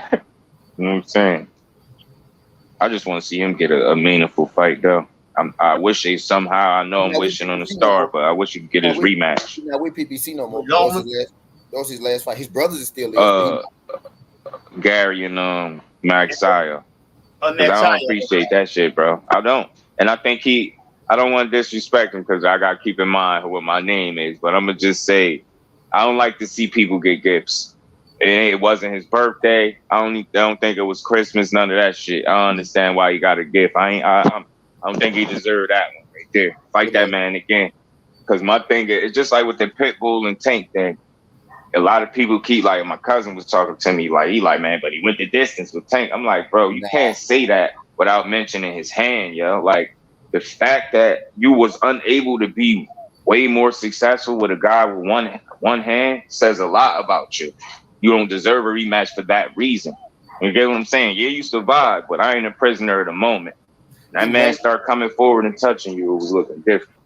what I'm saying? I just want to see him get a meaningful fight though. I wish they somehow. I know I'm wishing on a star, but I wish he could get his rematch. Not with PPC no more. That was his last fight. His brothers is still there. Gary and Max Saya. I don't appreciate that shit, bro. I don't. And I think I don't want to disrespect him because I got to keep in mind what my name is. But I'm going to just say, I don't like to see people get gifts. It wasn't his birthday. I don't think it was Christmas, none of that shit. I don't understand why he got a gift. I don't think he deserved that one right there. Fight that man again. Because my thing is, it's just like with the Pitbull and Tank thing. A lot of people keep like, my cousin was talking to me like, he like, man, but he went the distance with Tank. I'm like, bro, you Nah, can't say that without mentioning his hand, yo. Like the fact that you was unable to be way more successful with a guy with one hand says a lot about you. You don't deserve a rematch for that reason. You get what I'm saying? Yeah, you survived, but I ain't a prisoner at the moment. he That man ranked. start coming forward and touching you, it was looking different.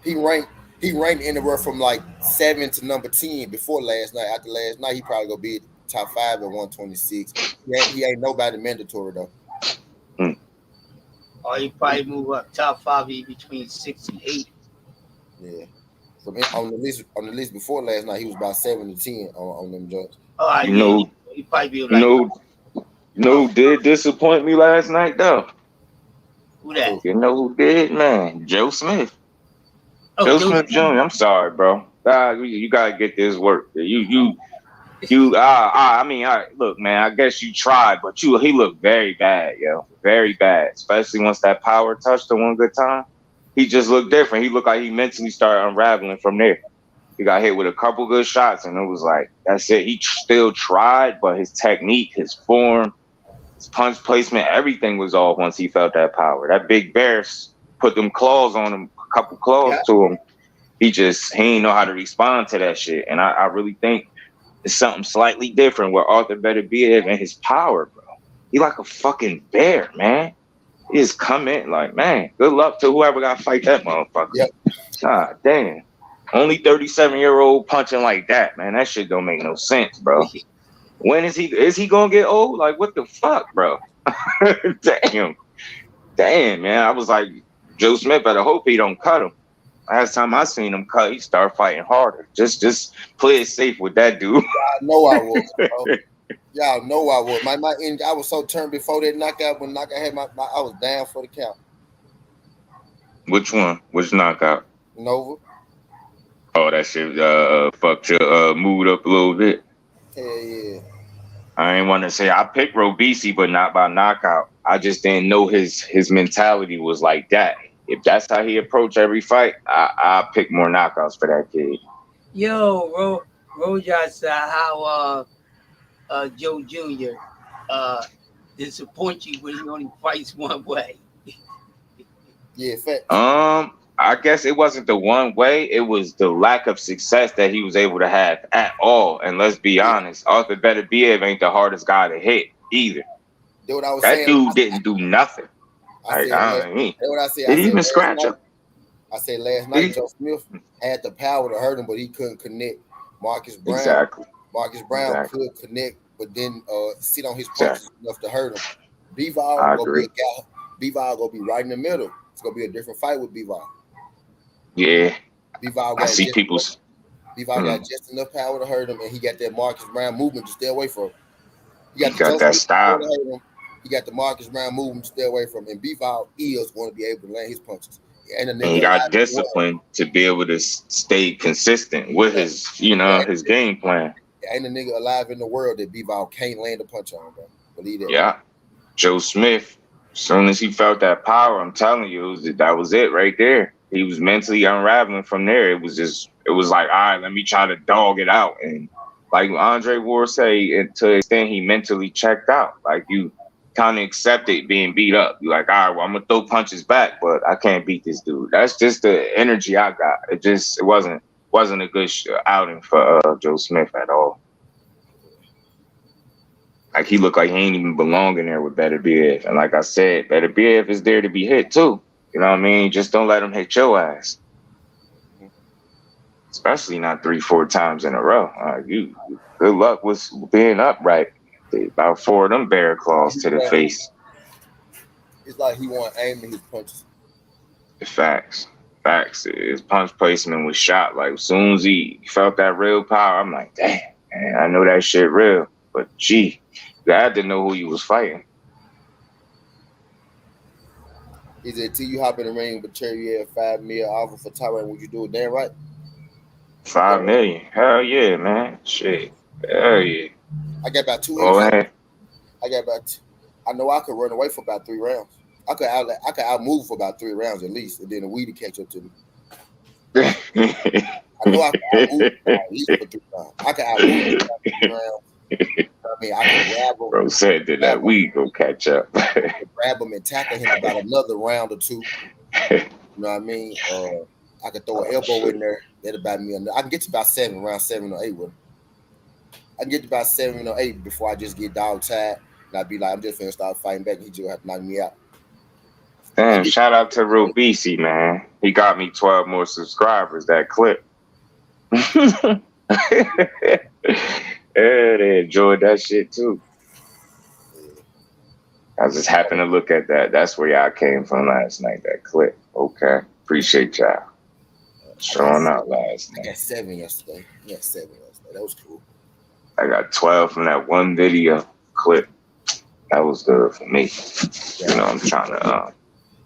He ranked. He ranked anywhere from like 7 to number 10 before last night. After last night, he probably gonna be top 5 at 126. He ain't nobody mandatory though. Hmm. Or he probably move up top 5 between 6 and 8. Yeah. On the list before last night, he was about 7 to 10 on them joints. Oh You yeah, know, he probably be you like, know, you know who did disappoint me last night though? who that? Cool. You know who did, man? Joe Smith. Oh, Joe Joe. Smith Jr. I'm sorry, bro. You gotta get this work. I mean, look, man. I guess you tried, but he looked very bad, yo, very bad. Especially once that power touched the one good time, he just looked different. He looked like he mentally started unraveling from there. He got hit with a couple good shots, and it was like that's it. He still tried, but his technique, his form, his punch placement, everything was off once he felt that power. That big bear put them claws on him, a couple claws Yeah. to him. He ain't know how to respond to that shit. And I really think it's something slightly different with Arthur Beterbiev and his power, bro. He like a fucking bear, man. He just come in like, man, good luck to whoever got to fight that motherfucker. Yep. God damn. Only 37-year-old punching like that, man. That shit don't make no sense, bro. When is he gonna get old? Like, what the fuck, bro? Damn, man. I was like, Joe Smith better hope he don't cut him. Last time I seen him cut, he started fighting harder. Just play it safe with that dude. I know I was, bro. Y'all know I was. I was so turned before that knockout. When knockout had I was down for the count. Which one? Which knockout? Nova. Oh, that shit fucked your mood up a little bit. Hell yeah. I ain't want to say I picked Robisi, but not by knockout. I just didn't know his mentality was like that. If that's how he approached every fight, I pick more knockouts for that kid. Yo, Rojas said how Joe Jr. Disappoint you when he only fights one way. Yeah, fact. I guess it wasn't the one way, it was the lack of success that he was able to have at all. And let's be honest, Arthur Beterbiev ain't the hardest guy to hit either. That's what I was That saying. dude didn't do nothing. That's what I said. Did he even scratch him? I said last night Joe Smith had the power to hurt him, but he couldn't connect. Marcus Brown Exactly. could connect, but then sit on his punches enough to hurt him. B-Vol I gonna agree. be a guy. B-Vol gonna be right in the middle. It's gonna be a different fight with B-Vol. Yeah. B-Vol I see people. B-Vol got just enough power to hurt him, and he got that Marcus Brown movement to stay away from him. He got that style. He got the Marcus Brown movement to stay away from him. And B-Vol is going to be able to land his punches. And he got discipline to be able to stay consistent with his, his game plan. Ain't a nigga alive in the world that B-Vol can't land a punch on, bro. Believe that. Yeah. Joe Smith, as soon as he felt that power, I'm telling you, that was it right there. He was mentally unraveling from there. It was like, all right, let me try to dog it out. And like Andre Ward say, to the extent he mentally checked out. Like you kind of accepted being beat up. You're like, all right, well, I'm gonna throw punches back, but I can't beat this dude. That's just the energy I got. It wasn't a good outing for Joe Smith at all. Like he looked like he ain't even belong in there with Beterbiev. And like I said, Beterbiev is there to be hit too. You know what I mean? Just don't let him hit your ass. Especially not 3-4 times in a row. You good luck with being upright. About 4 of them bear claws to the face. It's like he want to aim in his punches. Facts. His punch placement was shot. Like as soon as he felt that real power, I'm like, damn, man, I know that shit real. But gee, you had to know who you was fighting. He said, till you hop in the ring, but Cherry had $5 million offer for Tyrant. Would you do it? Damn right. $5 million. Hell yeah, man. Shit. Hell yeah. I got about 2 weeks. I know I could run away for about 3 rounds. I could outmove for about 3 rounds at least, and then the weed to catch up to me. I know I can outmove at least for 3 rounds. I can outmove him for 3 rounds. I mean, I can grab him. Bro said that we go catch up. I can grab him and tackle him about another round or 2. You know what I mean? I could throw an elbow in there. That'll about me. I can get to about 7, round 7 or 8 with him. I can get to about 7 or 8 before I just get dog tired. And I'd be like, I'm just finna start fighting back. He just have to knock me out. Damn, shout out to Real BC, man. He got me 12 more subscribers, that clip. Yeah, they enjoyed that shit too. I just happened to look at that. That's where y'all came from last night, that clip. Okay. Appreciate y'all. Showing out last night. I got 7 yesterday. Yeah, 7 yesterday. That was cool. I got 12 from that one video clip. That was good for me. You know, I'm trying to.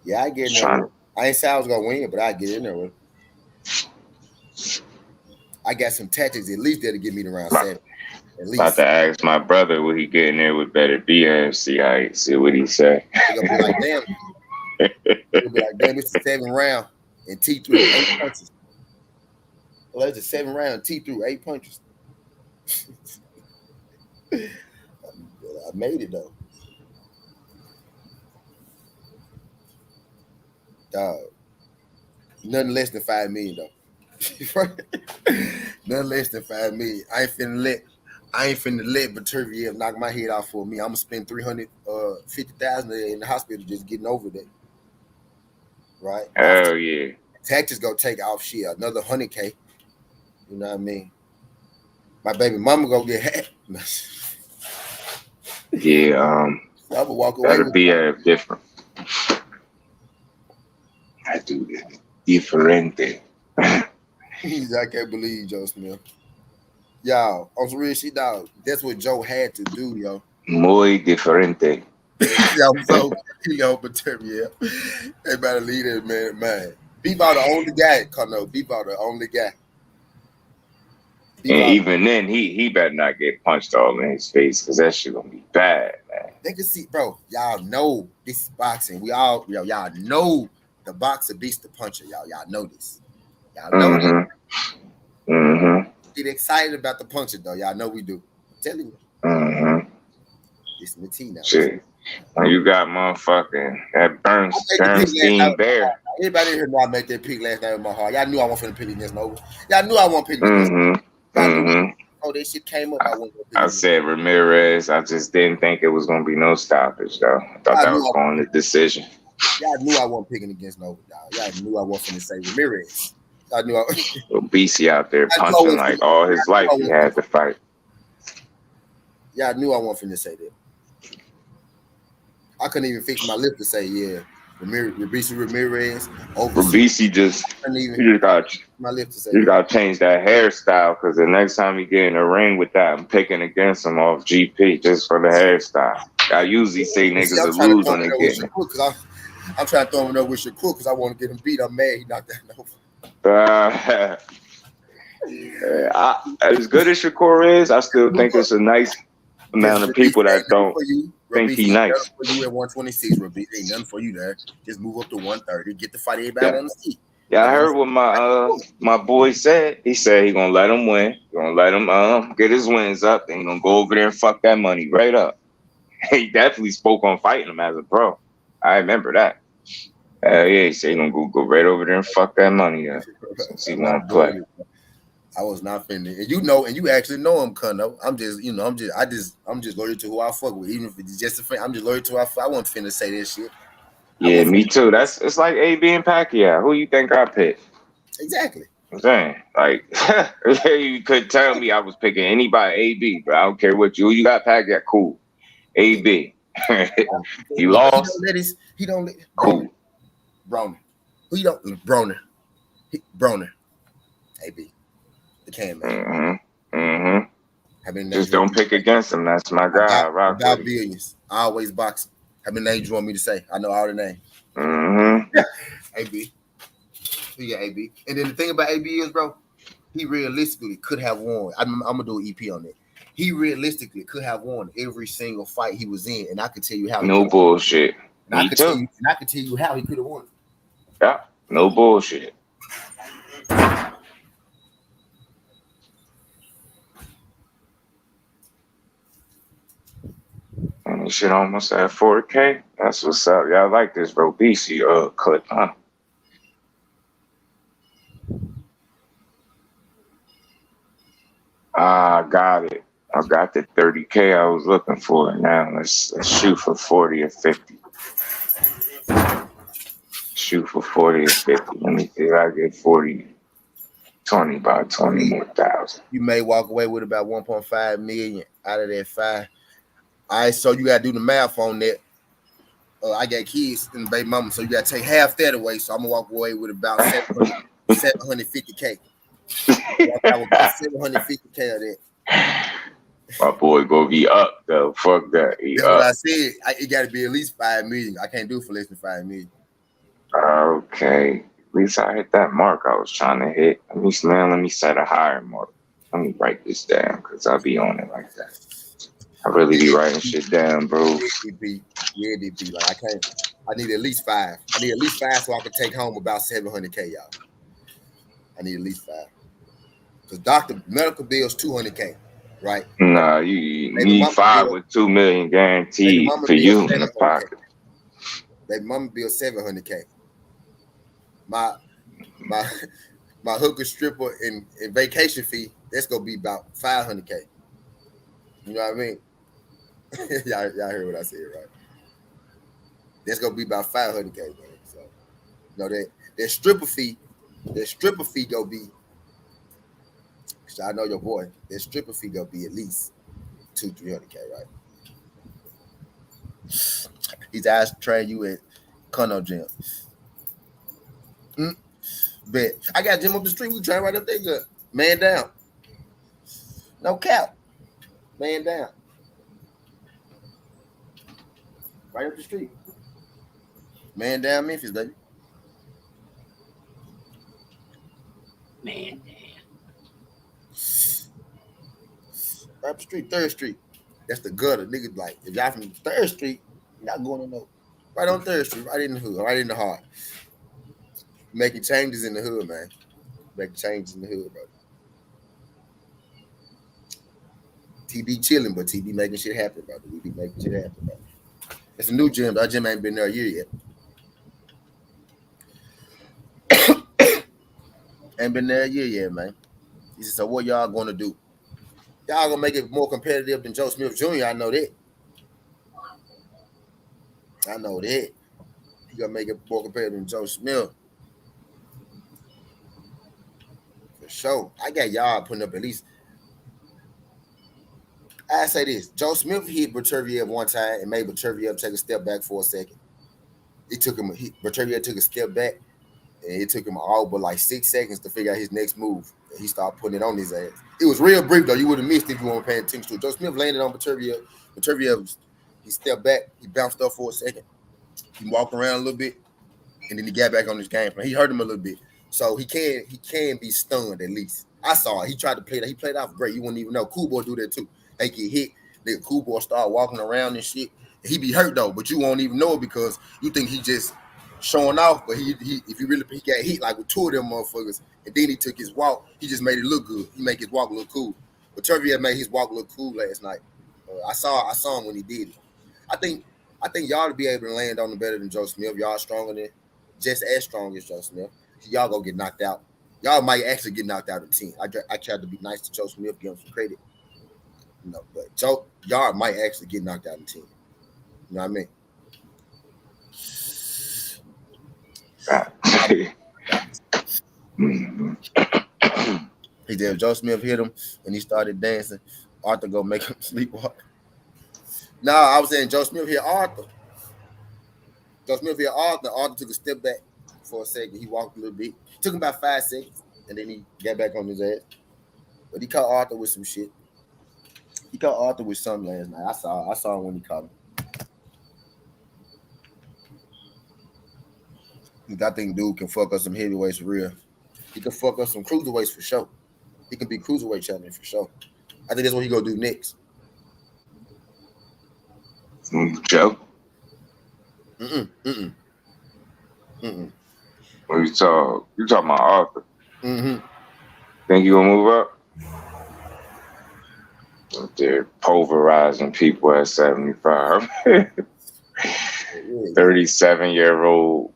Yeah, I get in there. I ain't say I was gonna win, but I get in there with. I got some tactics at least that'll get me to round 7. At least. About to ask my brother what he getting there with better BMC. See what he say. He'll be like, damn. He'll be like, damn, it's the 7th round and T through 8 punches. Well, it's a 7th round, T through 8 punches. I made it though. Dog. Nothing less than 5 million though. Nothing less than 5 million. I ain't finna let Viterviev knock my head off for me. I'm gonna spend $350,000 in the hospital just getting over that. Right? Hell yeah. Taxes gonna take off shit, another $100K. You know what I mean? My baby mama gonna get hacked. Yeah, I'm gonna walk away. That'll be different. I do it differente. I can't believe Joe Smith. Y'all, on some real shit, dog. That's what Joe had to do, yo. Muy diferente. Yo, Viterviev. They better leave that man. B-Ball the only guy, Carno. B-Ball the only guy. And even then, he better not get punched all in his face because that shit gonna be bad, man. They can see, bro. Y'all know this is boxing. Y'all know the boxer beats the puncher. Y'all know this. Y'all know that. Mm-hmm. Get excited about the puncher, though. Y'all know we do. I'm telling you. Mm-hmm. It's my T now. Shit. When you got motherfucking that Bernstein Bear. Everybody here know I made that pick last night with my heart. Y'all knew I wasn't finna pick against Nova. Y'all knew I wasn't picking against Nova. Oh, that shit came up. I said Ramirez. I just didn't think it was gonna be no stoppage though. I thought that was going to decision. Y'all knew I wasn't picking against Nova, dog. Y'all knew I wasn't finna say Ramirez. Y'all knew BC out there punching like all his life he had to fight. Y'all knew I wasn't finna say that. I couldn't even fix my lip to say Ramirez. Rabisi just gotta change that hairstyle because the next time you get in a ring with that, I'm picking against him off GP just for the hairstyle. I usually say niggas will lose when they get it. I'm trying to throw him up with Shakur because I want to get him beat. I'm mad he knocked that over. As good as Shakur is, I still think it's a nice amount of people that don't think he nice. For you at 126, Rabis, ain't nothing for you there. Just move up to 130, get the fight everybody on the seat. Yeah, I heard what my boy said. He said he gonna let him win. He gonna let him get his wins up. Then he gonna go over there and fuck that money right up. He definitely spoke on fighting him as a pro. I remember that. Yeah, he said he gonna go right over there and fuck that money up. Since he wanna play. I was not finna, and you actually know him, Cuno. I'm just loyal to who I fuck with, even if it's just a friend. I'm just loyal to who I fuck. I wasn't finna say this shit. Yeah, me too. It's like AB and Pacquiao. Who you think I picked? Exactly. I'm saying, like, you could tell me I was picking anybody AB, but I don't care what you got. Pacquiao, cool. AB, he lost. He don't let cool. Broner. Who you don't Broner? Broner. AB. The can man. Just don't pick against him. That's my guy. About billions. I always boxing. How many names you want me to say? I know all the names. AB. Who you got, AB? And then the thing about AB is, bro, he realistically could have won. I'm gonna do an EP on that. He realistically could have won every single fight he was in, and I could tell you how. No bullshit. And I could tell you how he could have won. Yeah, no bullshit. And this shit almost at 4K. That's what's up. Y'all like this Robisi clip, huh? I got it. I got the 30K I was looking for. Now let's shoot for 40 or 50. Shoot for 40 or 50. Let me see if I get 40, 20 by 20 more thousand. You may walk away with about 1.5 million out of that 5. All right, so you gotta do the math on that. I got kids and baby mama, so you gotta take half that away. So I'm gonna walk away with about 750K. I will get 750K of that. My boy gonna be up though. Fuck that. That's what I said. It got to be at least 5 million. I can't do it for less than 5 million. Okay. At least I hit that mark I was trying to hit. Let me set a higher mark. Let me write this down because I'll be on it like that. I really be writing shit down, bro. Yeah, it be. Like I need at least 5. I need at least 5 so I can take home about 700K, y'all. I need at least 5. Because medical bills 200K, right? Nah, you need 5 with 2 million guaranteed for you in the pocket. Baby mama bill 700K. My hooker, stripper, and vacation fee, that's gonna be about 500K. You know what I mean? y'all heard what I said, right? That's gonna be about 500K, man. So, that stripper fee gonna be. Cause I know your boy. That stripper fee gonna be at least 200-300K, right? He's asked to train you at Kono Gym. Bet. I got a gym up the street. We train right up there. Good. Man down. No cap. Man down. Right up the street. Man down Memphis, baby. Man down. Right up the street, 3rd Street. That's the gutter. Niggas like, if y'all from 3rd Street, you're not going to know. Right on 3rd Street, right in the hood, right in the heart. Making changes in the hood, man. Making changes in the hood, bro. TB chilling, but TB making shit happen, brother. We be making shit happen, brother. It's a new gym. Our gym ain't been there a year yet. Ain't been there a year yet, man. He said, so what y'all gonna do? Y'all gonna make it more competitive than Joe Smith Jr. I know that. I know that. He gonna make it more competitive than Joe Smith. For sure. I got y'all putting up at least. I say this: Joe Smith hit Bertuviev one time and made Bertuviev take a step back for a second. It took him. Bertuviev took a step back, and it took him all but like 6 seconds to figure out his next move. And he started putting it on his ass. It was real brief though. You would have missed it if you weren't paying attention to it. Joe Smith landed on Bertuviev. Bertuviev, he stepped back. He bounced up for a second. He walked around a little bit, and then he got back on his game plan. He hurt him a little bit, so he can be stunned at least. I saw it. He tried to play that. He played off great. You wouldn't even know. Cool boy do that too. They get hit. The cool boy start walking around and shit. He be hurt though, but you won't even know it because you think he just showing off. But he got hit like with 2 of them motherfuckers, and then he took his walk. He just made it look good. He make his walk look cool. But Turvey made his walk look cool last night. I saw him when he did it. I think y'all to be able to land on him better than Joe Smith. Y'all stronger than, just as strong as Joe Smith. Y'all gonna get knocked out. Y'all might actually get knocked out of 10. I tried to be nice to Joe Smith, give him some credit. No, but y'all might actually get knocked out in 10. You know what I mean? He did. Joe Smith hit him and he started dancing. Arthur go make him sleepwalk. No, I was saying Joe Smith hit Arthur. Joe Smith hit Arthur. Arthur took a step back for a second. He walked a little bit. Took him about 5 seconds, and then he got back on his ass. But he caught Arthur with some shit. He caught Arthur with something last night. I saw him when he caught him. I think dude can fuck up some heavyweights for real. He can fuck up some cruiserweights for sure. He can be cruiserweight champion for sure. I think that's what he gonna do next. Joe? Mm-mm. What you talking about Arthur? Mm-hmm. Think you gonna move up? They're pulverizing people at 75. 37-year-old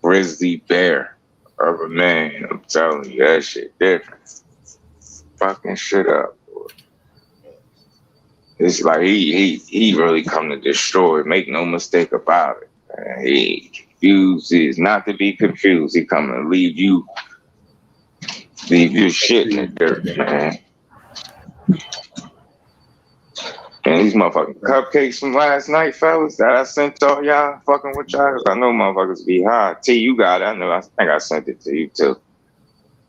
grizzly bear of a man. I'm telling you, that shit different. Fucking shit up. It's like he really come to destroy. Make no mistake about it. He confuses, not to be confused. He come to leave your shit in the dirt, man. And these motherfucking cupcakes from last night, fellas, that I sent to y'all, fucking with y'all, 'cause I know motherfuckers be high. T, you got it. I think I sent it to you too.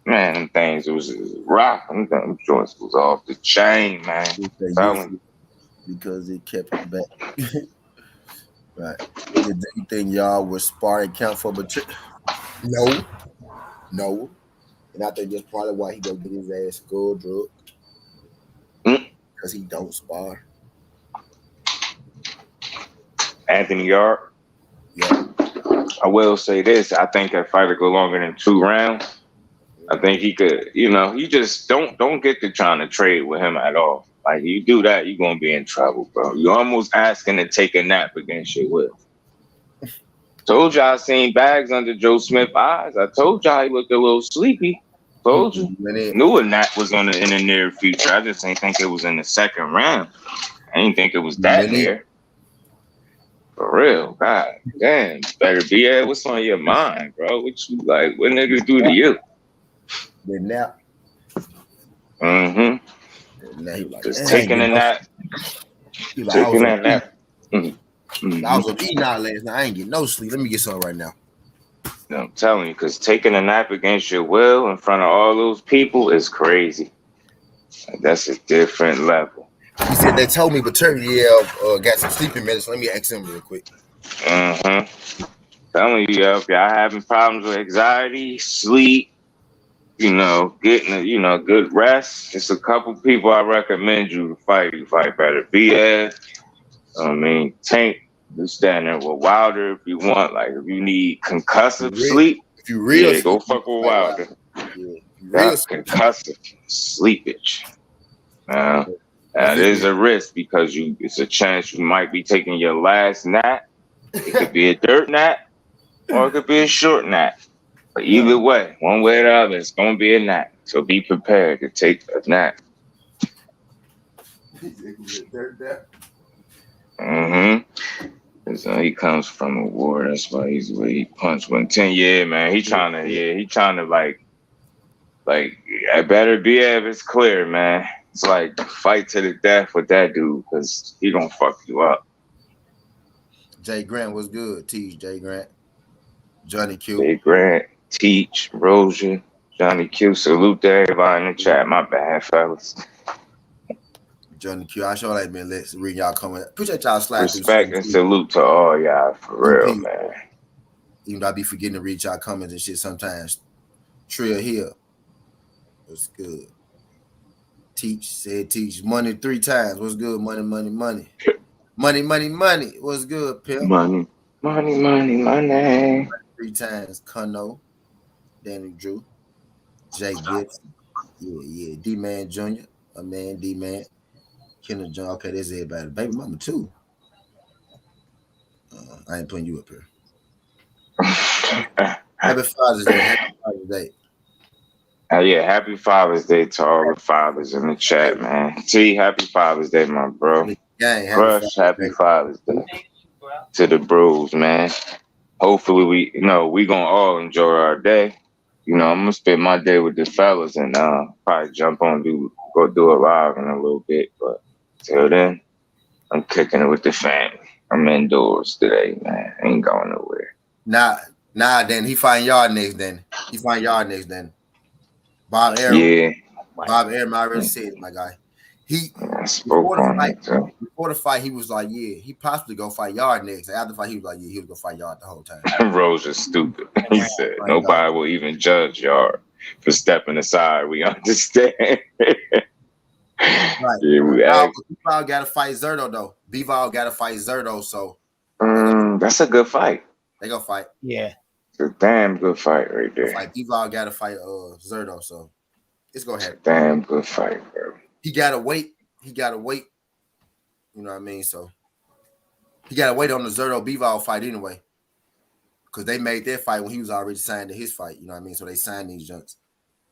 Man, them things, it was rock. Them joints was off the chain, man. Because it kept it back. Right. Did you think y'all was sparring count for No. And I think that's probably why he don't get his ass skull drug. Because he don't spar. Anthony Yarde. Yeah. I will say this. I think that fight would go longer than 2 rounds. I think he could, you just don't get to trying to trade with him at all. Like, you do that, you're going to be in trouble, bro. You're almost asking to take a nap against your will. Told y'all I seen bags under Joe Smith's eyes. I told y'all he looked a little sleepy. Told you. Knew a nap was in the near future. I just didn't think it was in the second round. I didn't think it was that near. For real. God damn. Better be at what's on your mind, bro. What you like? What niggas do to you? The nap. Mm-hmm. Now he like, just taking a nap. Taking a nap. I was on eating out last night. I ain't getting no sleep. Let me get some right now. I'm telling you, because taking a nap against your will in front of all those people is crazy. That's a different level. He said they told me, but Turkey got some sleeping medicine. Let me ask him real quick. Telling you, if y'all having problems with anxiety, sleep, getting a good rest. Just a couple people I recommend you to fight. You fight better. BS. Tank. You stand there with Wilder if you want. Like, if you need concussive sleep, if you real go fuck with Wilder. Yeah, concussive sleepage. Now, there's a risk because it's a chance you might be taking your last nap. It could be a dirt nap or it could be a short nap. But either way, one way or the other, it's going to be a nap. So be prepared to take a nap. So he comes from a war. That's why he's where he punched 110. Yeah, man. He trying to like I better be if it's clear, man. It's like fight to the death with that dude because he gonna fuck you up. Jay Grant was good. Teach Jay Grant. Johnny Q. Jay Grant, Teach, Rosia, Johnny Q. Salute to everybody in the chat. My bad, fellas. Johnny Q. I sure like man. Let's read y'all comment. Appreciate y'all slide. Respect and salute to all y'all for real, man. Even though I be forgetting to read y'all comments and shit sometimes. Trill here. What's good? Teach. Money 3 times. What's good? Money. Money. What's good, Pimp? Money. 3 times. Cuno. Danny Drew. Jay Gibson. Yeah. D-Man Jr. A man, D-Man. Kendall John. Okay, there's everybody. Baby mama too. I ain't putting you up here. Happy Father's Day. Yeah, happy Father's Day to all the fathers in the chat, man. T, happy Father's Day, my bro. Rush, happy Father's Day to the bros, man. Hopefully we gonna all enjoy our day. I'm gonna spend my day with the fellas and probably jump on go do it live in a little bit. But till then, I'm kicking it with the family. I'm indoors today, man. I ain't going nowhere. Nah, then he find Yarde next then. Bob Arum. Yeah. Bob Arum already said it, my guy. Before the fight, he was like, yeah, he possibly gonna fight Yarde next. After the fight, he was like, yeah, he was gonna fight Yarde the whole time. Rose is stupid. He said nobody will even judge Yarde for stepping aside. We understand. Right. Yeah, Bivol got to fight Zerto though. Bivol got to fight Zerto, so that's a good fight. They gonna fight. Yeah. It's a damn good fight right The there. fight Bivol got to fight Zerto, so it's gonna It's a happen. damn good fight, bro. He gotta wait. He gotta wait. You know what I mean? So he gotta wait on the Zerto Bivol fight anyway, because they made their fight when he was already signed to his fight. You know what I mean? So they signed these junks.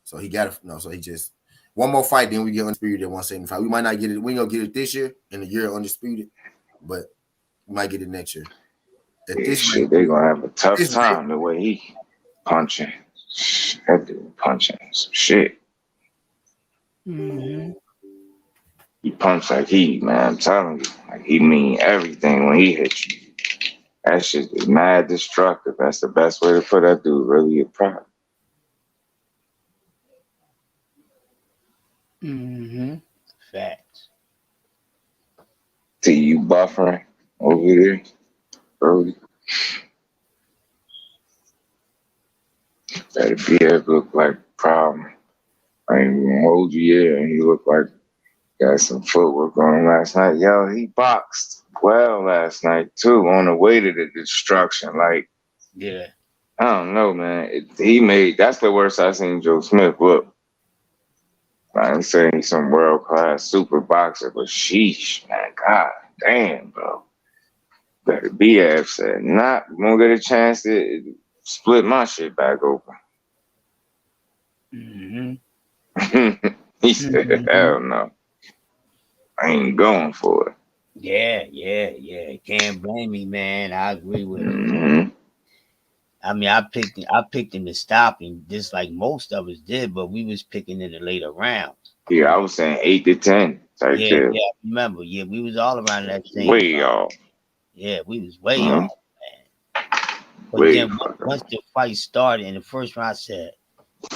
So he got to no. So he just one more fight, then we get undisputed at 175. We might not get it. We ain't gonna get it this year in the year undisputed, but we might get it next year. At Yeah, this shit, rate, they gonna have a tough this time the way he punching. That dude punching some shit. Mm-hmm. He punch like he, man. I'm telling you, like he mean everything when he hits you. That shit is mad destructive. That's the best way to put that dude. Really a prop. Mm-hmm. Facts. See you buffering over there, early. That BF look like a problem. I ain't gonna hold you, yeah. And he looked like got some footwork on him last night. Yo, he boxed well last night too, on the way to the destruction. Like, Yeah. I don't know, man. He made that's the worst I've seen Joe Smith look. I ain't saying he's some world class super boxer, but sheesh, man, god damn, bro. But the BF said, not gonna get a chance to split my shit back open. Mm-hmm. He said, Mm-hmm. hell no. I ain't going for it. Yeah. Can't blame me, man. I agree with him. Mm-hmm. I mean, I picked him to stop him, just like most of us did, but we was picking in the later rounds. Yeah, I was saying 8 to 10 type Yeah, deal. I remember. Yeah, we was all around that same Way time. off. Yeah, we was way Mhm. off, man. But Way then fucking once the fight started in the first round, I said,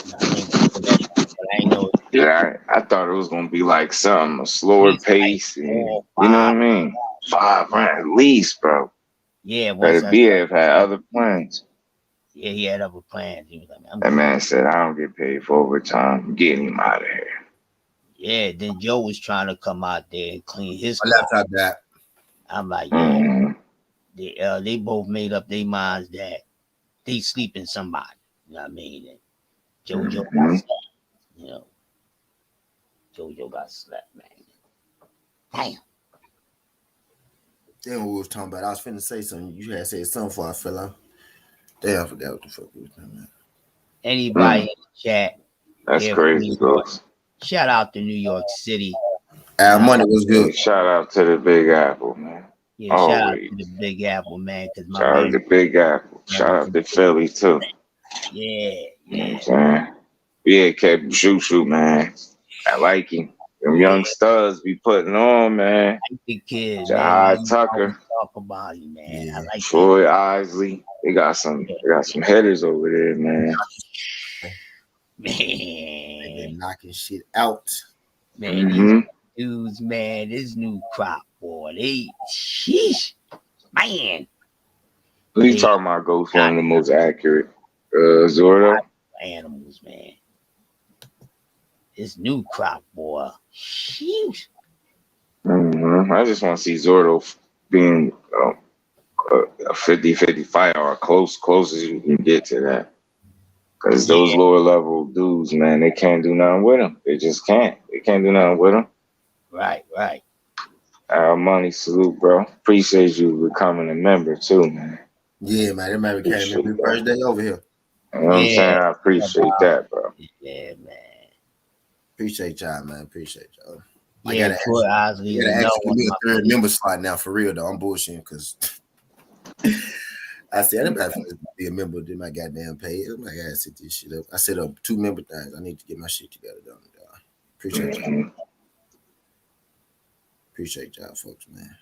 "No, I ain't gonna put that shit," but I ain't know Yeah, I thought it was gonna be like something a slower least like pace, and 4 you know 5. what I mean. 5 rounds at least, bro. Yeah, once Better I started, BF had other plans. yeah, he had other plans. He was like, "I'm That good." man said, "I don't get paid for overtime. I'm getting him out of here." Yeah, then Joe was trying to come out there and clean his my car. laptop died. I'm like, yeah, Mm-hmm. they both made up their minds that they sleeping somebody. You know what I mean? And JoJo got Mm-hmm. slapped. You know, JoJo got slapped, man. Damn. Then what we was talking about, I was finna say something. You had said something before I fell out. Damn, I forgot what the fuck we was talking about. Anybody in the chat That's here from crazy, New York? Ghost. Shout out to New York City. Our Nah, money was Hey, good. shout out to the Big Apple, man. yeah, shout out Always. to the Big Apple, man, because my Shout out man to Big Apple. Shout never out to forget. Philly too. Yeah, You know what yeah, I'm saying? Yeah, Captain Shu-Shu, man. I like him. Them yeah. young studs be putting on, man. I like the kid, man. Jahad You always Tucker, talk about him, man. I Yeah, like that. Troy Isley. They got some headers over there, man. they Man, been knocking shit out. man, these Mm-hmm. dudes, man, this new crop, boy, they, sheesh, man, Who you they talking about, Ghost? One got of the most accurate. Zordo. animals, man. This new crop, boy, sheesh. Mm-hmm. I just want to see Zordo being a 50-50 fight or close as you can get to that. Because those Yeah, lower level dudes, man, they can't do nothing with them. They just can't. They can't do nothing with them. right. Money salute, bro. Appreciate you becoming a member too, man. Yeah, man. That man came in Appreciate the that. first day over here. You know what I'm Yeah, saying? I appreciate that, bro. yeah, man. Appreciate y'all, man. Appreciate y'all. I Yeah, gotta Troy actually, Osley you is gotta another actually give one me of my a third favorites. member spot now for real though. I'm bullshitting because I said anybody to be a member did my goddamn pay. I'm like, I gotta set this shit up. I set up 2 member things. I need to get my shit together though. Appreciate y'all. Mm-hmm. Appreciate y'all folks, man.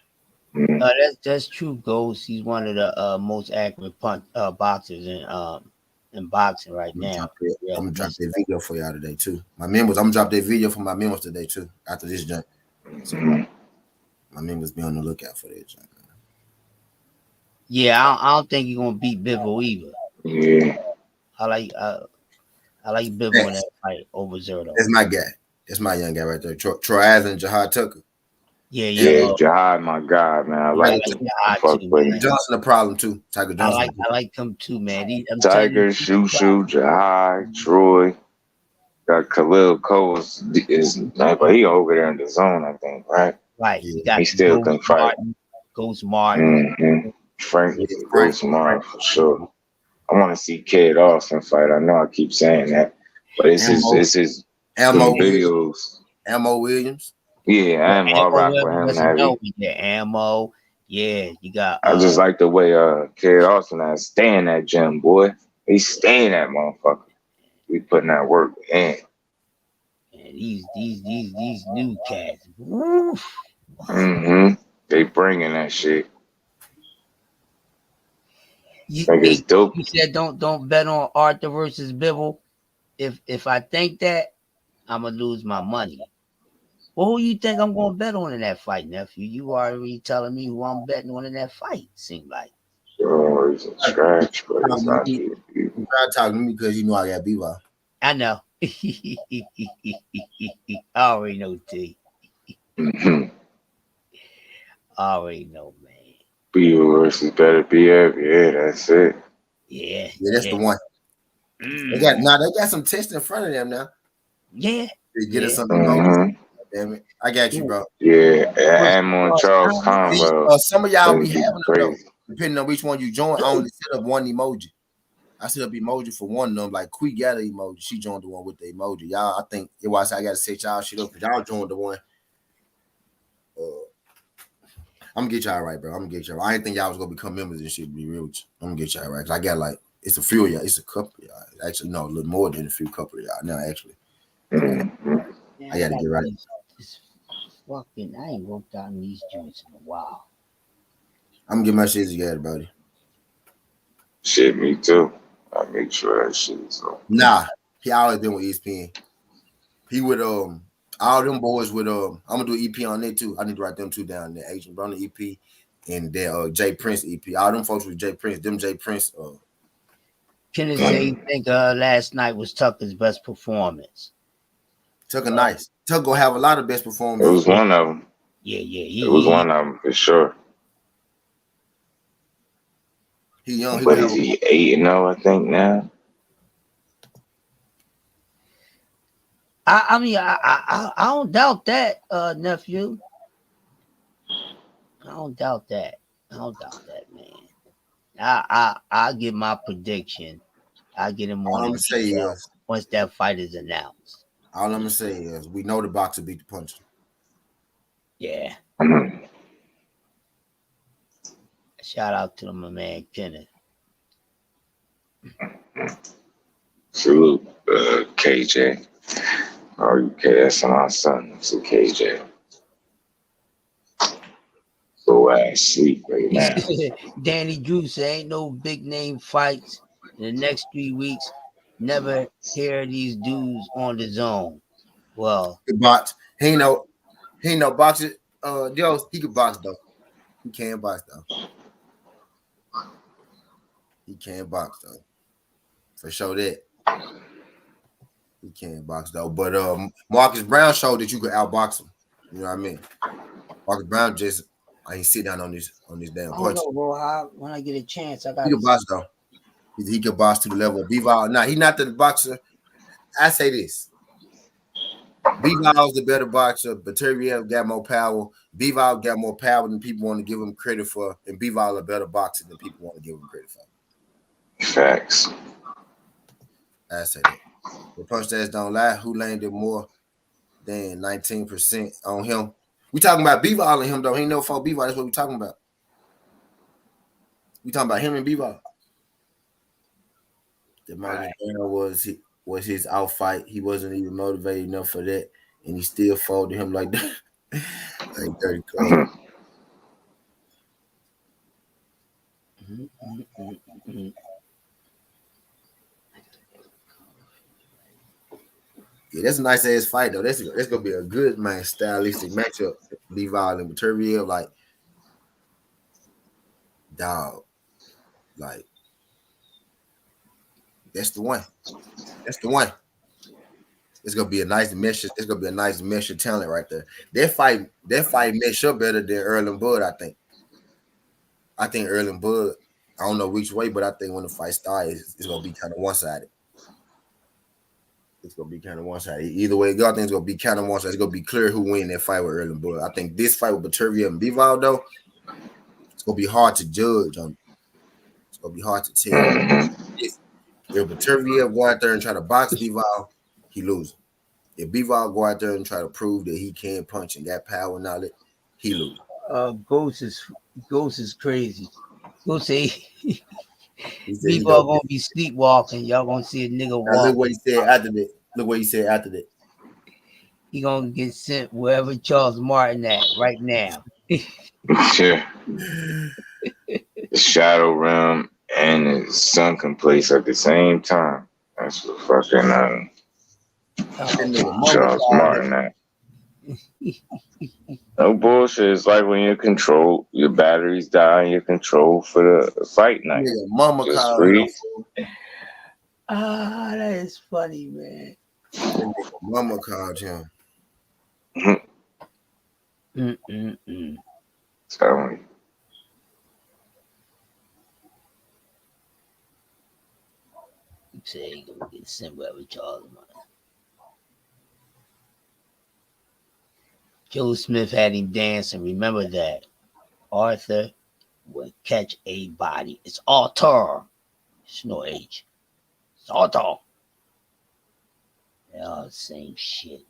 Mm-hmm. That's true, Ghost. He's one of the most accurate boxers in boxing right now. I'm gonna drop that video for y'all today too. My members, I'm gonna drop that video for my members today too. After this jump, so my members be on the lookout for that jump. Yeah, I don't think he's gonna beat Bivol either. Yeah. I like Bivol in that fight over Zerto. That's my guy. That's my young guy right there. Troy Aslan and Jahad Tucker. Yeah, Yeah, Jihad, my God, man. I I like like him. I Jihad fuck too, with man. him. Johnson a problem too. Tiger Johnson. I like him too, man. I'm telling Tiger, you, Shu-Shu, Jihad, Troy. Got Khalil Cole is but he over there in the zone, I think, right? right. Yeah, You got He the still can fight. Ghost Martin. Mm-hmm. Frank yeah, Frank. goes tomorrow for sure. I want to see Kid Austin fight. I know I keep saying that, but Elmo, it's his Elmo, them videos. Elmo Williams. Yeah, I'm all Ammo rock with him wasn't heavy. no with the ammo. Yeah, you got I just like the way Kid Austin has stay in that gym, boy. He stay in that motherfucker. We putting that work in. and these new cats. Woof. Mm-hmm. They bringing that shit. Think it's Hey, dope. you said don't bet on Arthur versus Bibble. If I think that, I'm gonna lose my money. Well, who you think I'm gonna bet on in that fight, nephew? You already telling me who I'm betting on in that fight. Seem like Sure, he's a scratch, but he's Talking to not me, the you try talking to me because you know I got Bebop. I know. I already know, T. Mm-hmm. I already know, man. B versus better BF. Yeah, that's it. Yeah, Yeah, that's yeah. the one. They got Mm. now. They got some tests in front of them now. Yeah, They get us yeah. some emojis. Mm-hmm. Damn it, I got you, Ooh, bro. Yeah, what's and on Charles See, Conwell. some of y'all That be would be having them though. crazy. Depending on which one you join, I only set up one emoji. I set up emoji for one of them. Like Quee got an emoji. She joined the one with the emoji. Y'all, I think it was I got to set y'all shit up because y'all joined the one. I'm gonna get y'all right, bro. I'm gonna get y'all. I didn't think y'all was gonna become members and shit. To be real with you, I'm gonna get y'all right. Cause I got like it's a few of y'all. It's a couple of y'all. Actually, no, a little more than a few couple of y'all now. Actually, so Mm-hmm. man, I got to get right. this fucking. I ain't worked out in these joints in a while. I'm gonna get my shit together, buddy. Shit, me too. I make sure that shit is up. Nah, he always been with ESPN. He would all them boys would I'm gonna do EP on that too. I need to write them two down there. Agent Brown EP and then Jay Prince EP. All them folks with Jay Prince. Them Jay Prince. Kenneth say you Mm. think last night was Tucker's best performance. Tucker nice. Tucker gonna have a lot of best It performances. was one of them. Yeah, yeah. It was one of them for sure. He young. He But gonna have is he 8-0? I think now. I mean, I don't doubt that, nephew. I don't doubt that. I don't doubt that, man. I give my prediction. I get him all on I'm the gonna say detail is once that fight is announced. we know the boxer beat the puncher. Yeah. Mm-hmm. Shout out to my man Kenneth. Salute, KJ. Oh, okay, that's my son. So KJ. Go ass sleep right now. Danny Drew say ain't no big name fights in the next 3 weeks. Never hear these dudes on the zone. Well, He box. He ain't no boxer. He could box though. He can box though. He can box though. For sure that. He can box though. But Marcus Brown showed that you could outbox him. You know what I mean? Marcus Brown just I ain't sit down on this damn I don't punch. know, bro. When I get a chance, I He gotta could box though. He could box to the level of Bivol. Now, he's not the boxer. I say this. Bivol's the better boxer. Baturiev got more power. Bivol got more power than people want to give him credit for. And Bivol a better boxer than people want to give him credit for. Facts. I say that. The punch stats don't lie. Who landed more than 19% on him? We talking about Bivol and him, though. He ain't no fault Bivol. That's what we talking about. We talking about him and Bivol. The Marcus Brown was his out fight. He wasn't even motivated enough for that, and he still folded him like that. Like 30 club. Mm-hmm. Yeah, that's a nice ass fight though. That's gonna be a good man stylistic matchup. Levi and Material, like dog, like that's the one. That's the one. It's gonna be a nice mesh. It's gonna be a nice mesh of talent right there. That fight mesh up better than Earl and Bud. I think. I think Earl and Bud. I don't know which way, but I think when the fight starts, it's gonna be kind of one sided. It's gonna be kind of one sided. Either way, I think it's gonna be kind of one sided. It's gonna be clear who win that fight with Earl and Bud. I think this fight with Baturvia and Bivol though, it's gonna be hard to judge. It's gonna be hard to tell. If Baturvia go out there and try to box Bivol, he loses. If Bivol go out there and try to prove that he can punch and got power and all that, he lose. Ghost is crazy. Ghost say He said he people are gonna be sleepwalking. Y'all gonna see a nigga now walk. look what he said after that. Look what he said after that. He gonna get sent wherever Charles Martin at right now. Yeah. The Shadow Realm and the sunken place at the same time. That's what fucking Charles Martin at. No bullshit. It's like when you're controlled, your batteries die, and you're controlled for the fight night. Nigga, mama Just called breathe. That is funny, man. Mama called him. Telling you. Say he gonna get sent wherever Charles Martin. Joe Smith had him dancing. Remember that. Arthur will catch a body. It's Arthur. It's no H. It's Arthur. They're all the same shit.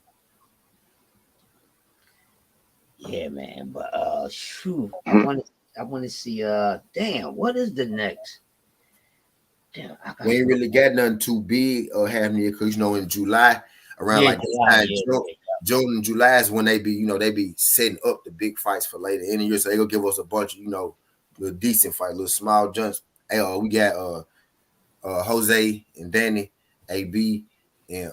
Yeah, man. But shoot, I want to see. Damn, what is the next? Damn, We ain't really got nothing too big or happening because in July around this time, June and July is when they be setting up the big fights for later in the year. So they gonna give us a bunch of little decent fight, little small jumps. Hey, we got Jose and Danny, AB and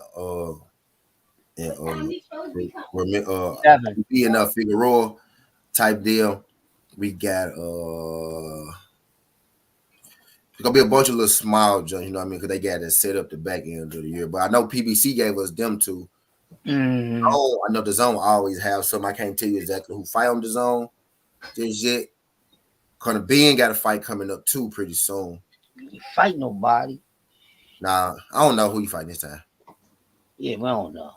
Figueroa type deal. We got it's gonna be a bunch of little small jumps, because they got to set up the back end of the year. But I know PBC gave us them too. Oh, I know the zone always have some. I can't tell you exactly who fight on the zone just yet. Conor Ben got a fight coming up too pretty soon. He fight nobody. Nah, I don't know who he fighting this time. Yeah, we don't know.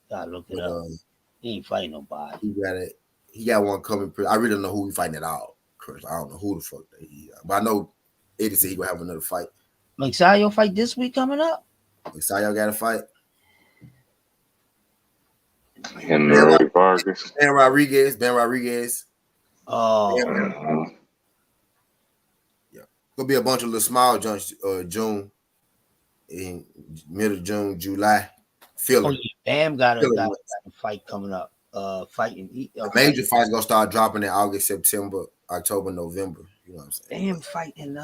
Gotta look it up. He ain't fighting nobody. He got one coming. I really don't know who he fighting at all. Cause I don't know who the fuck that he is. But I know Eddie said he gonna have another fight. Maxayo fight this week coming up. Maxayo got a fight. And Roy Vargas. Ben Rodriguez. Oh. Yeah. Gonna be a bunch of little small jumps June. In middle of June, July. Oh, yeah. Bam got a fight coming up. Fighting. The major fights gonna start dropping in August, September, October, November. You know what I'm saying? Bam fighting.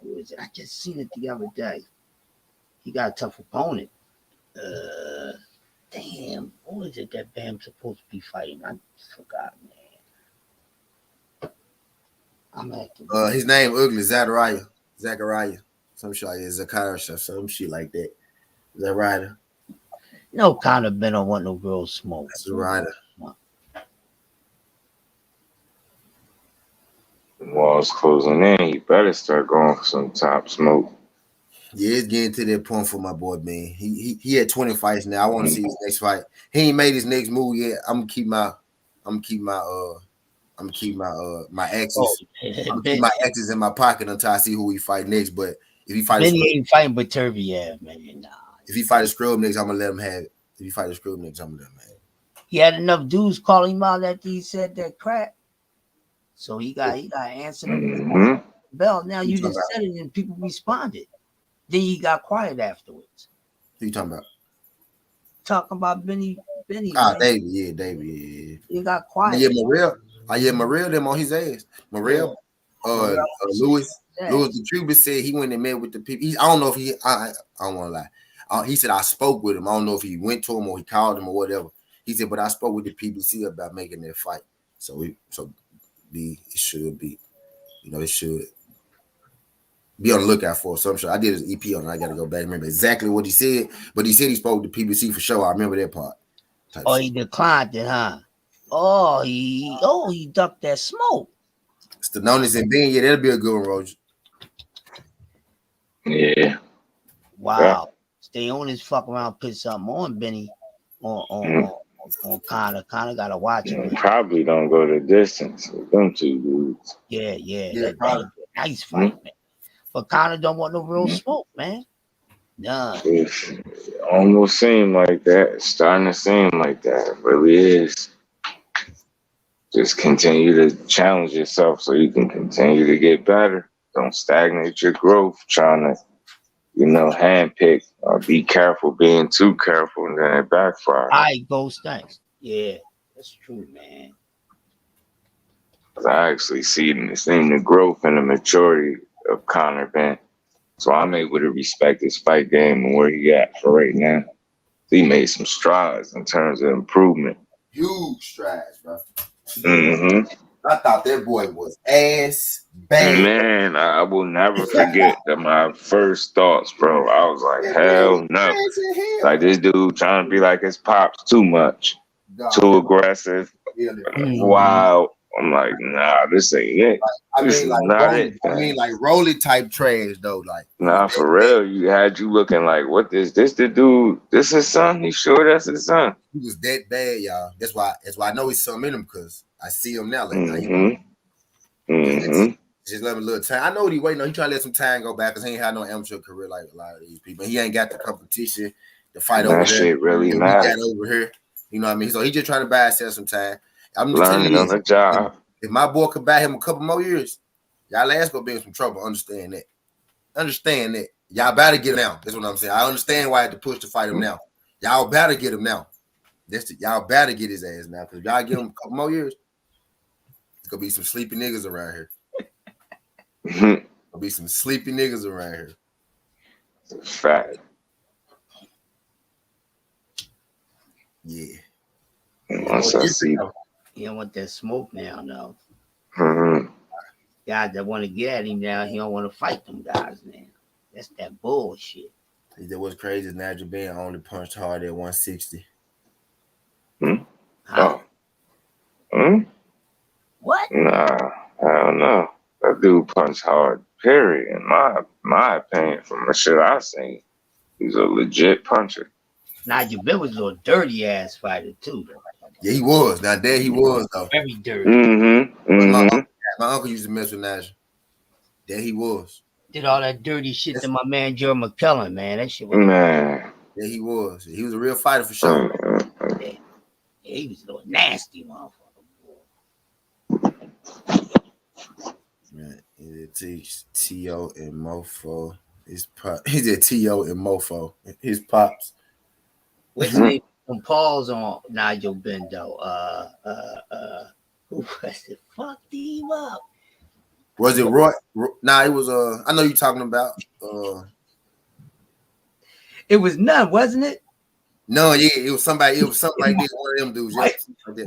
Who is it? I just seen it the other day. He got a tough opponent. Damn, what is it that Bam's supposed to be fighting? I forgot, man. I'm acting. His name ugly, Zachariah. Some shit like Zachariah, some shit like that. Zachariah. No kind of been on want no girl smoke. Zachariah. The walls closing in. You better start going for some top smoke. Yeah, it's getting to that point for my boy, man. He had 20 fights now. I want to see his next fight. He ain't made his next move yet. I'm gonna keep my axes. I'm gonna keep my axes in my pocket until I see who he fight next. But if he fight, he ain't fighting Baturvia, man. Nah. If he fight a scrub next, I'm gonna let him have it. If he fight a scrub next, I'm gonna let him have it. He had enough dudes calling him out after he said that crap. So he got answered the bell. Now you just said it and people responded. Then he got quiet afterwards. Who you talking about? Talking about Benny. David, yeah. He got quiet. Yeah, Morrell them on his ass. Morrell, Louis the Trooper said he went and met with the people. I don't know if I don't want to lie. He said I spoke with him. I don't know if he went to him or he called him or whatever. He said, but I spoke with the PBC about making that fight. It should be. It should. Be on the lookout for some show. I did his EP on it. I got to go back and remember exactly what he said, but he said he spoke to PBC for sure. I remember that part. Oh, he declined it, huh? Oh, he ducked that smoke. Stanonis and Ben, yeah, that'll be a good one, Roger. Yeah. Wow. Yeah. Stay on his fuck around, put something on Benny on Connor. Connor gotta watch him. Probably don't go the distance with them two dudes. Yeah. That nice fight, man. But Connor don't want no real smoke, man. None. It almost seemed like that. It's starting to seem like that. It really is. Just continue to challenge yourself so you can continue to get better. Don't stagnate your growth trying to, handpick or be careful being too careful and then it backfires. All right, Ghost, thanks. Yeah, that's true, man. I actually seen the growth and the maturity of Conor Ben. So I'm able to respect his fight game and where he at for right now. He made some strides in terms of improvement. Huge strides, bro. Mm-hmm. I thought that boy was ass bad. Man, I will never forget that my first thoughts, bro. I was like, hell no. Like this dude trying to be like his pops too much. Too aggressive. Wow. I'm like, nah, this ain't it. Like Rolly type trash though. Like, nah, for real. You looking like, what is this? The dude? This his son? He sure that's his son? He was that bad, y'all. That's why I know he's something in him because I see him now. Like, just let him a little time. I know what he waiting on. He trying to let some time go back because he ain't had no amateur career like a lot of these people. He ain't got the competition to fight over there. That shit really matters. Over here. You know what I mean? So he just trying to buy himself some time. I'm learning on the job. If my boy could buy him a couple more years, y'all ass gonna be in some trouble. Understand that. Y'all better get him now. That's what I'm saying. I understand why I had to push to fight him now. Y'all better get him now. Y'all better get his ass now. Because y'all give him a couple more years, there's gonna be some sleepy niggas around here. There'll be some sleepy niggas around here. Fact. Yeah. Once I see. He don't want that smoke now, though. Mm-hmm. Guys that want to get at him now, he don't want to fight them guys now. That's that bullshit. That was crazy. Nigel Ben only punched hard at 160. Huh? What? Nah, I don't know. That dude punched hard. Period. In my opinion, from the shit I seen, he's a legit puncher. Nigel Ben was a little dirty ass fighter too, though. Yeah, he was. Now there he was though. Very dirty. My uncle used to mess with Nigel. There he was. Did all that dirty shit to my man Joe McKellen, man. That shit was man. Yeah, he was. He was a real fighter for sure. Yeah, he was a little nasty motherfucker. Man, he's T.O. and Mofo. He's at T.O. and Mofo. His pops. What's his name? Some Paul's on Nigel Ben though. Who was it? Fucked him up. Was it Roy? Nah, it was I know you're talking about it was Nunn, wasn't it? No, yeah, it was somebody, it was something like this, one of them dudes.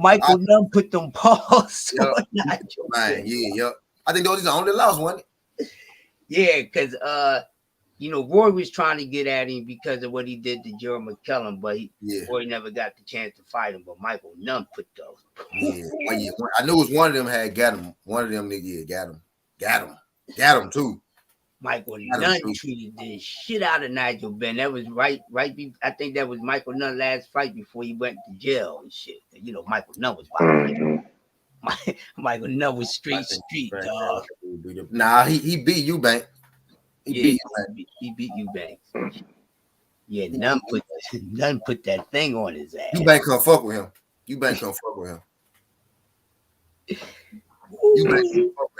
Michael Nunn put them paws on Nigel. Yeah. I think those are the only lost one. Yeah, because Roy was trying to get at him because of what he did to Joe McKellen, but Roy never got the chance to fight him. But Michael Nunn put those. Yeah. I knew it was one of them had got him. One of them niggas got him too. Michael Nunn treated the shit out of Nigel Ben. That was right. I think that was Michael Nunn's last fight before he went to jail and shit. Michael Nunn was violent. Michael Nunn was street dog. Nah, he beat Eubank. He beat Eubank. Yeah, Nunn put that thing on his ass. Eubank can't fuck with him. Eubank can't fuck with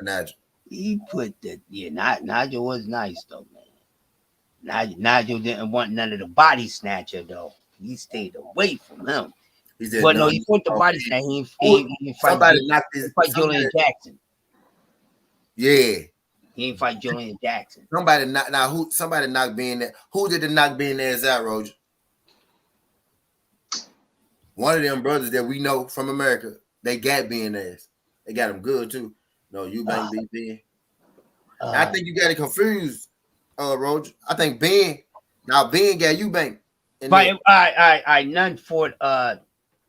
Nigel. He put that. Yeah, Nigel was nice though, man. Nigel didn't want none of the body snatcher though. He stayed away from him. He put the body snatcher. He fight Julian Jackson. Yeah. He ain't fight Julian Jackson. Somebody knocked Ben there. Who did the knock Ben there's out, Roger? One of them brothers that we know from America. They got Ben ass. They got him good too. No, Eubank beat Ben. I think you got it confused, Roger. I think Ben. Now Ben got Eubank. And But then I none for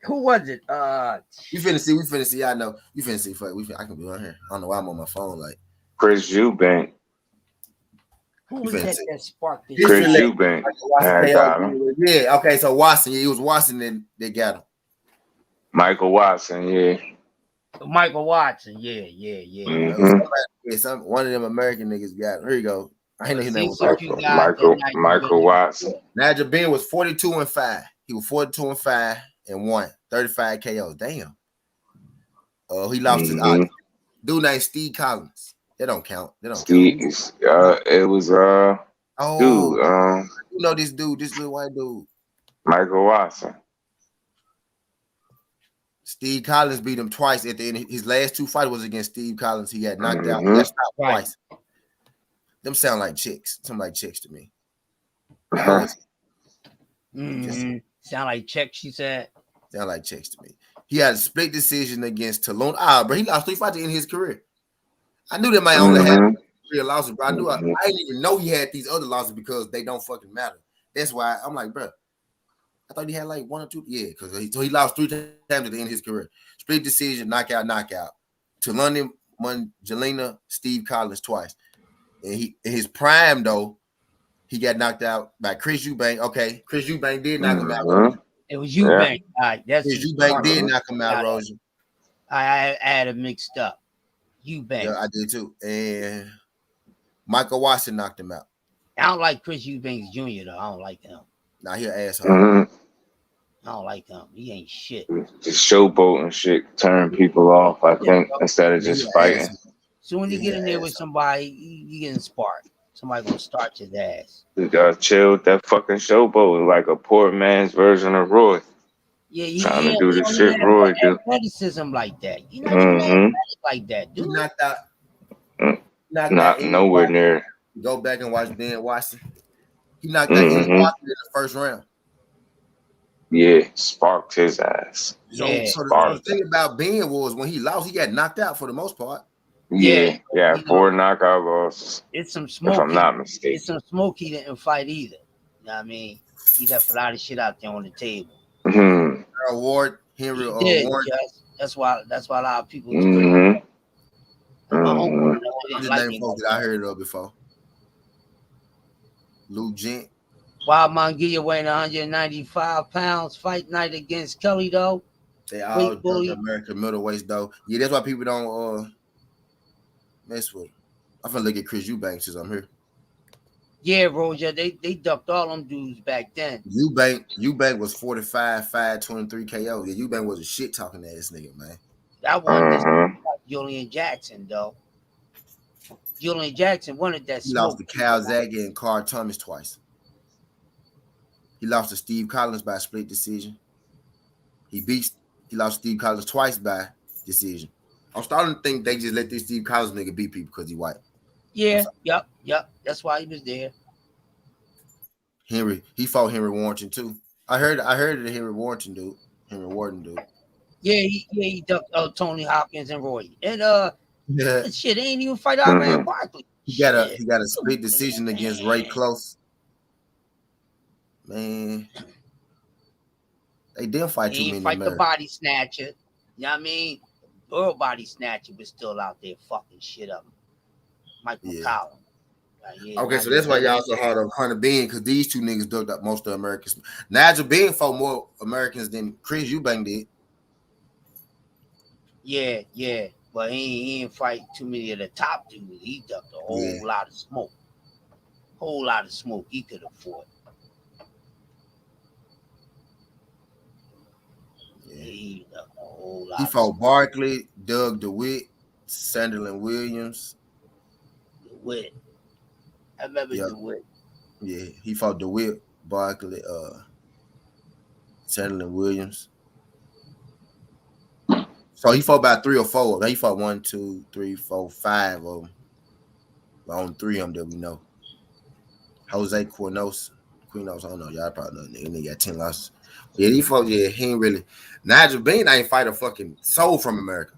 who was it? we finna see. I know you finna see. Fuck, I can be on here. I don't know why I'm on my phone. Like Chris Eubank. Who we was finna that see. that sparked the Chris shit? Eubank. Watson I got him. Yeah. Okay. So Watson. Yeah, it was Watson that got him. Michael Watson. Yeah. Michael Watson. Yeah. Mm-hmm. One of them American niggas got him. Here you go. I know his name was What you got that Michael Watson. Nigel Ben was 42-5. He was 42-5 and won 35 KOs. Damn. He lost his dude named Steve Collins. They don't count. They don't Steve, count. it was Oh, dude, you know this dude, this little white dude. Michael Watson. Steve Collins beat him twice at the end. His last two fights was against Steve Collins. He got knocked out. He got stopped twice. Them sound like chicks. Sound like chicks to me. Sound like chicks, she said. Sound like chicks to me. He had a split decision against Talon. Bro, he lost 3 fights in his career. I knew that might only have 3 losses, bro. I didn't even know he had these other losses because they don't fucking matter. That's why I'm like, bro, I thought he had like 1 or 2. Yeah, because he lost 3 times at the end of his career. Split decision, knockout. To London, Jelena, Steve Collins twice. And in his prime, though, he got knocked out by Chris Eubank. Okay, Chris Eubank did knock him out. It was Eubank. That's Chris Eubank did knock him out, Roger. I had it mixed up. Eubank. Yeah, I did too. And Michael Watson knocked him out. I don't like Chris Eubanks Jr. though. I don't like him. Nah, he an asshole. I don't like him. He ain't shit. Just showboat and shit turn people off, I think, instead of just fighting. So when you get in there with somebody, you getting sparked. Somebody gonna start your ass. You gotta chill with that fucking showboat, like a poor man's version of Roy. Yeah, trying to do the shit Roy do. Athleticism like that. You know, like that, dude. He knocked out. Not nowhere near. Go back and watch Ben Watson. He knocked out Watson in the first round. Yeah, sparked his ass. So the thing about Ben was when he lost, he got knocked out for the most part. Yeah, 4 knockout losses. It's some smoke. If I'm not mistaken. It's some smoke he didn't fight either. You know what I mean? He left a lot of shit out there on the table. Ward, Henry Ward. That's why a lot of people. Name folks that I heard of before. Lou Gent. Wild Mongia weighing 195 pounds. Fight night against Kelly though. They all American middleweights though. Yeah, that's why people don't mess with him. I'm gonna look at Chris Eubank since I'm here. Yeah, Roger, they ducked all them dudes back then. Eubank was 45-5, 23 KO. Yeah, Eubank was a shit talking ass nigga, man. That one Julian Jackson though. Julian Jackson wanted that. He lost to Cal Zaga and Carl Thomas twice. He lost to Steve Collins by split decision. He lost Steve Collins twice by decision. I'm starting to think they just let this Steve Collins nigga beat people because he white. Yeah, yep. That's why he was there. He fought Henry Warrington too. I heard of the Henry Warrington dude. Yeah, he ducked Tony Hopkins and Roy. And shit, they ain't even fight Iran Barkley. He got a split decision against Ray Close. Man, they didn't fight too many. Fight the body snatcher. You know what I mean? World body snatcher was still out there fucking shit up. Michael Collins. Okay, so that's why y'all so hard on Hunter Ben, because these two niggas ducked up most of the Americans. Nigel Ben fought more Americans than Chris Eubank did. Yeah. But he didn't fight too many of the top dudes. He ducked a whole lot of smoke. He could afford. He ducked a whole lot. He fought Barkley, Doug DeWitt, Sunderland Williams. DeWitt. I remember DeWitt. Yeah, he fought DeWitt, Barkley, Sunderland Williams. So he fought about 3 or 4. He fought 1, 2, 3, 4, 5 of them. But only 3 of them that we know. Jose Quinos, I don't know. Y'all probably know. And they got 10 losses. Yeah, he fought. Yeah, he ain't really. Nigel Ben ain't fight a fucking soul from America.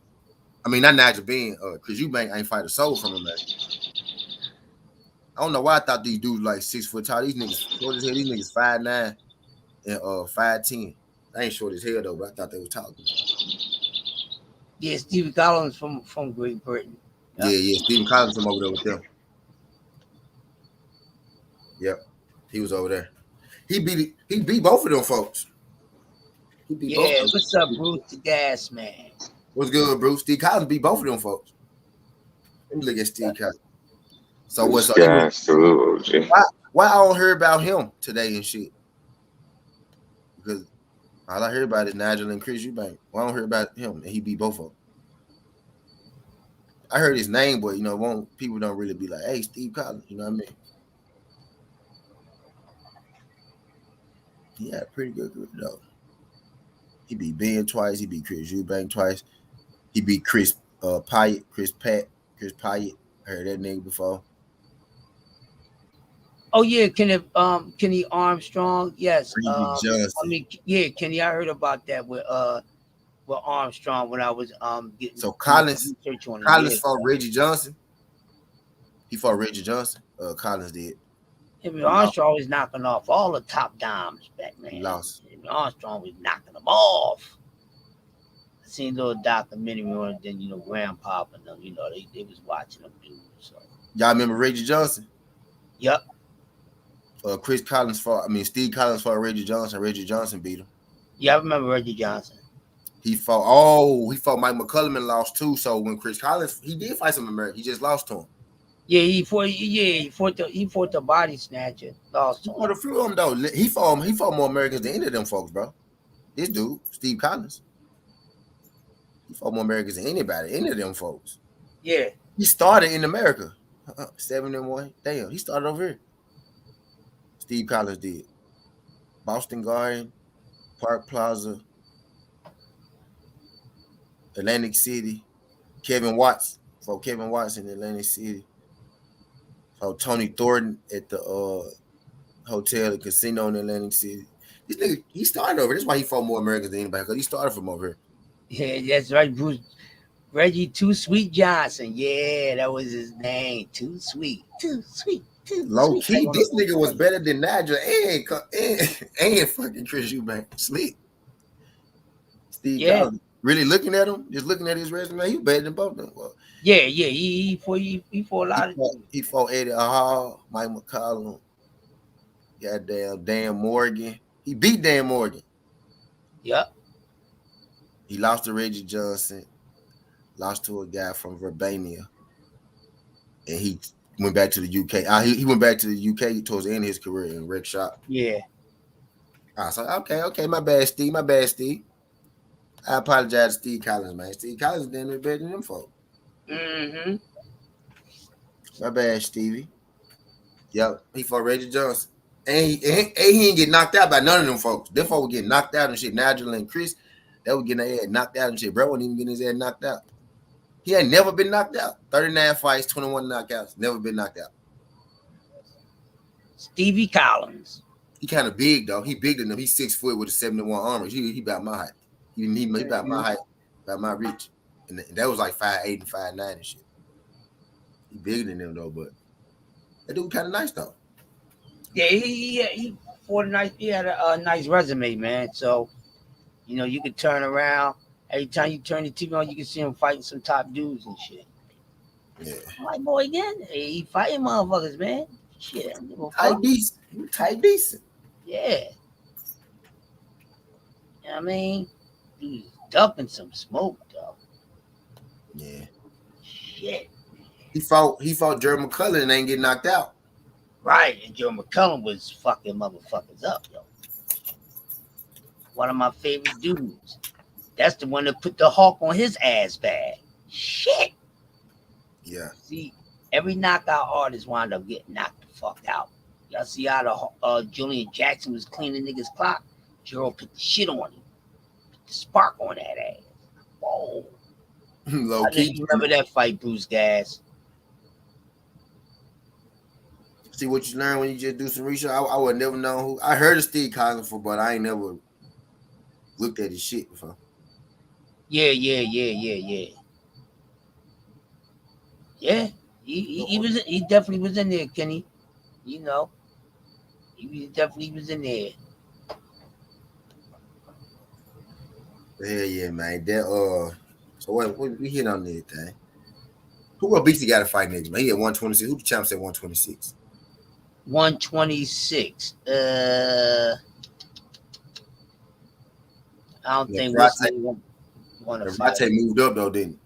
I mean, not Nigel Ben. Chris Eubank ain't fight a soul from America. I don't know why I thought these dudes like 6 foot tall. These niggas short as hell. These niggas 5'9" and 5'10". They ain't short as hell though, but I thought they was tall. Yeah, Stevie Collins from Great Britain. Yeah. Stephen Collins from over there with them. Yep, he was over there. He beat both of them folks. He beat both of them. What's up, Bruce the Gas Man? What's good, Bruce? Steve Collins beat both of them folks. Let me look at Steve Collins. So what's up? Why I don't hear about him today and shit? Because all I hear about is Nigel and Chris Eubank. Why I don't hear about him? And he beat both of them. I heard his name, but people don't really be like, "Hey, Steve Collins," you know what I mean? He had a pretty good group though. He beat Ben twice. He beat Chris Eubank twice. He beat Chris Pyatt. Chris Pyatt. Heard that nigga before. Oh yeah, Kenny Armstrong. Yes. Kenny. I heard about that with Armstrong when I was getting Collins research on Collins fought Reggie Johnson. He fought Reggie Johnson. Collins did. Armstrong was knocking off all the top dimes back then. He lost. Armstrong was knocking them off. I seen a little documentary on it, then Grandpa and them, they was watching them dudes. So y'all remember Reggie Johnson? Yep. Steve Collins fought Reggie Johnson. Reggie Johnson beat him. Yeah, I remember Reggie Johnson. He fought Mike McCullum and lost too. So when Chris Collins, he did fight some American, he just lost to him. Yeah, he fought the body snatcher. Lost to him. What a few of them though. He fought more Americans than any of them folks, bro. This dude, Steve Collins. He fought more Americans than anybody, any of them folks. Yeah. He started in America. 7-1. Damn, he started over here. Steve Collins did. Boston Garden, Park Plaza, Atlantic City. Kevin Watts in Atlantic City. So Tony Thornton at the hotel, the casino in Atlantic City. This nigga, he started over. That's why he fought more Americans than anybody, because he started from over here. Yeah, that's right, Bruce. Reggie Too Sweet Johnson. Yeah, that was his name. Too Sweet. Low key, this nigga was better than Nigel and fucking Chris Eubank. Sleep. Steve Collins. Really looking at him, just looking at his resume, he better than both of them. Well, yeah. He fought a lot of things. He fought Eddie Hall, Mike McCollum, goddamn Dan Morgan. He beat Dan Morgan. Yep. He lost to Reggie Johnson, lost to a guy from Verbania, and he went back to the UK. He went back to the UK towards the end of his career in Rec Shop. Yeah. I was like, okay, my bad, Steve. I apologize to Steve Collins, man. Steve Collins didn't better than them folks. Mm-hmm. My bad, Stevie. Yep, he fought Reggie Johnson. And he didn't get knocked out by none of them folks. Them folks were getting knocked out and shit. Nigel and Chris, they were getting their head knocked out and shit. Bro wasn't even getting his head knocked out. He ain't never been knocked out. 39 fights, 21 knockouts. Never been knocked out. Stevie Collins. He kind of big, though. He bigger than them. He's 6 foot with a 71 armor. He about my height. He about my height, about my reach. And that was like 5'8" and 5'9" and shit. He bigger than them, though, but that dude kind of nice, though. Yeah, he fought nice. He had a nice resume, man. So, you could turn around. Every time you turn the TV on, you can see him fighting some top dudes and shit. Yeah. White boy again. Hey, he fighting motherfuckers, man. Shit. Tight decent. Yeah. I mean, he's dumping some smoke, though. Yeah. Shit. He fought Jerry McCullum and ain't get knocked out. Right, and Joe McCullum was fucking motherfuckers up, yo. One of my favorite dudes. That's the one that put the hawk on his ass bag. Shit. Yeah. See, every knockout artist wound up getting knocked the fuck out. Y'all see how the Julian Jackson was cleaning niggas' clock? Gerald put the shit on him. Put the spark on that ass. Whoa. Low key. You remember that fight, Bruce Gas? See what you learn when you just do some research. I would never know who. I heard of Steve Collins before, but I ain't never looked at his shit before. Yeah. Yeah. He definitely was in there, Kenny. You know, definitely was in there. Hell yeah, man. So what we hit on everything. Who Obese got to fight next, man? He at 126. Who the champs at 126? 126. I don't think Navrate, Whiskey want to fight Navrate him. moved up though, didn't he?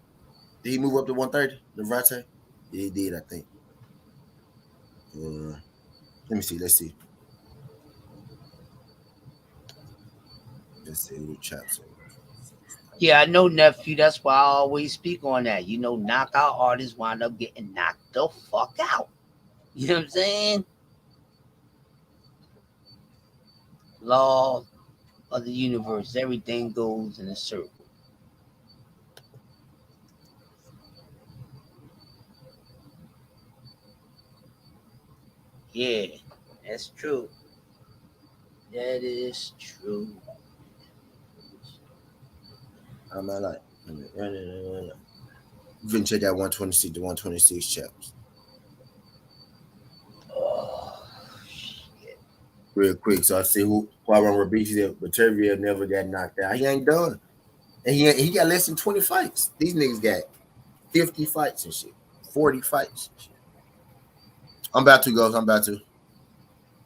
Did he move up to 130? Navrate? Yeah, he did, I think. Let me see. Let's see. Let's see who the champs are. Yeah, I know, nephew. That's why I always speak on that. You know, knockout artists wind up getting knocked the fuck out. You know what I'm saying? Law of the universe. Everything goes in a circle. Yeah, that's true. That is true. I'm like, you can check out 126 to 126 champs. Oh, shit. Real quick. So I see who I run Rabisi, but Tervia never got knocked out. He ain't done. And he got less than 20 fights. These niggas got 50 fights and shit. 40 fights and shit. I'm about to. I'm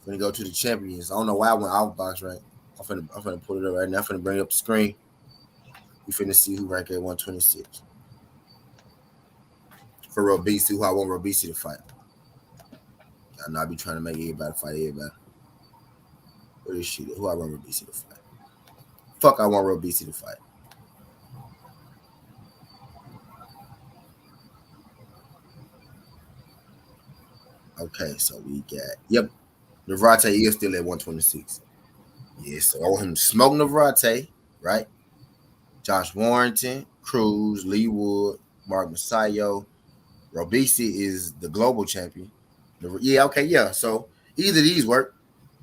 gonna go to the champions. I don't know why I went outbox, right? I'm finna pull it up right now. I'm finna bring up the screen. We finna see who ranked at 126. For Robisi, who I want Robisi to fight. I know I be trying to make everybody fight everybody. What is shit? Who I want Robisi to fight? Fuck, I want Robisi to fight. Okay, so we got Navrate is still at 126. Yeah, so I want him to smoke Navrate, right? Josh Warrington, Cruz, Lee Wood, Mark Masayo. Robisi is the global champion. Yeah, okay, yeah. So either of these work.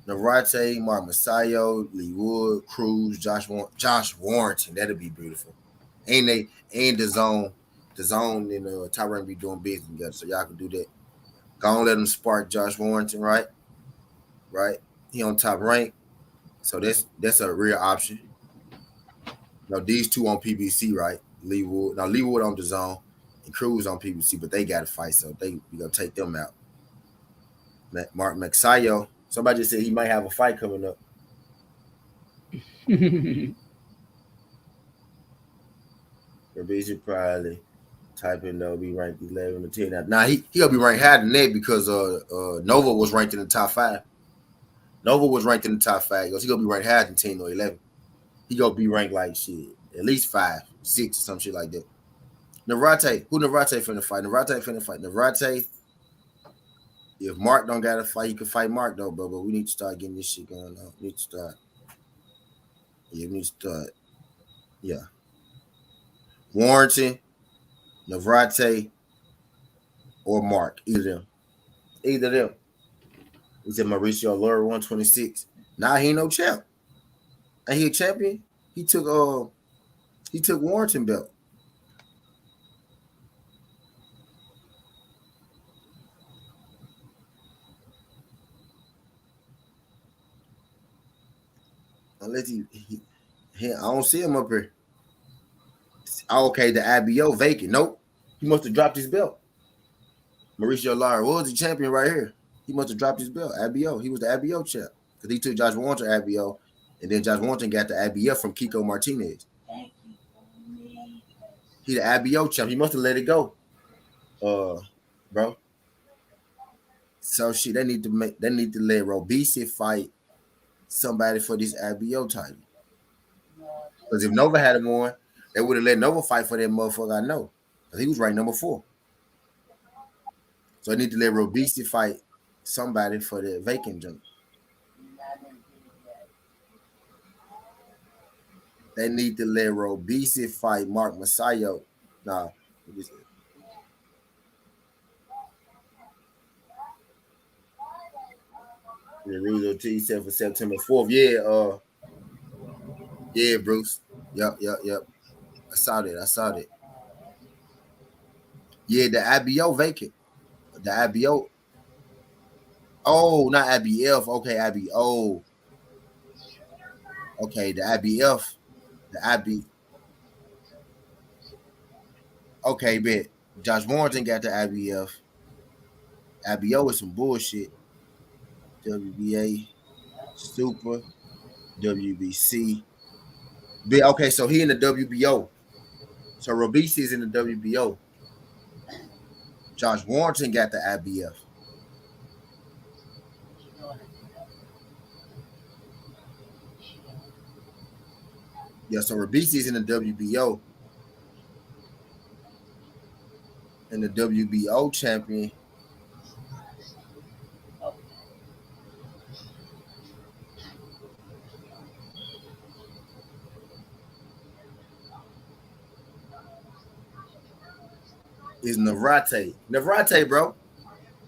Navrate, Mark Masayo, Lee Wood, Cruz, Josh Warrington. That'd be beautiful. And the zone and Tyrone be doing business together, so y'all can do that. Go on, let them spark Josh Warrington, right? Right. He on top rank, so that's a real option. Now these two on PBC, right? Lee Wood on the zone and Cruz on PBC, but they got to fight, so we gonna take them out. Mark Maxayo, somebody just said he might have a fight coming up. Rabisi probably type in though be ranked 11 or 10. Now he'll be ranked higher than that because Nova was ranked in the top 5. Nova was ranked in the top 5. He gonna be ranked higher than 10 or 11. He gonna be ranked like shit, at least 5, 6 or some shit like that. Navrate, who Navrate finna fight? Navrate, if Mark don't got to fight, he can fight Mark though, but we need to start getting this shit going on. We need to start. Yeah, we need to start. Yeah. Warrington, Navrate, or Mark. Either of them. He said Mauricio Lura 126. Nah, he ain't no champ. Ain't he a champion? He took Warrington belt. Unless I don't see him up here. Okay, the IBO vacant. Nope. He must have dropped his belt. Mauricio Lara was the champion right here. He must have dropped his belt. IBO. He was the IBO champ. Because he took Josh Warrington IBO. And then Josh Warrington got the IBF from Kiko Martinez. He the IBO champ. He must have let it go. Bro. So shit, they need to let Robisi fight somebody for this IBO title. Because if Nova had him on, they would have let Nova fight for that motherfucker. I know. Because he was ranked number 4. So I need to let Robisi fight somebody for the vacant jump. They need to let Robisi fight Mark Masayo. Nah. The Rizzo T said for September 4th. Yeah, Bruce. Yep. I saw that. Yeah, the IBO vacant. The IBO. Oh, not IBF. Okay, IBO. Okay, the IBF. The IB. Okay, bet. Josh Warrington got the IBF. IBO is some bullshit. WBA, Super, WBC. Okay, so he in the WBO. So Robisi is in the WBO. Josh Warrington got the IBF. Yeah, so Robisi is in the WBO. And the WBO champion is Navrate. Navrate, bro.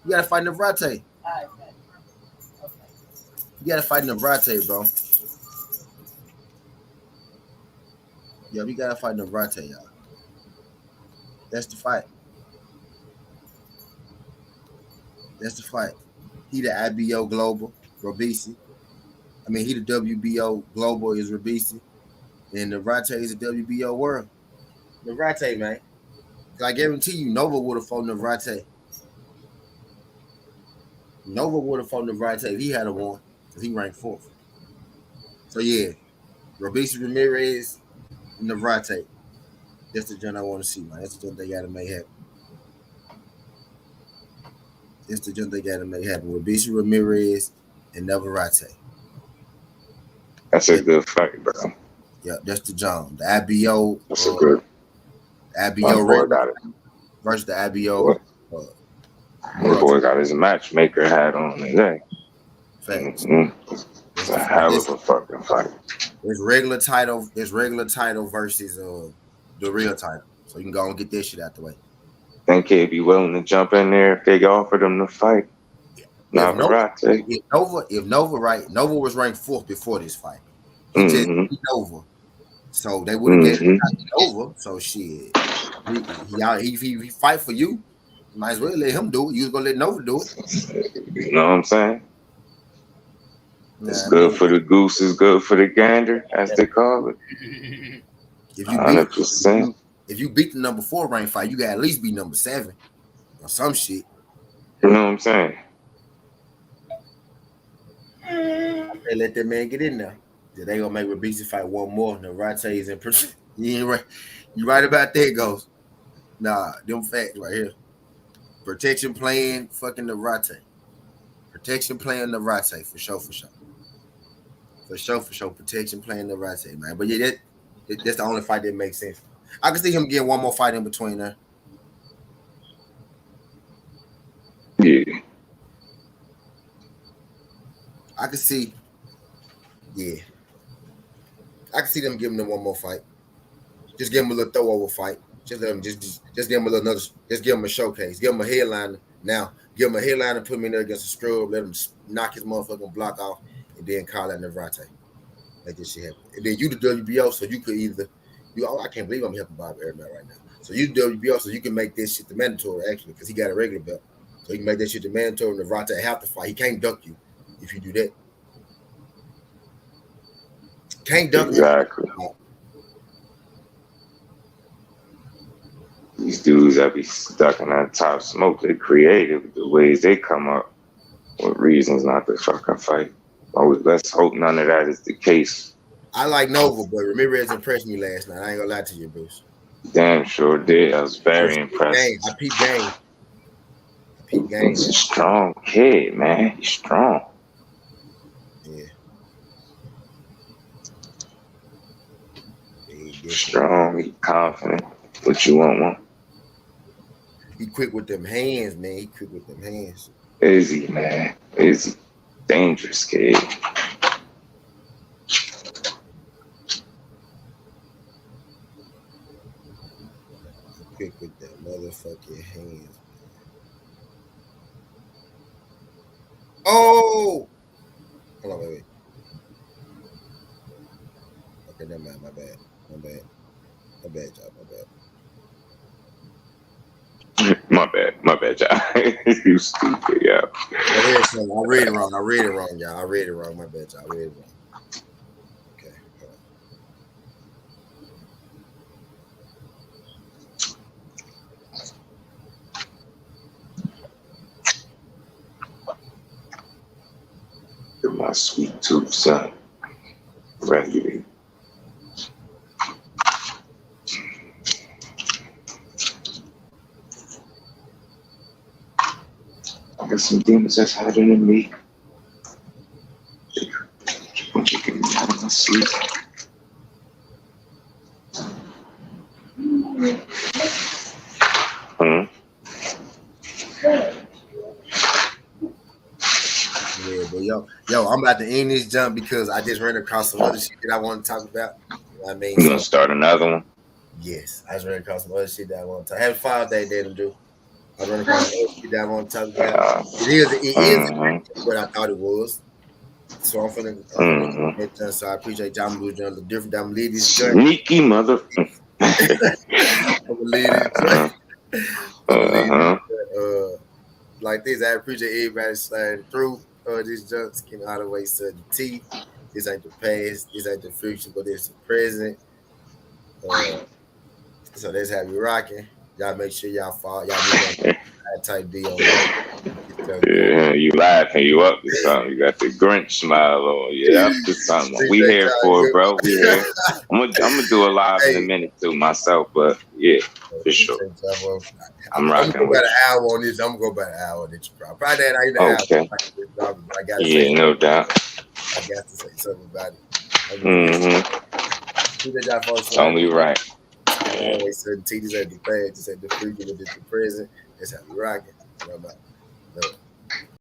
You gotta fight Navrate. You gotta fight Navrate, bro. Yeah, we gotta fight Navrate, y'all. That's the fight. That's the fight. He the IBO Global, Robisi. I mean, he the WBO Global is Robisi. And Navrate is the WBO World. Navrate, man. I guarantee you, Nova would have fought Navrate. Nova would have fought Navrate if he had a one, because he ranked fourth. So yeah, Robisi Ramirez, Navrate. That's the joint I want to see, man. That's the joint they gotta make happen. That's the joint they gotta make happen. Robisi Ramirez and Navrate. That's a good fight, bro. Yeah, that's the joint. The IBO. That's a good. IBO versus the IBO. My boy got his matchmaker hat on today. Facts. Mm-hmm. It's a hell of a fucking fight. It's regular title. It's regular title versus the real title. So you can go and get this shit out the way. Think he'd be willing to jump in there if they offered him the fight. If Nova was ranked fourth before this fight. He just beat Nova. So they would have given Nova. So shit. He fight for you. Might as well let him do it. You was gonna let Nova do it. You know what I'm saying? It's good for the goose, it's good for the gander, as they call it. If you 100%. If you beat the number 4 ranked fight, you got at least be number 7 or some shit. You know what I'm saying? They let that man get in there. They gonna make Robisi fight one more. Navrate is in prison. You ain't right. You right about that, Ghost. Nah, them facts right here. Protection playing fucking Navrate. Protection playing Navrate for sure. For sure. Protection playing Navrate, man. But yeah, that's the only fight that makes sense. I can see him getting one more fight in between there. Yeah. I can see. Yeah. I can see them giving them one more fight. Just give him a little throwover fight. Just let him just give him a little another. Just give him a showcase. Give him a headliner. Now give him a headliner. Put him in there against a scrub. Let him knock his motherfucking block off, and then call out Navrate. Make this shit happen. And then you the WBO, so you could either I can't believe I'm helping Bob Airman right now. So you the WBO, so you can make this shit the mandatory actually, because he got a regular belt. So you can make that shit the mandatory. Navrate have to fight. He can't duck you if you do that. Can't duck exactly. These dudes that be stuck in that top smoke, they're creative the ways they come up with reasons not to fucking fight. Let's hope none of that is the case. I like Nova, but Ramirez impressed me last night. I ain't gonna lie to you, Bruce. Damn sure did. I was very impressed. I peeped game. He's a strong kid, man. He's strong. Yeah. Strong, he's confident. What you want? He quick with them hands, man. Is he, man? Is he? Dangerous kid. Quick with them motherfucking hands. Oh! Hold on, wait. Okay, never mind. My bad, y'all. My bad, y'all. You stupid, yeah. I read it wrong, y'all. I read it wrong. My bad, y'all. I read it wrong. Okay. My sweet tooth, son. Ready. I got some demons that's hiding in me. Want you to get me out of my sleep. Yeah, but yo, I'm about to end this jump because I just ran across some other shit that I want to talk about. You know what I mean? You gonna start another one? Yes, I just ran across some other shit that I want to talk. Happy Father's Day, Dad, do. I run across some other shit that I want to talk about. It is what I thought it was. So I'm finna get done. So I appreciate y'all. I'm gonna do a different. I'm gonna leave this joint. Sneaky mother. I'm gonna leave this joint. Like this. I appreciate everybody sliding through this junk, skin all the way to the T. This ain't the past, this ain't the future, but it's the present. So that's how we rocking. Y'all make sure y'all follow. Y'all type D on that. Yeah, you laughing, you up to something. You got the Grinch smile on. Yeah, up to something. We here for it, bro. We here. I'm gonna do a live in a minute too myself, but yeah, for sure. I'm rocking with about an hour on this. I'm gonna go about an hour on this. Probably that ain't an hour. I gotta say, no doubt. I got to say something about it. It's only right. Always certainty. This ain't the past. This ain't the future. But it's the present. That's how we rocking. You know,